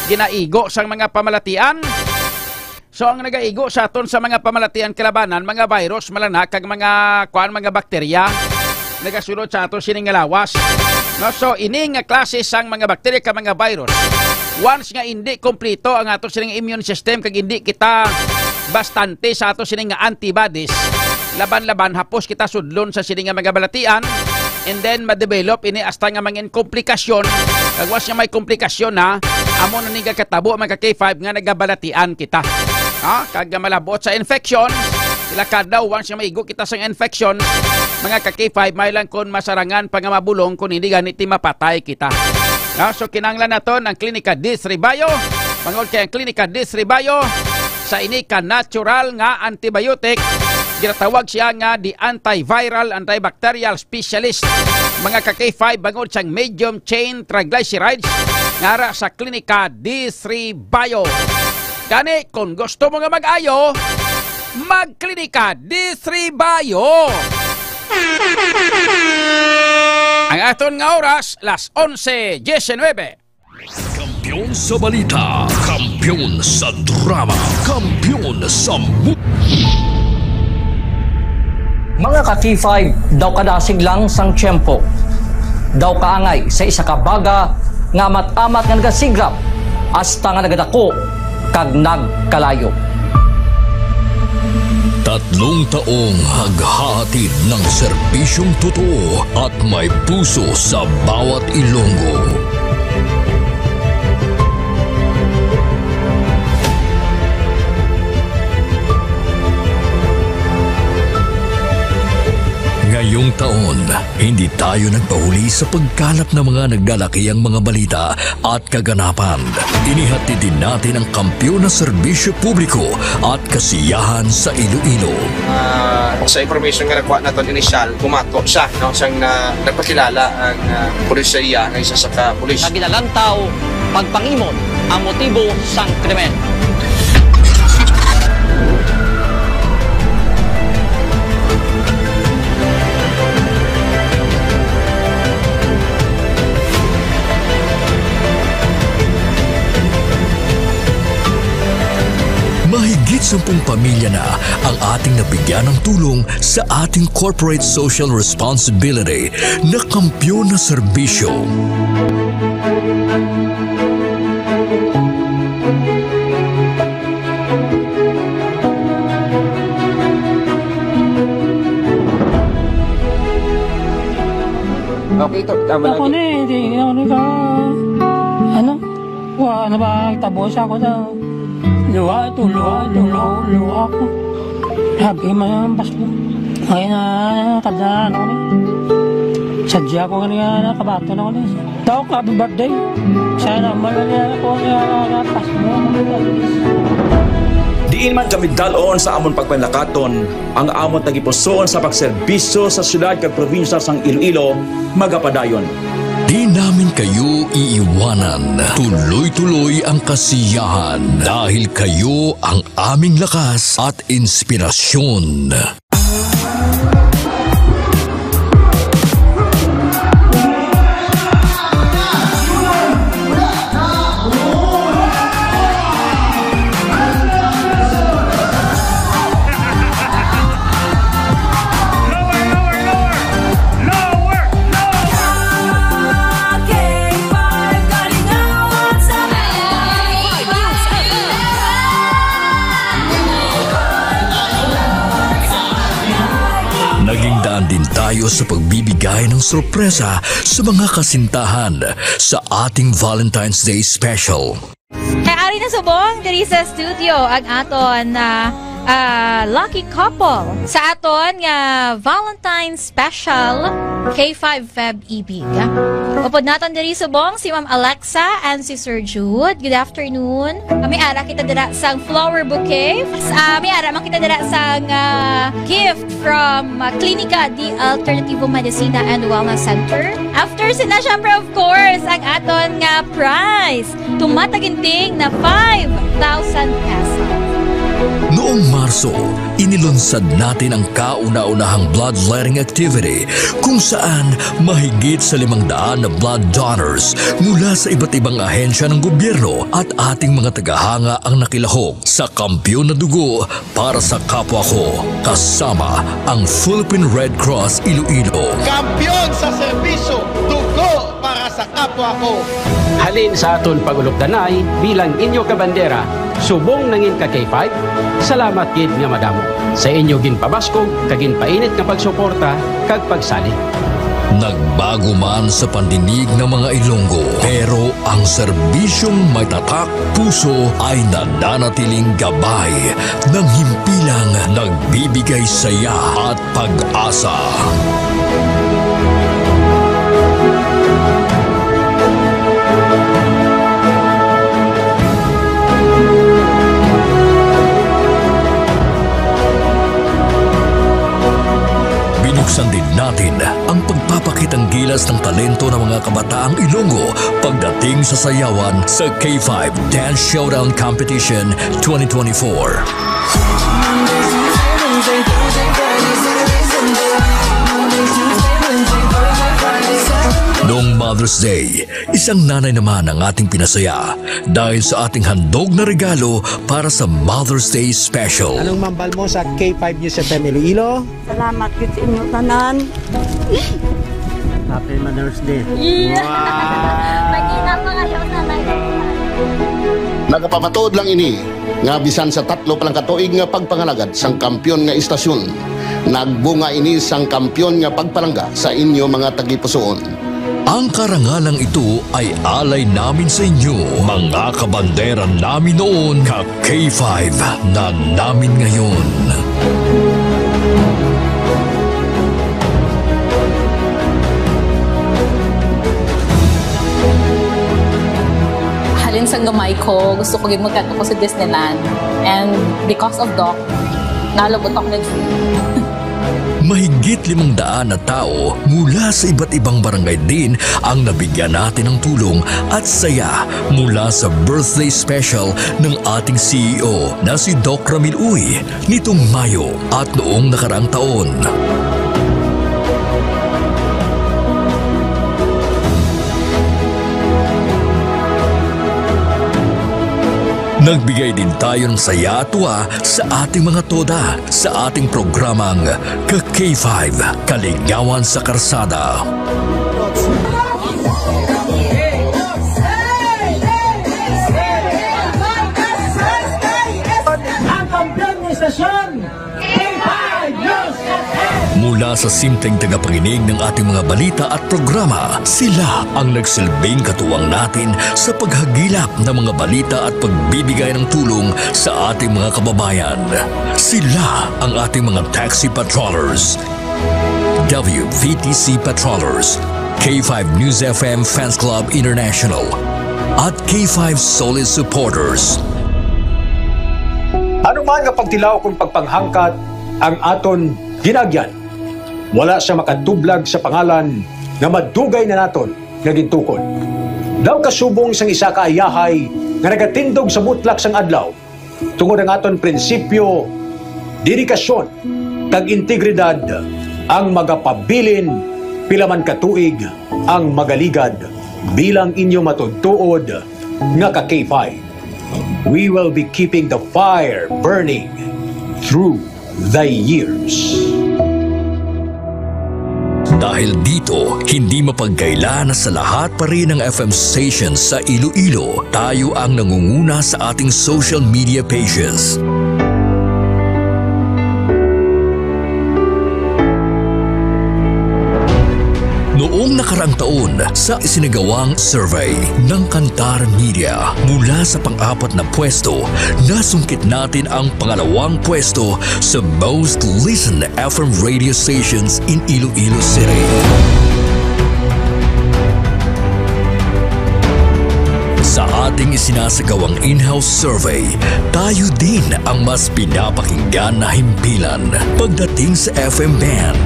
ginaigo sang mga pamalatian. So ang nagaigo sa aton sa mga pamalatian kalabanan, mga virus, malana, kag mga bakterya, nagasulod sa aton sining lawas. No, so ini nga klase sang mga bakterya kag mga virus. Once nga hindi kompleto ang aton sining immune system kag hindi kita bastante sa aton sining nga antibodies, laban-laban hapos kita sudlon sa sining nga mga balatian, and then ma-develop ini hasta nga mangin komplikasyon. Kagwas nga may komplikasyon na amo na niga katabo mga K5 nga nagabalatian kita. Kag malabot sa infection, sila kadaw once nga maigo kita sa infection, mga K5 may lang kon masarangan pag mabulong kun hindi ganiti mapatay kita. So kinanglan naton ang Klinika Disribayo. Mangod kay ang Klinika Disribayo sa ini ka natural nga antibiotic. Ginatawag siya nga di antiviral, antibacterial specialist. Mga K5 bangod siyang medium chain triglycerides ngara sa Klinika Disribayo. Gani kung gusto mo nga mag-ayo, mag-Klinika Disribayo. Ang aton nga oras, las 11:19. Kampiyon sa balita, kampiyon sa drama, kampiyon sa Mga ka-K5, daw kadasig lang sang tiyempo. Daw kaangay sa isa ka baga nga amat-amat nga nagasigrap hasta nga nagadako kag nagkalayo. 3 taong haghatid ng serbisyong totoo at may puso sa bawat Ilonggo. Ngayong taon, hindi tayo nagpahuli sa pagkalap ng mga naglalakihang mga balita at kaganapan. Inihatid din natin ang kampiyon na serbisyo publiko at kasiyahan sa Iloilo. Sa information nga nakuha natin initial, kumato siya. Siyang nagpakilala ang pulisya ng isa sa kapulis. Naginalantaw, pagpangimon ang motibo sang krimen. Mahigit 10 pamilya na ang ating nabigyan ng tulong sa ating corporate social responsibility na kampiyon na serbisyo. Okay, ito. Tama ako na eh. Hindi ako na ano? Ano ba? Tabos ako daw. Luha ito ako. Sabi mo yung basko. Ngayon na, kadaan ako na. Sadya ko kanina, kabato na ako na. Daw, happy birthday. Sana malala ako na pasko mo. Diin man kami dalon sa amon pagpanlakaton, ang amon tagipuson sa pagserbisyo sa syudad kag probinsya sang Iloilo, magapadayon. Di namin kayo iiwanan. Tuloy-tuloy ang kasiyahan dahil kayo ang aming lakas at inspirasyon. Tayo sa pagbibigay ng sorpresa sa mga kasintahan sa ating Valentine's Day Special. Ari na subong diri sa studio ang aton na lucky couple sa aton nga Valentine's Special K5 Feb Ibig. Upod naton diri subong si Ma'am Alexa and si Sir Jude. Good afternoon. Kami ara kita dira sang flower bouquet. Kami ara man kita dira sang gift from Klinika di Alternativo Medicina and Wellness Center. After sina syempre of course ang aton nga prize. Tumataginting na 5,000 pesos. Noong Marso, inilunsad natin ang kauna-unahang bloodletting activity kung saan mahigit sa 500 na blood donors mula sa iba't ibang ahensya ng gobyerno at ating mga tagahanga ang nakilahok sa kampiyon na dugo para sa kapwa ko, kasama ang Philippine Red Cross Iloilo. Kampiyon sa serbisyo, dugo para sa kapwa ko. Halin sa aton pagulokdanay bilang inyo kabandera, subong nangin ka K5, salamat gid nga madamo. Sa inyo ginpabasko, kagin painit nga pagsuporta, kag pagsali. Nagbago man sa pandinig ng mga Ilonggo, pero ang serbisyong may tatak puso ay nananatiling gabay ng himpilang nagbibigay saya at pag-asa. Binuksan din natin ang pagpapakitang gilas ng talento ng mga kabataang Ilonggo pagdating sa sayawan sa K5 Dance Showdown Competition 2024. Noong Mother's Day, isang nanay naman ang ating pinasaya dahil sa ating handog na regalo para sa Mother's Day Special. Anong mambal mo sa K5 News FM Iloilo? Salamat yun sa inyo tanan. Happy Mother's Day. Yeah. Magina pa kayo nanay. Nagapamatuod lang ini nga bisan sa 3 palang katuig nga pagpangalagad sang kampyon nga istasyon. Nagbunga ini sang kampyon nga pagpalangga sa inyo mga tagipusoon. Ang karangalang ito ay alay namin sa inyo, mga kabandera namin noon, ka K5 na namin ngayon. Halin sa gamay ko, gusto ko magkato ko sa Disneyland. And because of Doc, nalabot ako nag-free. Mahigit 500 na tao mula sa iba't ibang barangay din ang nabigyan natin ng tulong at saya mula sa birthday special ng ating CEO na si Doc Ramil Uy nitong Mayo at noong nakaraang taon. Nagbigay din tayo ng saya at tuwa sa ating mga toda sa ating programang Ka-K5 Kaligawan sa Karsada. Ang kampiyon ng istasyon, K5 News FM! Mula sa simpleng tagapakinig ng ating mga balita at programa, sila ang nagsilbing katuwang natin sa paghagilap ng mga balita at pagbibigay ng tulong sa ating mga kababayan. Sila ang ating mga taxi patrollers, WVTC patrollers, K5 News FM Fans Club International, at K5 Solid Supporters. Ano man nga pagtilaw kung pagpanghangkat ang aton ginagyan, wala siya makatublag sa pangalan nga madugay na naton nga gintukod. Daw kasubong sang isa ka ayahay nga nagatindog sa mutlak sang adlaw tungod ang aton prinsipyo, dedikasyon kag integridad ang magapabilin pila man katuig ang magaligad bilang inyo matudtuod nga ka K5. We will be keeping the fire burning through the years. Dahil dito, hindi mapagkaila na sa lahat pa rin ng FM stations sa Iloilo, tayo ang nangunguna sa ating social media pages. Noong nakaraang taon, sa isinagawang survey ng Kantar Media, mula sa pang-4 na pwesto, nasungkit natin ang pangalawang pwesto sa most listened FM radio stations in Iloilo City. Sa ating isinasagawang in-house survey, tayo din ang mas pinapakinggan na himpilan pagdating sa FM band.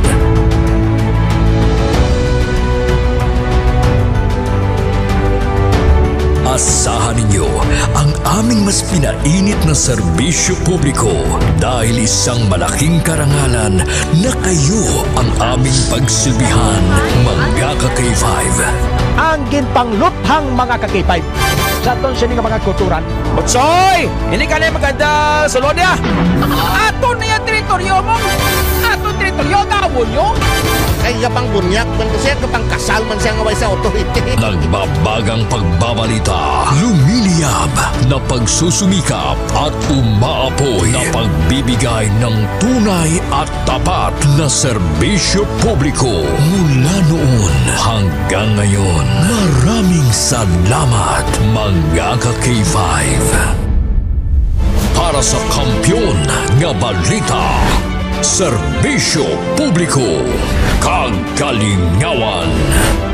Asahan ninyo ang aming mas pinainit na serbisyo publiko dahil isang malaking karangalan na kayo ang aming pagsilbihan, mga ka-K5. Ang ginpangluthang mga ka-K5 sa aton siya nga mga kulturan. Butsoy! Hindi ka na maganda sa Lodya! Ato na yung teritoryo mo! Ato teritoryo, gawon nyo! kay gapang bunyak man siya gapang kasal man siya ngaway sa authority. Nagbabagang pagbabalita, lumiliyab na pagsusumikap at umaapoy na pagbibigay ng tunay at tapat na serbisyo publiko. Mula noon hanggang ngayon, maraming salamat mga ka-K5. Para sa kampyon nga balita, serbisyo publiko, kagalingawan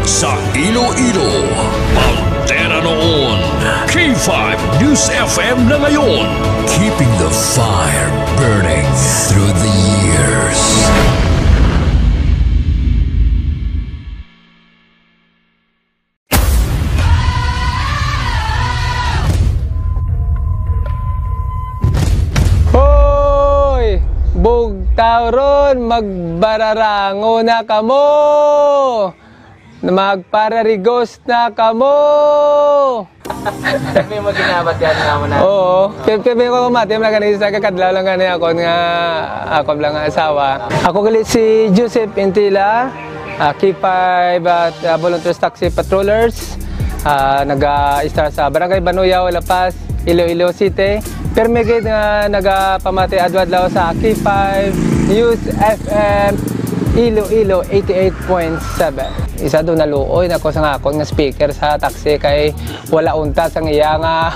sa Iloilo, Pantera noon, K5 News FM na ngayon, keeping the fire burning through the years. Bugtauron, magbararango na kamo, magpararigos na kamo. Kami mo ginabat yan naman na. Oo, kami ko kumati, magaling sa kakadlaw lang ganyan ako nga ako lang nga asawa. Ako galit si Joseph Intila, K5 at Volunteers Taxi Patrollers, nag-start sa Barangay Banuyaw, La Paz, Iloilo City. Pero may nga nagpamati adwadlaw sa K5 News FM Iloilo 88.7. Isa doon naluoy na ko sa ngakon nga speaker sa taxi kay wala unta sa iya nga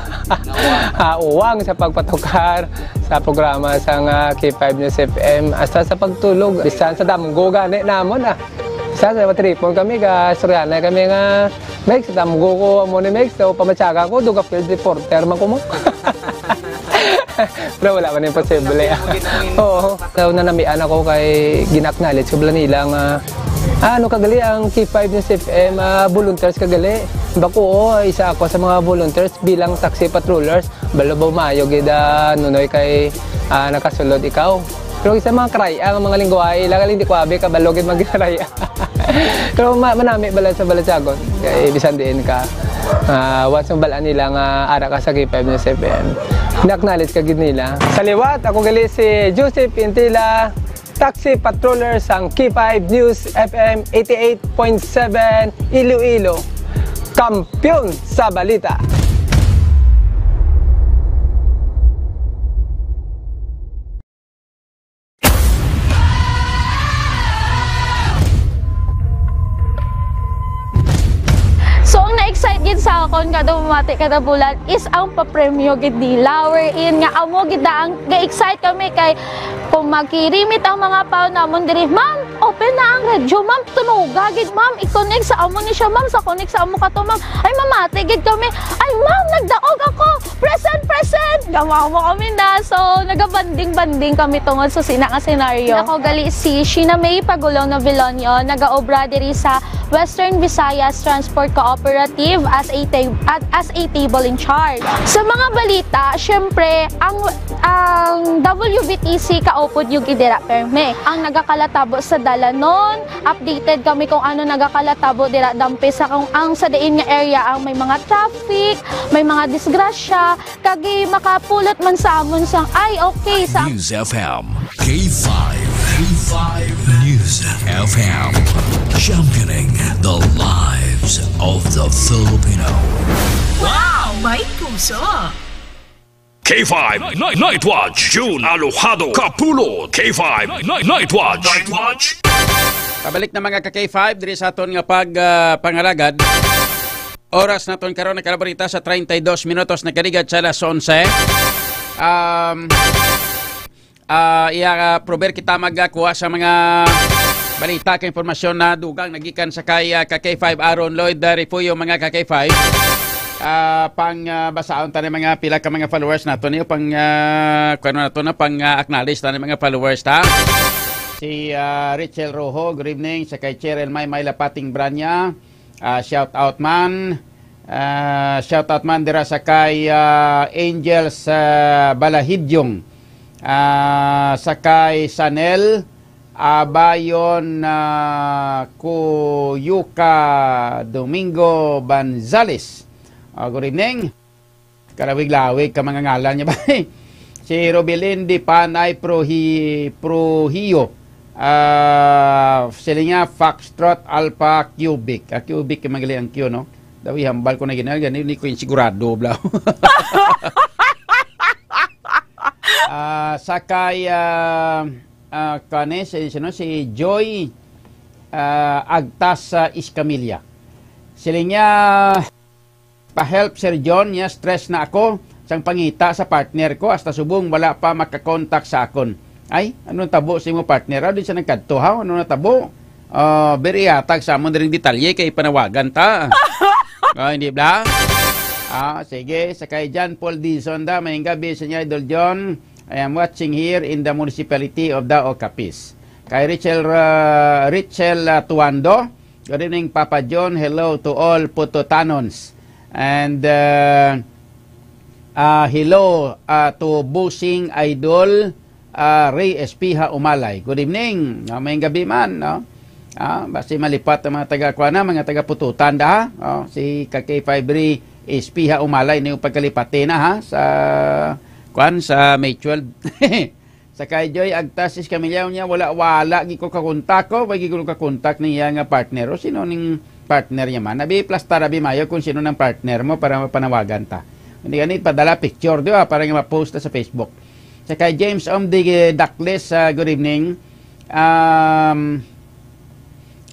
uwang sa pagpatukar sa programa sa K5 News FM hasta sa pagtulog. Bisan sa damgo gani namon Sa tripon kami ga Soriana kami nga Mex sa damgo ko mo ni Mex o pamatsaga ko duga field reporter man ko mo. Pero wala man imposible. Oo. Daw na namian ako kay ginaknalit sa nila nga ano kagali ang K5 News FM volunteers kagali. Bako isa ako sa mga volunteers bilang taxi patrollers. Balabaw mayo gida nunoy kay nakasulod ikaw. Pero isa mga kraya ang mga lingwahe lang di ko abi kabalogin magkraya. Pero manami bala sa Balatsagon. Kay bisan diin ka. Once ang balaan nila nga ara ka sa K5 News FM. Naknalit ka gid nila. Sa liwat ako gali si Joseph Intila, taxi patroller sang K5 News FM 88.7 Iloilo. Kampiyon sa balita. Excited sa akon kada bumati kada bulan is ang papremyo gid nila wherein nga amo gid ang ga-excite kami kay kung magkirimit ang mga pao namon diri, ma'am, open na ang radyo, ma'am, tunuga gid, ma'am, i-connect sa amo ni siya, ma'am, sa connect sa amo kato, ma'am, ay mamati gid kami, ay ma'am, nagdaog ako, present, gamaw mo kami na, so nagabanding-banding kami tungod sa sina nga senaryo. Ako gali si Sheena May Pagulong na Vilonio, nagaobra diri sa Western Visayas Transport Cooperative as a table in charge. Sa mga balita, syempre, ang WBTC kaupod yung gidera perme. Ang nagakalatabo sa Dalanon, updated kami kung ano nagakalatabo dira dampi sa kung ang sa diin nga area ang may mga traffic, may mga disgrasya, kagi makapulot man sa amon sang ay okay sa News FM K5 News FM, championing the lives of the Filipino. Wow, may puso! K5 Night Watch, June Alojado, Kapulot. K5 Night Watch. Pabalik na mga ka-K5 diri sa aton nga pangalagad. Oras naton karon nakalabarita sa 32 minutos nakaligad sa alas 11. Prober kita magkuha sa mga balita ka impormasyon na dugang nagikan sa kay ka-K5 Aaron Lloyd Refuyo mga ka-K5. Basaon tayo mga pila ka mga followers nato niyo pang acknowledge tayo mga followers ta. Si Richel Rojo, good evening. Sa kay Cheryl May Lapating Branya, shout out man dira sa kay Angels Balahidyong, sa kay Sanel Abayon Kuyuka Domingo Banzales. Good evening. Kalawig-lawig ka mga ngalan niya ba? Si Robilin Di Panay Prohiyo. Sila nga Foxtrot Alpha Cubic. Cubic yung magaling ang Q, no? Dawi hambal ko na ginagawa. Hindi ko yung sigurado, bla. Sakay si Joy Agtas Iscamilla. Sila nga pa-help Sir John, niya stress na ako sang pangita sa partner ko hasta subong wala pa makakontak sa akon. Ay, anong tabo sa mo partner? Ano siya nagkadto ha? Ano na tabo? Very atag sa amon ring detalye kay panawagan ta. Hindi ba? Sige, sakay John Paul Dizon da, may gabi sa niya Idol John. I am watching here in the municipality of Dao Capiz. Kay Richel Tuando, good evening Papa John, hello to all Putotanons. And hello to Busing Idol Ray Espiha Umalay. Good evening. May gabi man, no? Basi malipat ang mga taga-kuana, mga taga-pututan da, ha? Si K5 Ray Espiha Umalay na yung pagkalipati na, ha? Sa May 12. Sa kay Joy Agtas Iscamilla niya, wala gi ko kakontak ko, wagi ko kakontak niya nga partner. O sino ning partner niya man? Nabi plus tarabi mayo kung sino ng partner mo para mapanawagan ta. Hindi ganit padala picture, di ba? Para nga ma-post sa Facebook. Sa kay James Omdi Dakles, good evening.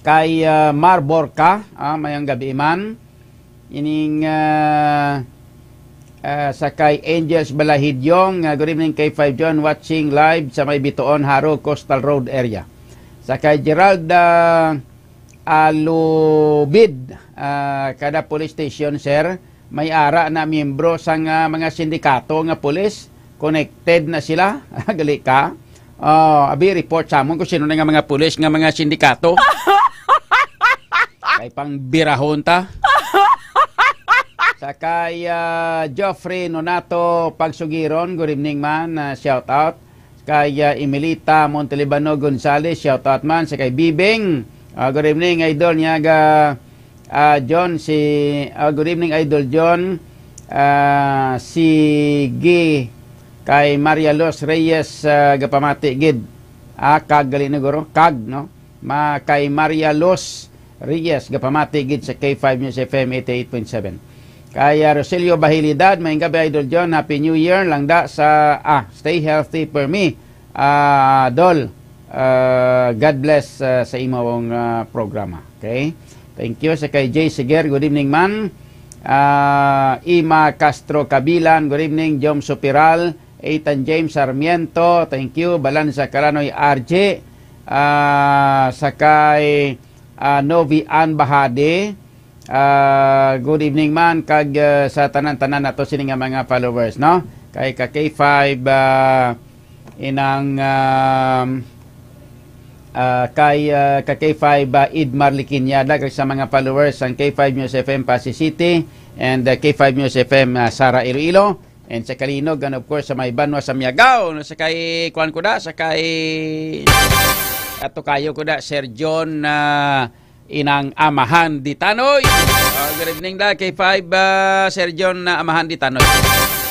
Kay Marborka, mayang gabi man. Ining sa kay Angels Balahidyong, good evening kay 5 John watching live sa may Bitoon, Haro, Coastal Road area. Sa kay Gerald Alubid, kada police station sir, may ara na miyembro sa mga sindikato nga pulis, connected na sila. Gali ka. Abi report sa amon kung sino na nga mga pulis nga mga sindikato. Kay pang birahon ta. Sa kay Geoffrey Nonato Pagsugiron, good evening man, shout out. Kay Emilita Montelibano Gonzales, shout out man. Sa kay Bibing, good evening idol niya John, good evening idol John. Sige kay Maria Los Reyes gapamati gid. Kag gali na guro, kag no. Kay Maria Los Reyes gapamati gid sa K5 News FM 88.7. Kaya Rogelio Bahilidad, may gabi Idol John, Happy New Year lang da sa stay healthy for me. Dol, God bless sa imong programa. Okay? Thank you. Sa kay Jay Siger, good evening man. Ima Castro Kabilan, good evening. Jom Sopiral, Ethan James Sarmiento, thank you. Balan sa Karanoy RJ. Sa kay Novi Ann Bahade, good evening man kag sa tanan-tanan nato sini nga mga followers, no? Kay K5 inang kay K5 Idmar Likinyada kag sa mga followers ang K5 News FM Pasig City and K5 News FM Sara Iloilo and sa Kalinog and of course sa may Banwa sa Miagao, no? Sa kay kuan ko da sa kay ato kayo ko da Sir John inang Amahan di Tanoy. Good evening da kay 5 Sir John na Amahan di Tanoy.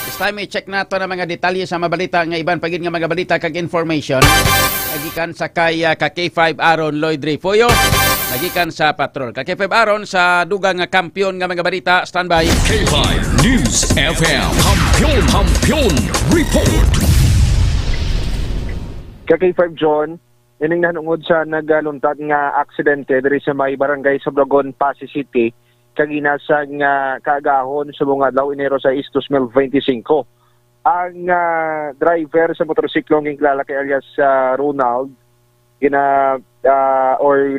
This time i-check nato na mga detalye sa mabalita nga iban pagid nga mga balita kag information. Nagikan sa kay K5 Aaron Lloyd Refoyo. Nagikan sa patrol. K5 Aaron sa dugang nga kampiyon nga mga balita, standby. K5 News FM Kampiyon Report. K5 John, ining nanungod sa nagaluntad nga aksidente diri sa may barangay Soblogon, Pasig City, kagina sa nga kaagahon sa mga adlaw Enero sa 2025. Ang driver sa motorsiklo ng kilala kay alias Ronald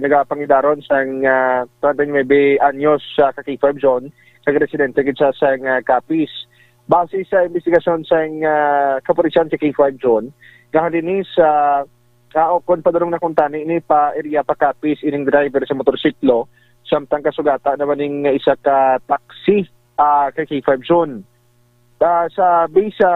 nagapangidaron sa 29 anyos sa K5 John, kag-residente gid sa Capiz. Base sa investigasyon sa kapulisan sa K5 John, kahalinis sa kon padulong na kuntani ini pa area pa Capiz ining driver sa motorsiklo samtang kasugata naman ning isa ka taxi kay K5 John. Sa base sa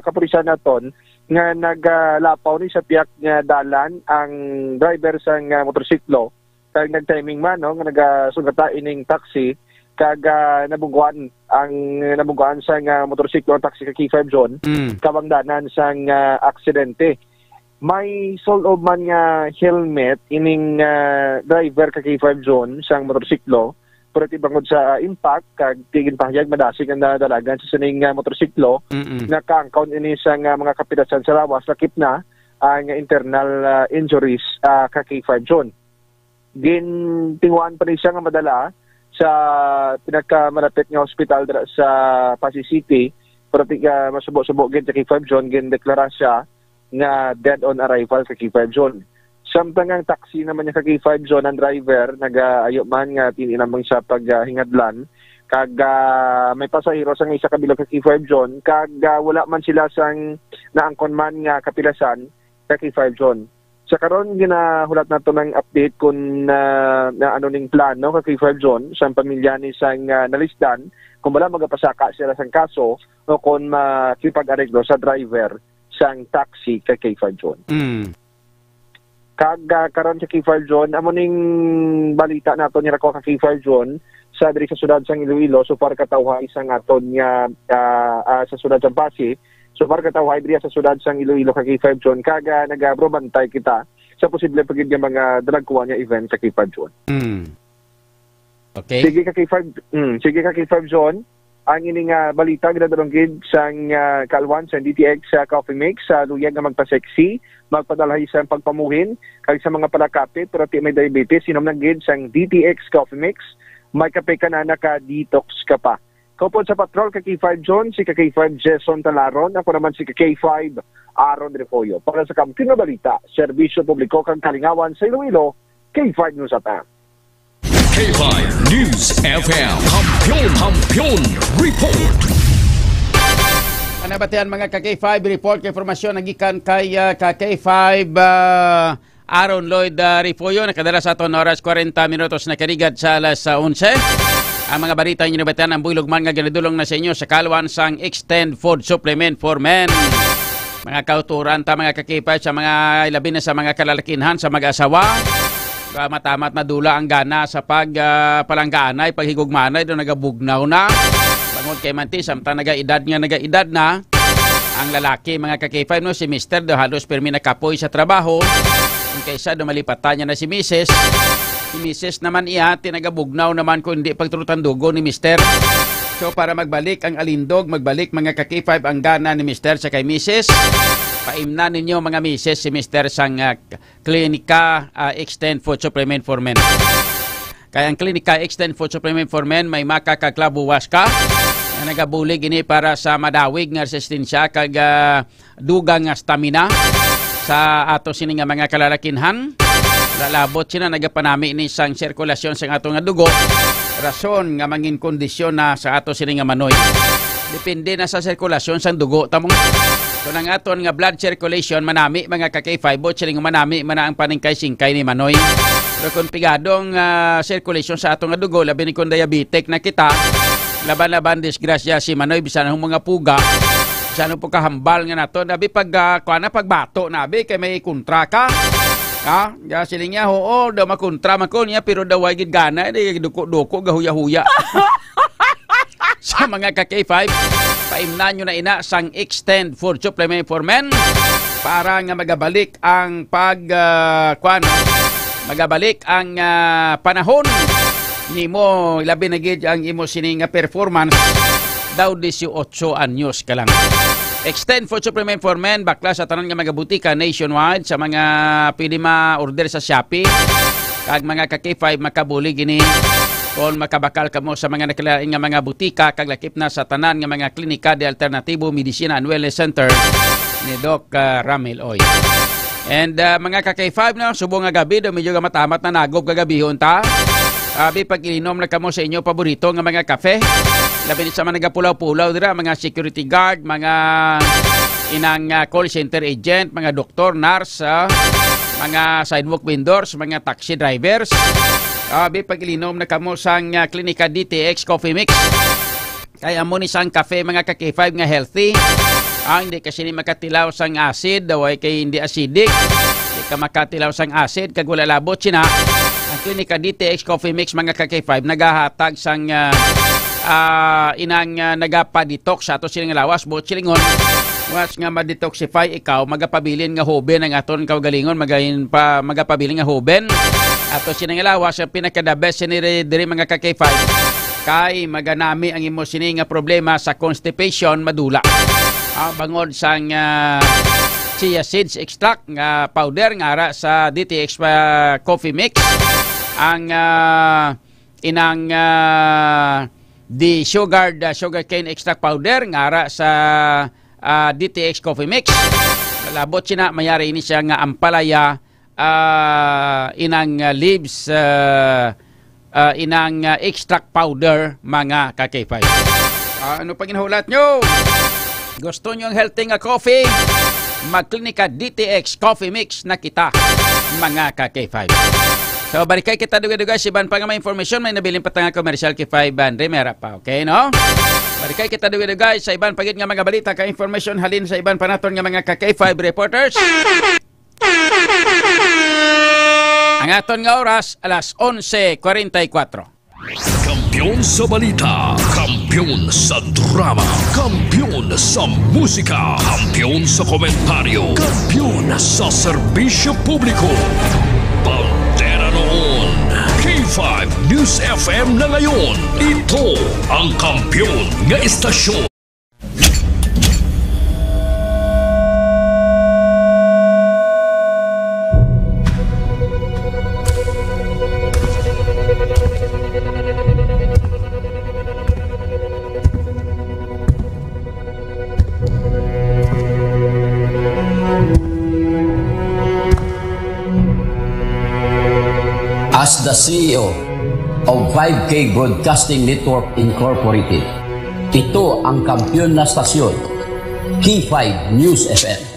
kapulisan naton nga naglapaw ni sa piyak nga dalan ang driver sa motorsiklo kag nagtiming man no nga nagasugata ining taxi kag nabungguan sa motorsiklo ang taxi kay K5 John kabangdanan sa aksidente. may solob man nga helmet ining driver ka K5 John sang motorsiklo pero tibangod sa impact kag tigin pahayag madasig ang dalagan sa sining motorsiklo nga kaangkaon ini sang mga kapitasan sa lawas lakip na ang internal injuries ka K5 John. Gintingwaan pa rin siya nga madala sa pinakamalapit nga hospital sa Pasig City pero masubo-subo gid sa K5 John gindeklara siya nga dead on arrival sa K5 John. Samtang ang taxi naman niya sa K5 John ang driver nag-ayo man nga tininamang sa paghingadlan kag may pasahero sa isa kabilog sa K5 John kag wala man sila sang naangkon man nga kapilasan sa K5 John. Sa karon ginahulat nato ng update kung na ano ning plano sa K5 John sa pamilya ni sang nalisdan kung wala magapasaka sila sang kaso o kung makipag-areglo sa driver sang taxi kay K5 John. Kag karon sa K5 John, amo ning balita nato ni Rako ka K5 John sa diri sa sudad sang Iloilo so far katawha isang aton nga sa sudad sa Pasig. So far katawha diri sa sudad sang Iloilo ka K5 John kag nagabrobantay kita sa posible pagid nga mga dalagkuha nga event sa K5 John. Okay. Sige ka K5 John. Ang ining balita ginadalonggid sang kalwan sa DTX Coffee Mix sa luyag nga magpa-sexy, magpadalhay sa pagpamuhin kag sa mga palakapit pero ti may diabetes sinom nang gid sang DTX Coffee Mix, may kape ka na naka-detox ka pa. Kupon sa patrol ka K5 John, si K5 Jason Talaron, ako naman si K5 Aaron Refollo. Para sa kampiyon na balita, serbisyo publiko kang kalingawan sa Iloilo, K5 News at K5 News FM. Kampiyon Report. Anabatian mga ka-K5 report kay informasyon nagikan kay ka-K5 Aaron Lloyd Refollo nakadala sa aton oras 40 minutos na karigad sa alas 11. Ang mga balita inyo nabatian ang builog man nga ginadulong na sa inyo sa kalwan sang Extend Food Supplement for Men. Mga kauturan ta mga ka-K5 sa mga ilabi na sa mga kalalakinhan sa mag-asawa. Matamat na dula ang gana sa palanggaanay, paghigugmanay, doon nagabugnaw na. Bangod kay Manti, samtang nagaedad na, ang lalaki, mga ka-K5, no, si Mr. do halos permi nakapoy sa trabaho. Kung kaysa, dumalipatan niya na si Mrs. Si Mrs. naman iya, tinagabugnaw naman kung hindi pagturutan dugo ni Mr. So, para magbalik ang alindog, magbalik mga ka-K5 ang gana ni Mr. sa kay Mrs. Paimna ninyo mga misis si Mr. sang Clinica Extend Food Supplement for Men. Kaya ang Clinica Extend Food Supplement for Men may makakaklabuwas ka na nagabulig ini para sa madawig nga resistensya kag dugang nga stamina sa ato sini nga mga kalalakinhan. Lalabot sila nagapanami ni sang sirkulasyon sa ato nga dugo. Rason nga mangin kondisyon na sa ato sini nga manoy. Depende na sa sirkulasyon sang dugo tamong. Kung ang aton nga blood circulation manami mga ka-K5 siling manami man ang paningkay-singkay ni manoy. Pero kung pigadong circulation sa aton nga dugo labi ni kung diabetic na kita laban-laban disgrasya si manoy bisan ang mga puga bisan po kahambal nga nato nabi pagbato nabi kay may kontra ka. Ha? Ya siling niya oo daw makontra man ko niya pero daw ay gid gana duko-duko gahuya-huya. Sa mga ka-K5 paimnan nyo na ina sang Extend Food Supplement for Men para nga magabalik ang magabalik ang panahon nimo labi na gid ang imo sining performance daw 18 anyos ka lang. Extend Food Supplement for Men bakla sa tanan nga mga butika nationwide sa mga pwede ma-order sa Shopee kag mga ka-K5 makabulig ini kung makabakal ka mo sa mga nakalain nga mga butika kag lakip na sa tanan nga mga klinika de alternatibo medicina and wellness center ni Doc Ramil Oy. And mga ka-K5 na subong nga gabi do medyo matamat na nagob kagabihon ta. Abi pag ilinom na kamo sa inyo paborito nga mga kafe. Labi sa mga nagapulaw-pulaw dira mga security guard, mga inang call center agent, mga doktor, nurse, mga sidewalk vendors, mga taxi drivers. Abi pag ilinom na kamo sang Clinica DTX Coffee Mix. Kaya mo ni sang kafe mga ka-K5 nga healthy. Hindi kasi ni makatilaw sang acid, daway kay hindi acidic. Hindi ka makatilaw sang acid kag wala labot sina. Ang Clinica DTX Coffee Mix mga ka-K5 nagahatag sang inang nagapa-detox sa ato siling lawas buot silingon. Was nga ma-detoxify ikaw, magapabilin nga hoben ang aton kaugalingon, magapabilin nga hoben. Ato sinangalawas ang pinaka-the best siniri diri mga ka-K5 kay maganami ang imo sini nga problema sa constipation madula. Bangod sang chia seeds extract nga powder nga ara sa DTX coffee mix ang inang the sugar cane extract powder nga ara sa DTX coffee mix. Labot sina mayari ini siya nga ampalaya inang leaves inang extract powder mga ka-K5. Ano pa ginahulat nyo? Gusto nyo ang healthy nga coffee? Magklinika DTX coffee mix na kita mga ka-K5. So barikay kita duga-duga si Ban pa nga may information, may nabiling patanga commercial K5 Ban Remera pa, okay no? Barikay kita duga-duga sa iban pagit nga mga balita ka information halin sa iban panaton nga mga ka-K5 reporters. Ang aton nga oras alas 11:44. Kampiyon sa balita, kampiyon sa drama, kampiyon sa musika, kampiyon sa komentaryo, kampiyon sa serbisyo publiko. Bandera noon, K5 News FM na ngayon. Ito ang kampiyon nga istasyon. As the CEO of 5K Broadcasting Network Incorporated, ito ang kampiyon na stasyon, K5 News FM.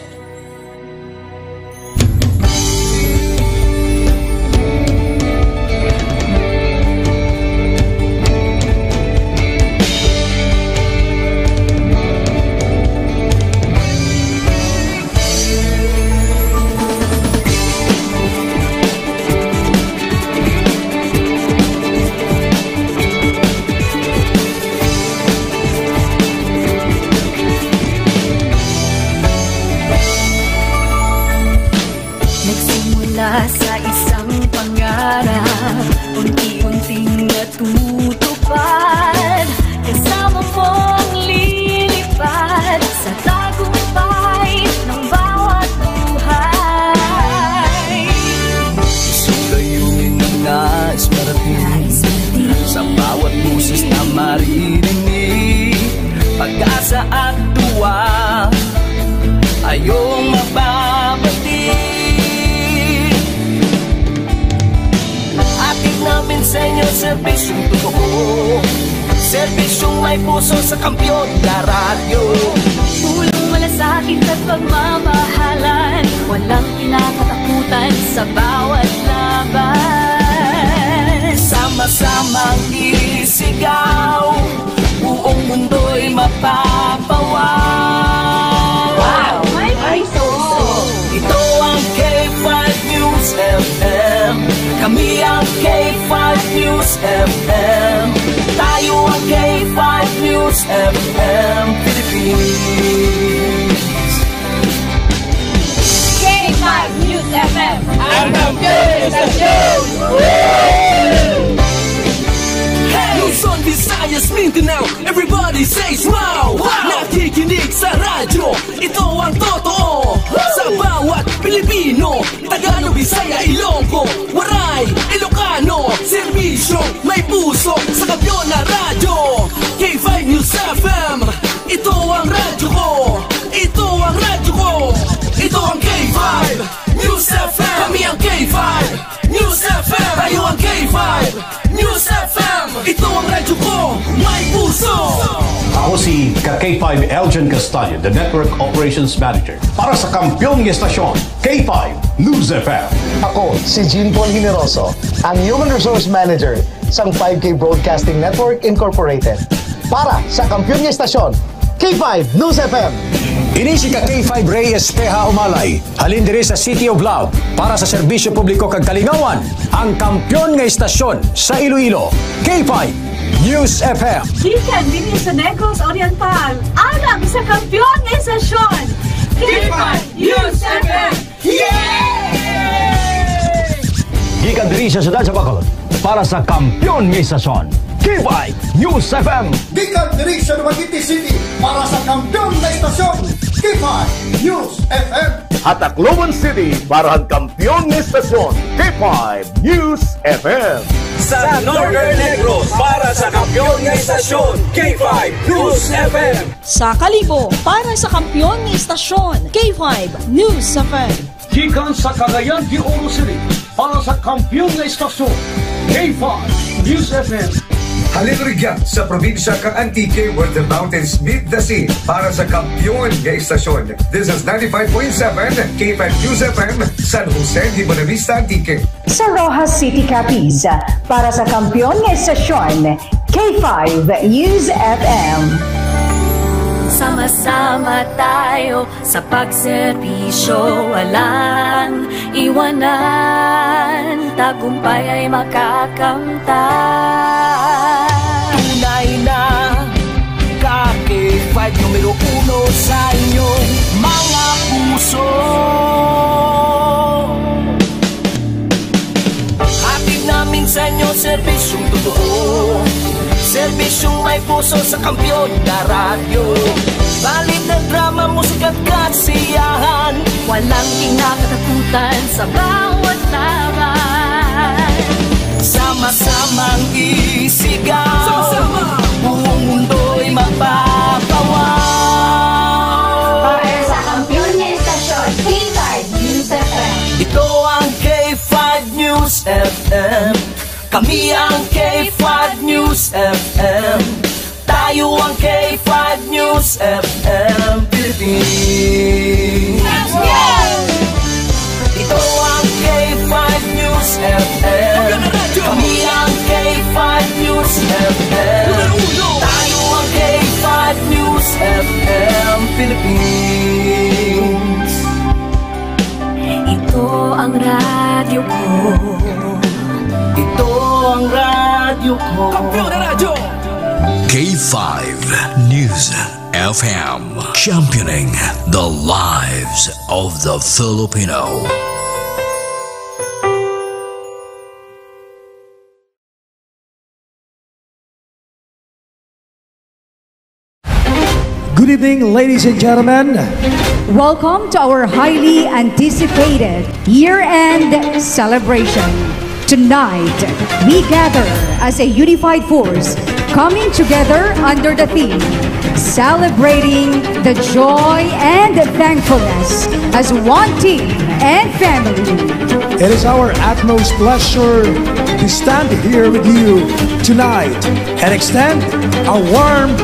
Sa isang pangarap, unti-unting natutupad, kasama mong lilipad sa tagumpay ng bawat buhay. Sulay yung nais marating sa bawat boses na maririnig, pag-asa at tuwa ayong mababati. Namin sa inyo, serbisyong totoo, serbisyong may puso sa kampiyon na radyo. Tulong malasakit at pagmamahalan, walang kinakatakutan sa bawat laban. Sama-samang isigaw, buong mundo'y mapapawaw. Wow! May puso! Ito ang K5 News FM. Kami ang K5 News FM. Tayo ang K5 News FM Philippines. K5 News FM. Ang kampiyon sa news! Luzon, Visayas, Mindanao, everybody says wow! Nakikinig sa radyo, ito ang totoo. Sa bawat Pilipino, Tagalog, Bisaya, Ilonggo, Waray, Ilocano, serbisyo may puso sa kampiyon na radyo. K5 News FM, ito ang radyo ko, ito ang radyo ko, ito ang K5 News FM. Kami ang K5 News FM, tayo ang K5 News FM. Ito ang radyo ko, may puso. Ako si K5 Elgin Castaño, the Network Operations Manager para sa kampyong estasyon, K5 News FM. Ako si Jean Paul Generoso, ang Human Resource Manager sa 5K Broadcasting Network Incorporated para sa kampyong estasyon, K5 News FM. Ini si K5 Ray Espeja Umalay, halin diri sa City of Love para sa serbisyo publiko kag kalingawan, ang kampyon nga estasyon sa Iloilo, K5 News FM. Gikan din sa Negros Oriental, alang sa kampiyon ng istasyon. K5 News FM. Gikan diri sa siyudad sa Bacolod para sa kampiyon ng istasyon. K5 News FM. Gikan diri sa Dumaguete City para sa kampiyon ng istasyon. K5 News FM. At Tacloban City para ang kampiyon ng istasyon. K5 News FM. Sa Northern Negros para sa kampiyon ng istasyon. K5 News FM. Sa Kalibo para sa kampiyon ng istasyon. K5 News FM. Gikan sa Cagayan de Oro City para sa kampiyon ng istasyon. K5 News FM. Halilrigyan sa probinsya kang Antique where the mountains meet the sea para sa kampiyon ng istasyon. This is 95.7 K5 News FM, San Jose de Buenavista, Antique. Sa Rojas City, Capiz para sa kampiyon ng istasyon. K5 News FM. Sama-sama tayo sa pagserbisyo, walang iwanan, tagumpay ay makakamtan. Tunay na K5 numero 1 sa inyong mga puso. Hatid namin sa inyo serbisyong totoo, serbisyong may puso sa kampiyon na radyo. Balit na drama, musika at kasiyahan, walang kinakatakutan sa bawat laban. Sama-samang isigaw, sama-sama, buong mundo'y magpapawaw. Para sa kampiyon niya istasyon, K5 News FM. Ito ang K5 News FM. Kami ang K5 News FM. Tayo ang K5 News FM Philippines. Ito ang K5 News FM. Kami ang K5 News FM. Tayo ang K5 News FM Philippines. Ito ang radyo ko. Ito ang radyo ko. Kampiyon na radyo! K5 News FM, championing the lives of the Filipino. Good evening, ladies and gentlemen. Welcome to our highly anticipated year-end celebration. Tonight, we gather as a unified force, coming together under the theme, celebrating the joy and thankfulness as one team and family. It is our utmost pleasure to stand here with you tonight and extend a warm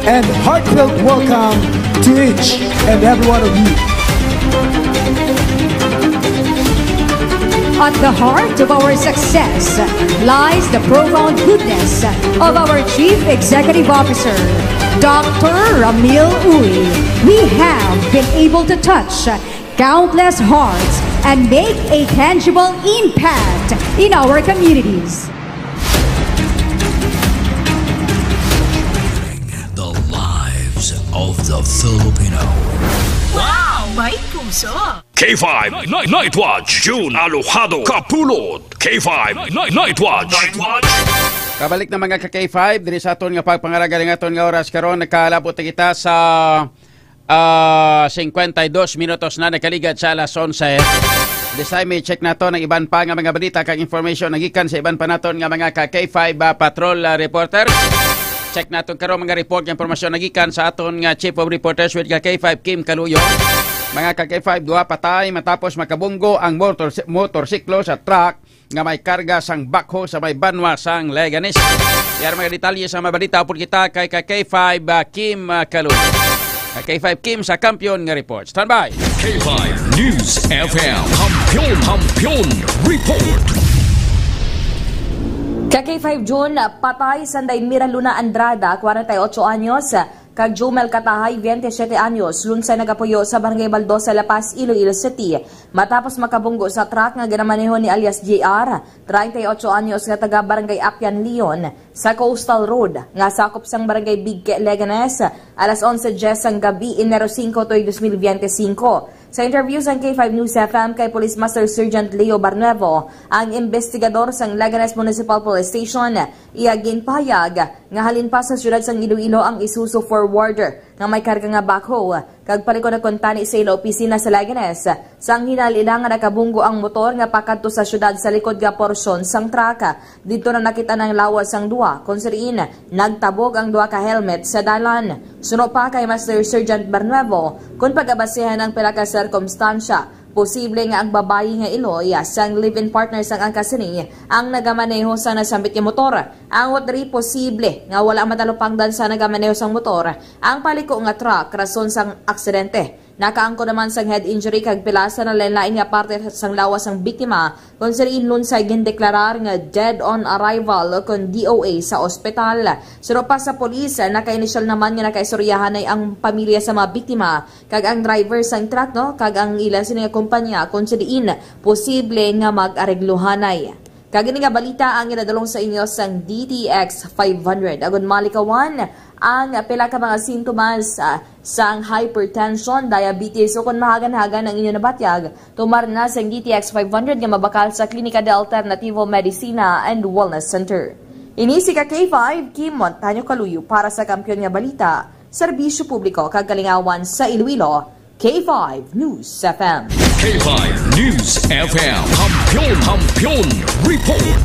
and heartfelt welcome to each and every one of you. At the heart of our success lies the profound goodness of our Chief Executive Officer, Dr. Ramil Uy. We have been able to touch countless hearts and make a tangible impact in our communities. The lives of the Filipino. Wow! May puso! K5 Night Watch, June Alojado, Kapulot. K5 Night Watch. Kabalik na mga ka-K5, diri sa aton nga pagpangaraga ng aton nga oras karon, nakalabot na kita sa 52 minutos na nakaligad sa alas 11. This time, may check nato ng iban pa nga mga balita kag information nagikan sa iban pa naton nga mga ka-K5 patrol reporter. Check naton karon mga report nga impormasyon nagikan sa aton nga Chief of Reporters with ka-K5 Kim Kaluyo. Mga ka-K5, duha patay matapos makabunggo ang motorsiklo sa truck nga may karga sang backhoe sa may banwa sang Leganes. Yar mga detalye sa mabalita po kita kay K5 Kim Kaluyo. K5 Kim sa Kampiyon nga report. Stand by. K5 News FM, Kampiyon Report. Ka-K5 June, patay Sanday Mira Luna Andrada, 48 anyos, kag Jomel Katahay, 27 anyos, lunsay nagapuyo sa Barangay Baldosa, La Paz, Iloilo City. Matapos makabunggo sa truck nga ginamaneho ni alias JR, 38 anyos nga taga Barangay Apyan, Leon, sa Coastal Road, nga sakop sang Barangay Bigke, Leganes, alas 11:10 ang gabi, Enero 5, 2025. Sa interview sa K5 News FM kay Police Master Sergeant Leo Barnuevo, ang investigador sa Leganes Municipal Police Station, iagin payag nga halin pa sa syudad sang Iloilo ang Isuzu Forwarder nga may karga nga backhoe kag paliko na kontani sa ilo opisina sa Leganes. Sang hinalila nga nakabunggo ang motor nga pakadto sa syudad sa likod nga porsyon sang truck. Dito na nakita ng lawas sang duwa kung siriin nagtabog ang duwa ka helmet sa dalan. Suno pa kay Master Sergeant Barnuevo kung pagabasehan ang pila ka sirkumstansya. Posible nga ang babayi nga Iloy sang live-in partner sang angkasini ang nagamaneho sa nasambit nga motor. Ang watri posible nga wala matalupangdan sa nagamaneho sang motor ang paliko nga truck rason sang aksidente. Nakaangko naman sang head injury kag pilasa na lain-lain nga parte sang lawas sang biktima kung siriin lunsay gindeklarar nga dead on arrival kon DOA sa ospital. Suro pa sa polis, naka-initial naman nga nakaisoryahan ay ang pamilya sa mga biktima kag ang driver sang truck kag ang ilan sila kumpanya kung siriin posible nga mag-aregluhanay. Kagini nga balita ang inadalong sa inyo sang DTX 500. Agon malikawan ang pila ka mga sintomas sang hypertension, diabetes o kung mahagan-hagan ang inyo nabatyag, tumar na sang DTX 500 nga mabakal sa Klinika de Alternativo Medicina and Wellness Center. Ini si Ka-K5, Kim Montaño Kaluyo para sa Kampiyon nga Balita, Serbisyo Publiko kagalingawan sa Iloilo, K5 News FM. K5 News FM. Kampiyon Report.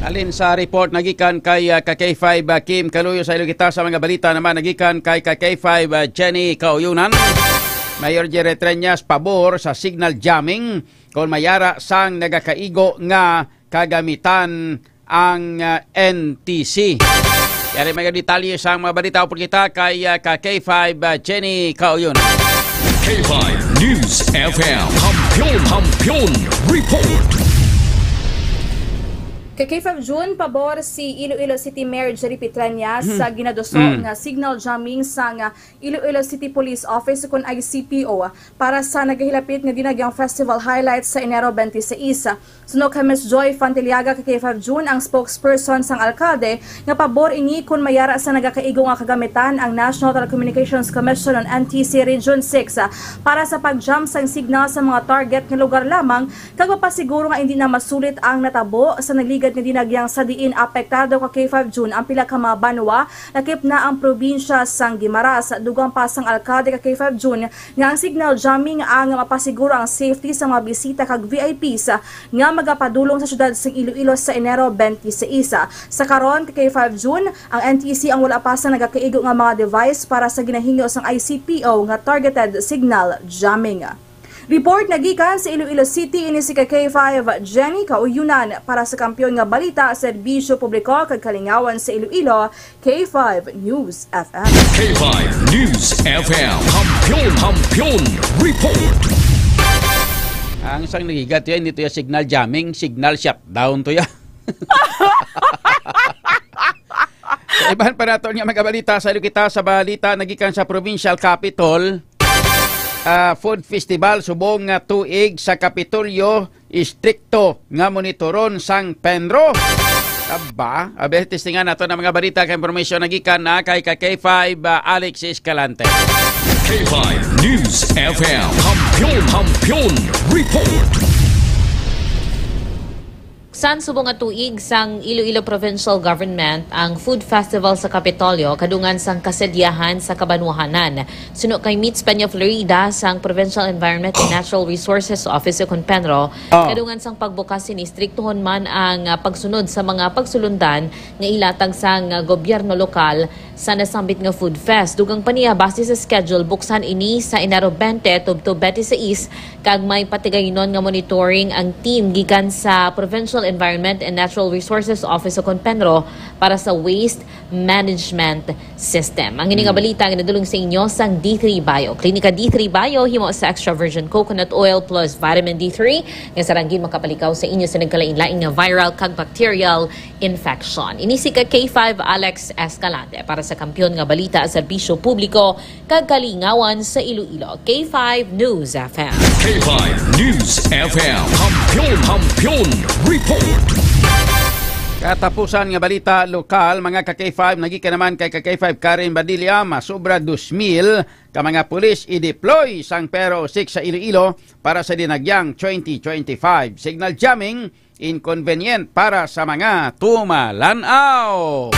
Alin sa report nagikan kay Ka-K5 Kim Kaluyo sa ilo kita sa mga balita naman nagikan kay Ka-K5 Jenny Kauyunan. Mayor Jerry Treñas pabor sa signal jamming kung mayara sang nagakaigo nga kagamitan ang NTC. Yari mga detalye sa mga balita upod kita kay Ka-K5 Jenny Kauyunan. K5 News FM. Kampiyon Report. Kay K5 June, pabor si Iloilo City Mayor Jerry Treñas sa ginadoso nga signal jamming sa Iloilo City Police Office kung ICPO para sa nagahilapit nga dinagyang festival highlights sa Enero 26. Suno kay Ms. Joy Fantiliaga kay K5 June, ang spokesperson sang alkalde, nga pabor ini kung mayara sa nagakaigo nga kagamitan ang National Telecommunications Commission on NTC Region 6 para sa pag-jam sang signal sa mga target nga lugar lamang kag mapasiguro nga hindi na masulit ang natabo sa naligad nga dinagyang sa diin apektado ka K5 June ang pila ka mga banwa lakip na ang probinsya sang Guimaras. Dugang pa sang alkalde ka K5 June nga ang signal jamming ang mapasiguro ang safety sa mga bisita kag VIPs nga magapadulong sa syudad sang Iloilo sa Enero 26. Sa karon kay K5 June, ang NTC ang wala pa sa nagakaigo nga mga device para sa ginahingyo sang ICPO nga targeted signal jamming. Report nagikan sa Iloilo City ini si K5 Jenny Kauyunan para sa Kampiyon nga Balita, Serbisyo Publiko kag Kalingawan sa Iloilo, K5 News FM. K5 News FM. Kampiyon Report. Ang isang nagigat yan, dito yung signal jamming, signal shutdown to yan. So, ibahan pa nato nga magabalita sa kita sa balita nagikan sa Provincial Capital. Food Festival subong nga tuig sa Kapitolyo, istrikto nga monitoron sang Penro. Aba, testingan nato ng mga balita kay impormasyon nagikan na kay K5 Alex Escalante. K5 News FM. Kampiyon Report. San subong nga tuig sang Iloilo Provincial Government ang Food Festival sa Kapitolyo kadungan sang kasedyahan sa Kabanwahanan. Suno kay Meets Peña Florida sang Provincial Environment and Natural Resources Office kon Penro, kadungan sang pagbukas sinistriktuhon man ang pagsunod sa mga pagsulundan nga ilatag sang gobyerno lokal sa nasambit nga Food Fest. Dugang paniya base sa schedule buksan ini sa Enero 20 tubto 26 kag may patigayonon nga monitoring ang team gikan sa Provincial Environment and Natural Resources Office sa Conpenro para sa waste management system. Ang ining balita ang nadulong sa inyo sang D3 Bio. Klinika D3 Bio himo sa extra virgin coconut oil plus vitamin D3 nga saranggin makapalikaw sa inyo sa nagkalain-laing nga viral kag bacterial infection. Ini si K5 Alex Escalante para sa kampiyon nga balita sa serbisyo publiko kag kalingawan sa Iloilo. K5 News FM. K5 News FM. Kampiyon Report. Katapusan nga balita lokal, mga ka-K5, nagika naman kay ka-K5 Karen Badilla, masobra 2,000 ka mga pulis i-deploy sang Pero 6 sa Iloilo para sa dinagyang 2025. Signal jamming, inconvenient para sa mga tumalanaw.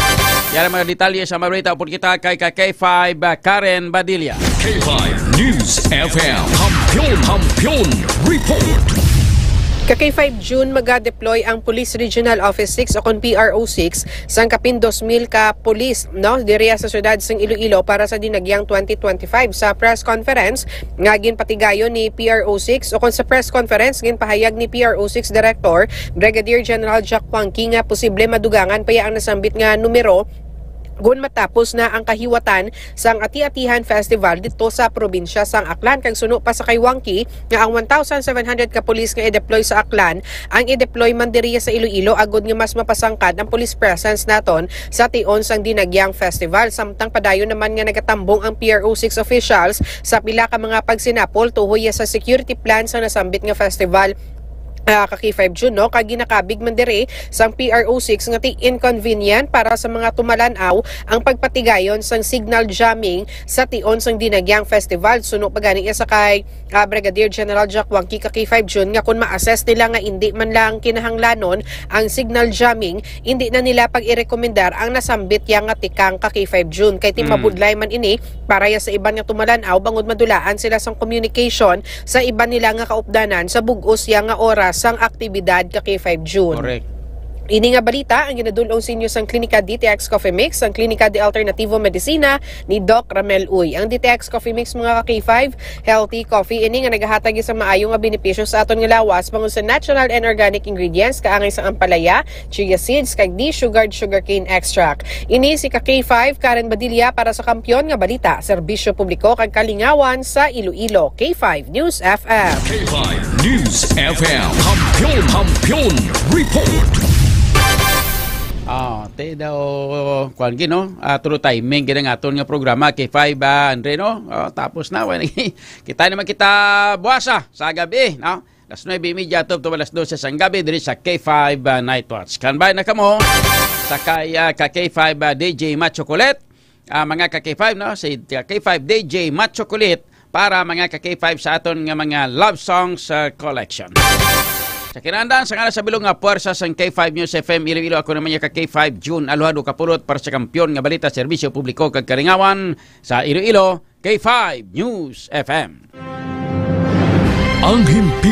Yan ang mga detalye sa marita upon kita kay ka-K5 Karen Badilla. K5 News FM. Kampiyon Report. Kay 5 June maga-deploy ang Police Regional Office 6 o kon PRO6 sang kapin 2,000 ka pulis diriya sa syudad sang Iloilo para sa dinagyang 2025. Sa press conference nga ginpatigayon ni PRO6 o kon sa press conference ginpahayag ni PRO6 Director Brigadier General Jack Wangki nga posible madugangan pa ang nasambit nga numero gun matapos na ang kahiwatan sang Ati-Atihan Festival dito sa probinsya sang Aklan. Kag suno pa sa kay Wangki nga ang 1,700 ka pulis nga i-deploy sa Aklan ang i-deploy man diriya sa Iloilo agud nga mas mapasangkad ang police presence naton sa tion sang dinagyang festival. Samtang padayon naman nga nagatambong ang PRO6 officials sa pila ka mga pagsinapol tuhoy sa security plan sa nasambit nga festival kaki 5 June kag ginakabig man dire sang PRO6 nga inconvenient para sa mga tumalanaw ang pagpatigayon sang signal jamming sa tion sang dinagyang festival. Suno pa gani sa kay Brigadier General Jack Wangki kaki 5 June nga kun ma-assess nila nga hindi man lang kinahanglanon ang signal jamming, hindi na nila pag irekomendar ang nasambit yang nga tikang kaki 5 June kay timabudlay man ini para sa iban nga tumalanaw bangod madulaan sila sang communication sa iban nila nga kaupdanan sa bug-os yang nga oras sang aktibidad kaki 5 June. Correct. Ini nga balita ang ginadulong sa inyo sang Klinika DTX Coffee Mix, ang Klinika de Alternativo Medicina ni Doc Ramel Uy. Ang DTX Coffee Mix mga ka-K5, healthy coffee ini nga nagahatag sa maayong nga benepisyo sa aton nga lawas bangod sa natural and organic ingredients kaangay sa ampalaya, chia seeds kag de-sugared sugarcane extract. Ini si ka-K5 Karen Badilla para sa kampiyon nga balita, serbisyo publiko kag kalingawan sa Iloilo. K5 News FM. K5 News FM. Kampiyon Report. Te daw kuan gino turo timing gid nga aton nga programa K5 Andre no. Tapos na kita naman kita buwasa sa gabi no. Alas 9:30 to alas 12 sa gabi diri sa K5 Night Watch. Kanbay na kamo sa kay K5 DJ Matt Chocolate. Mga K5 no, si K5 DJ Matt Chocolate para mga K5 sa aton nga mga love songs collection. Sa kinandaan, sa nga sa bilong nga puwersa sa K5 News FM Iloilo, ako naman yung K5 June Aluhado Kapurot para sa kampiyon nga balita, serbisyo publiko kag karingawan sa Iloilo, K5 News FM. Ang himpi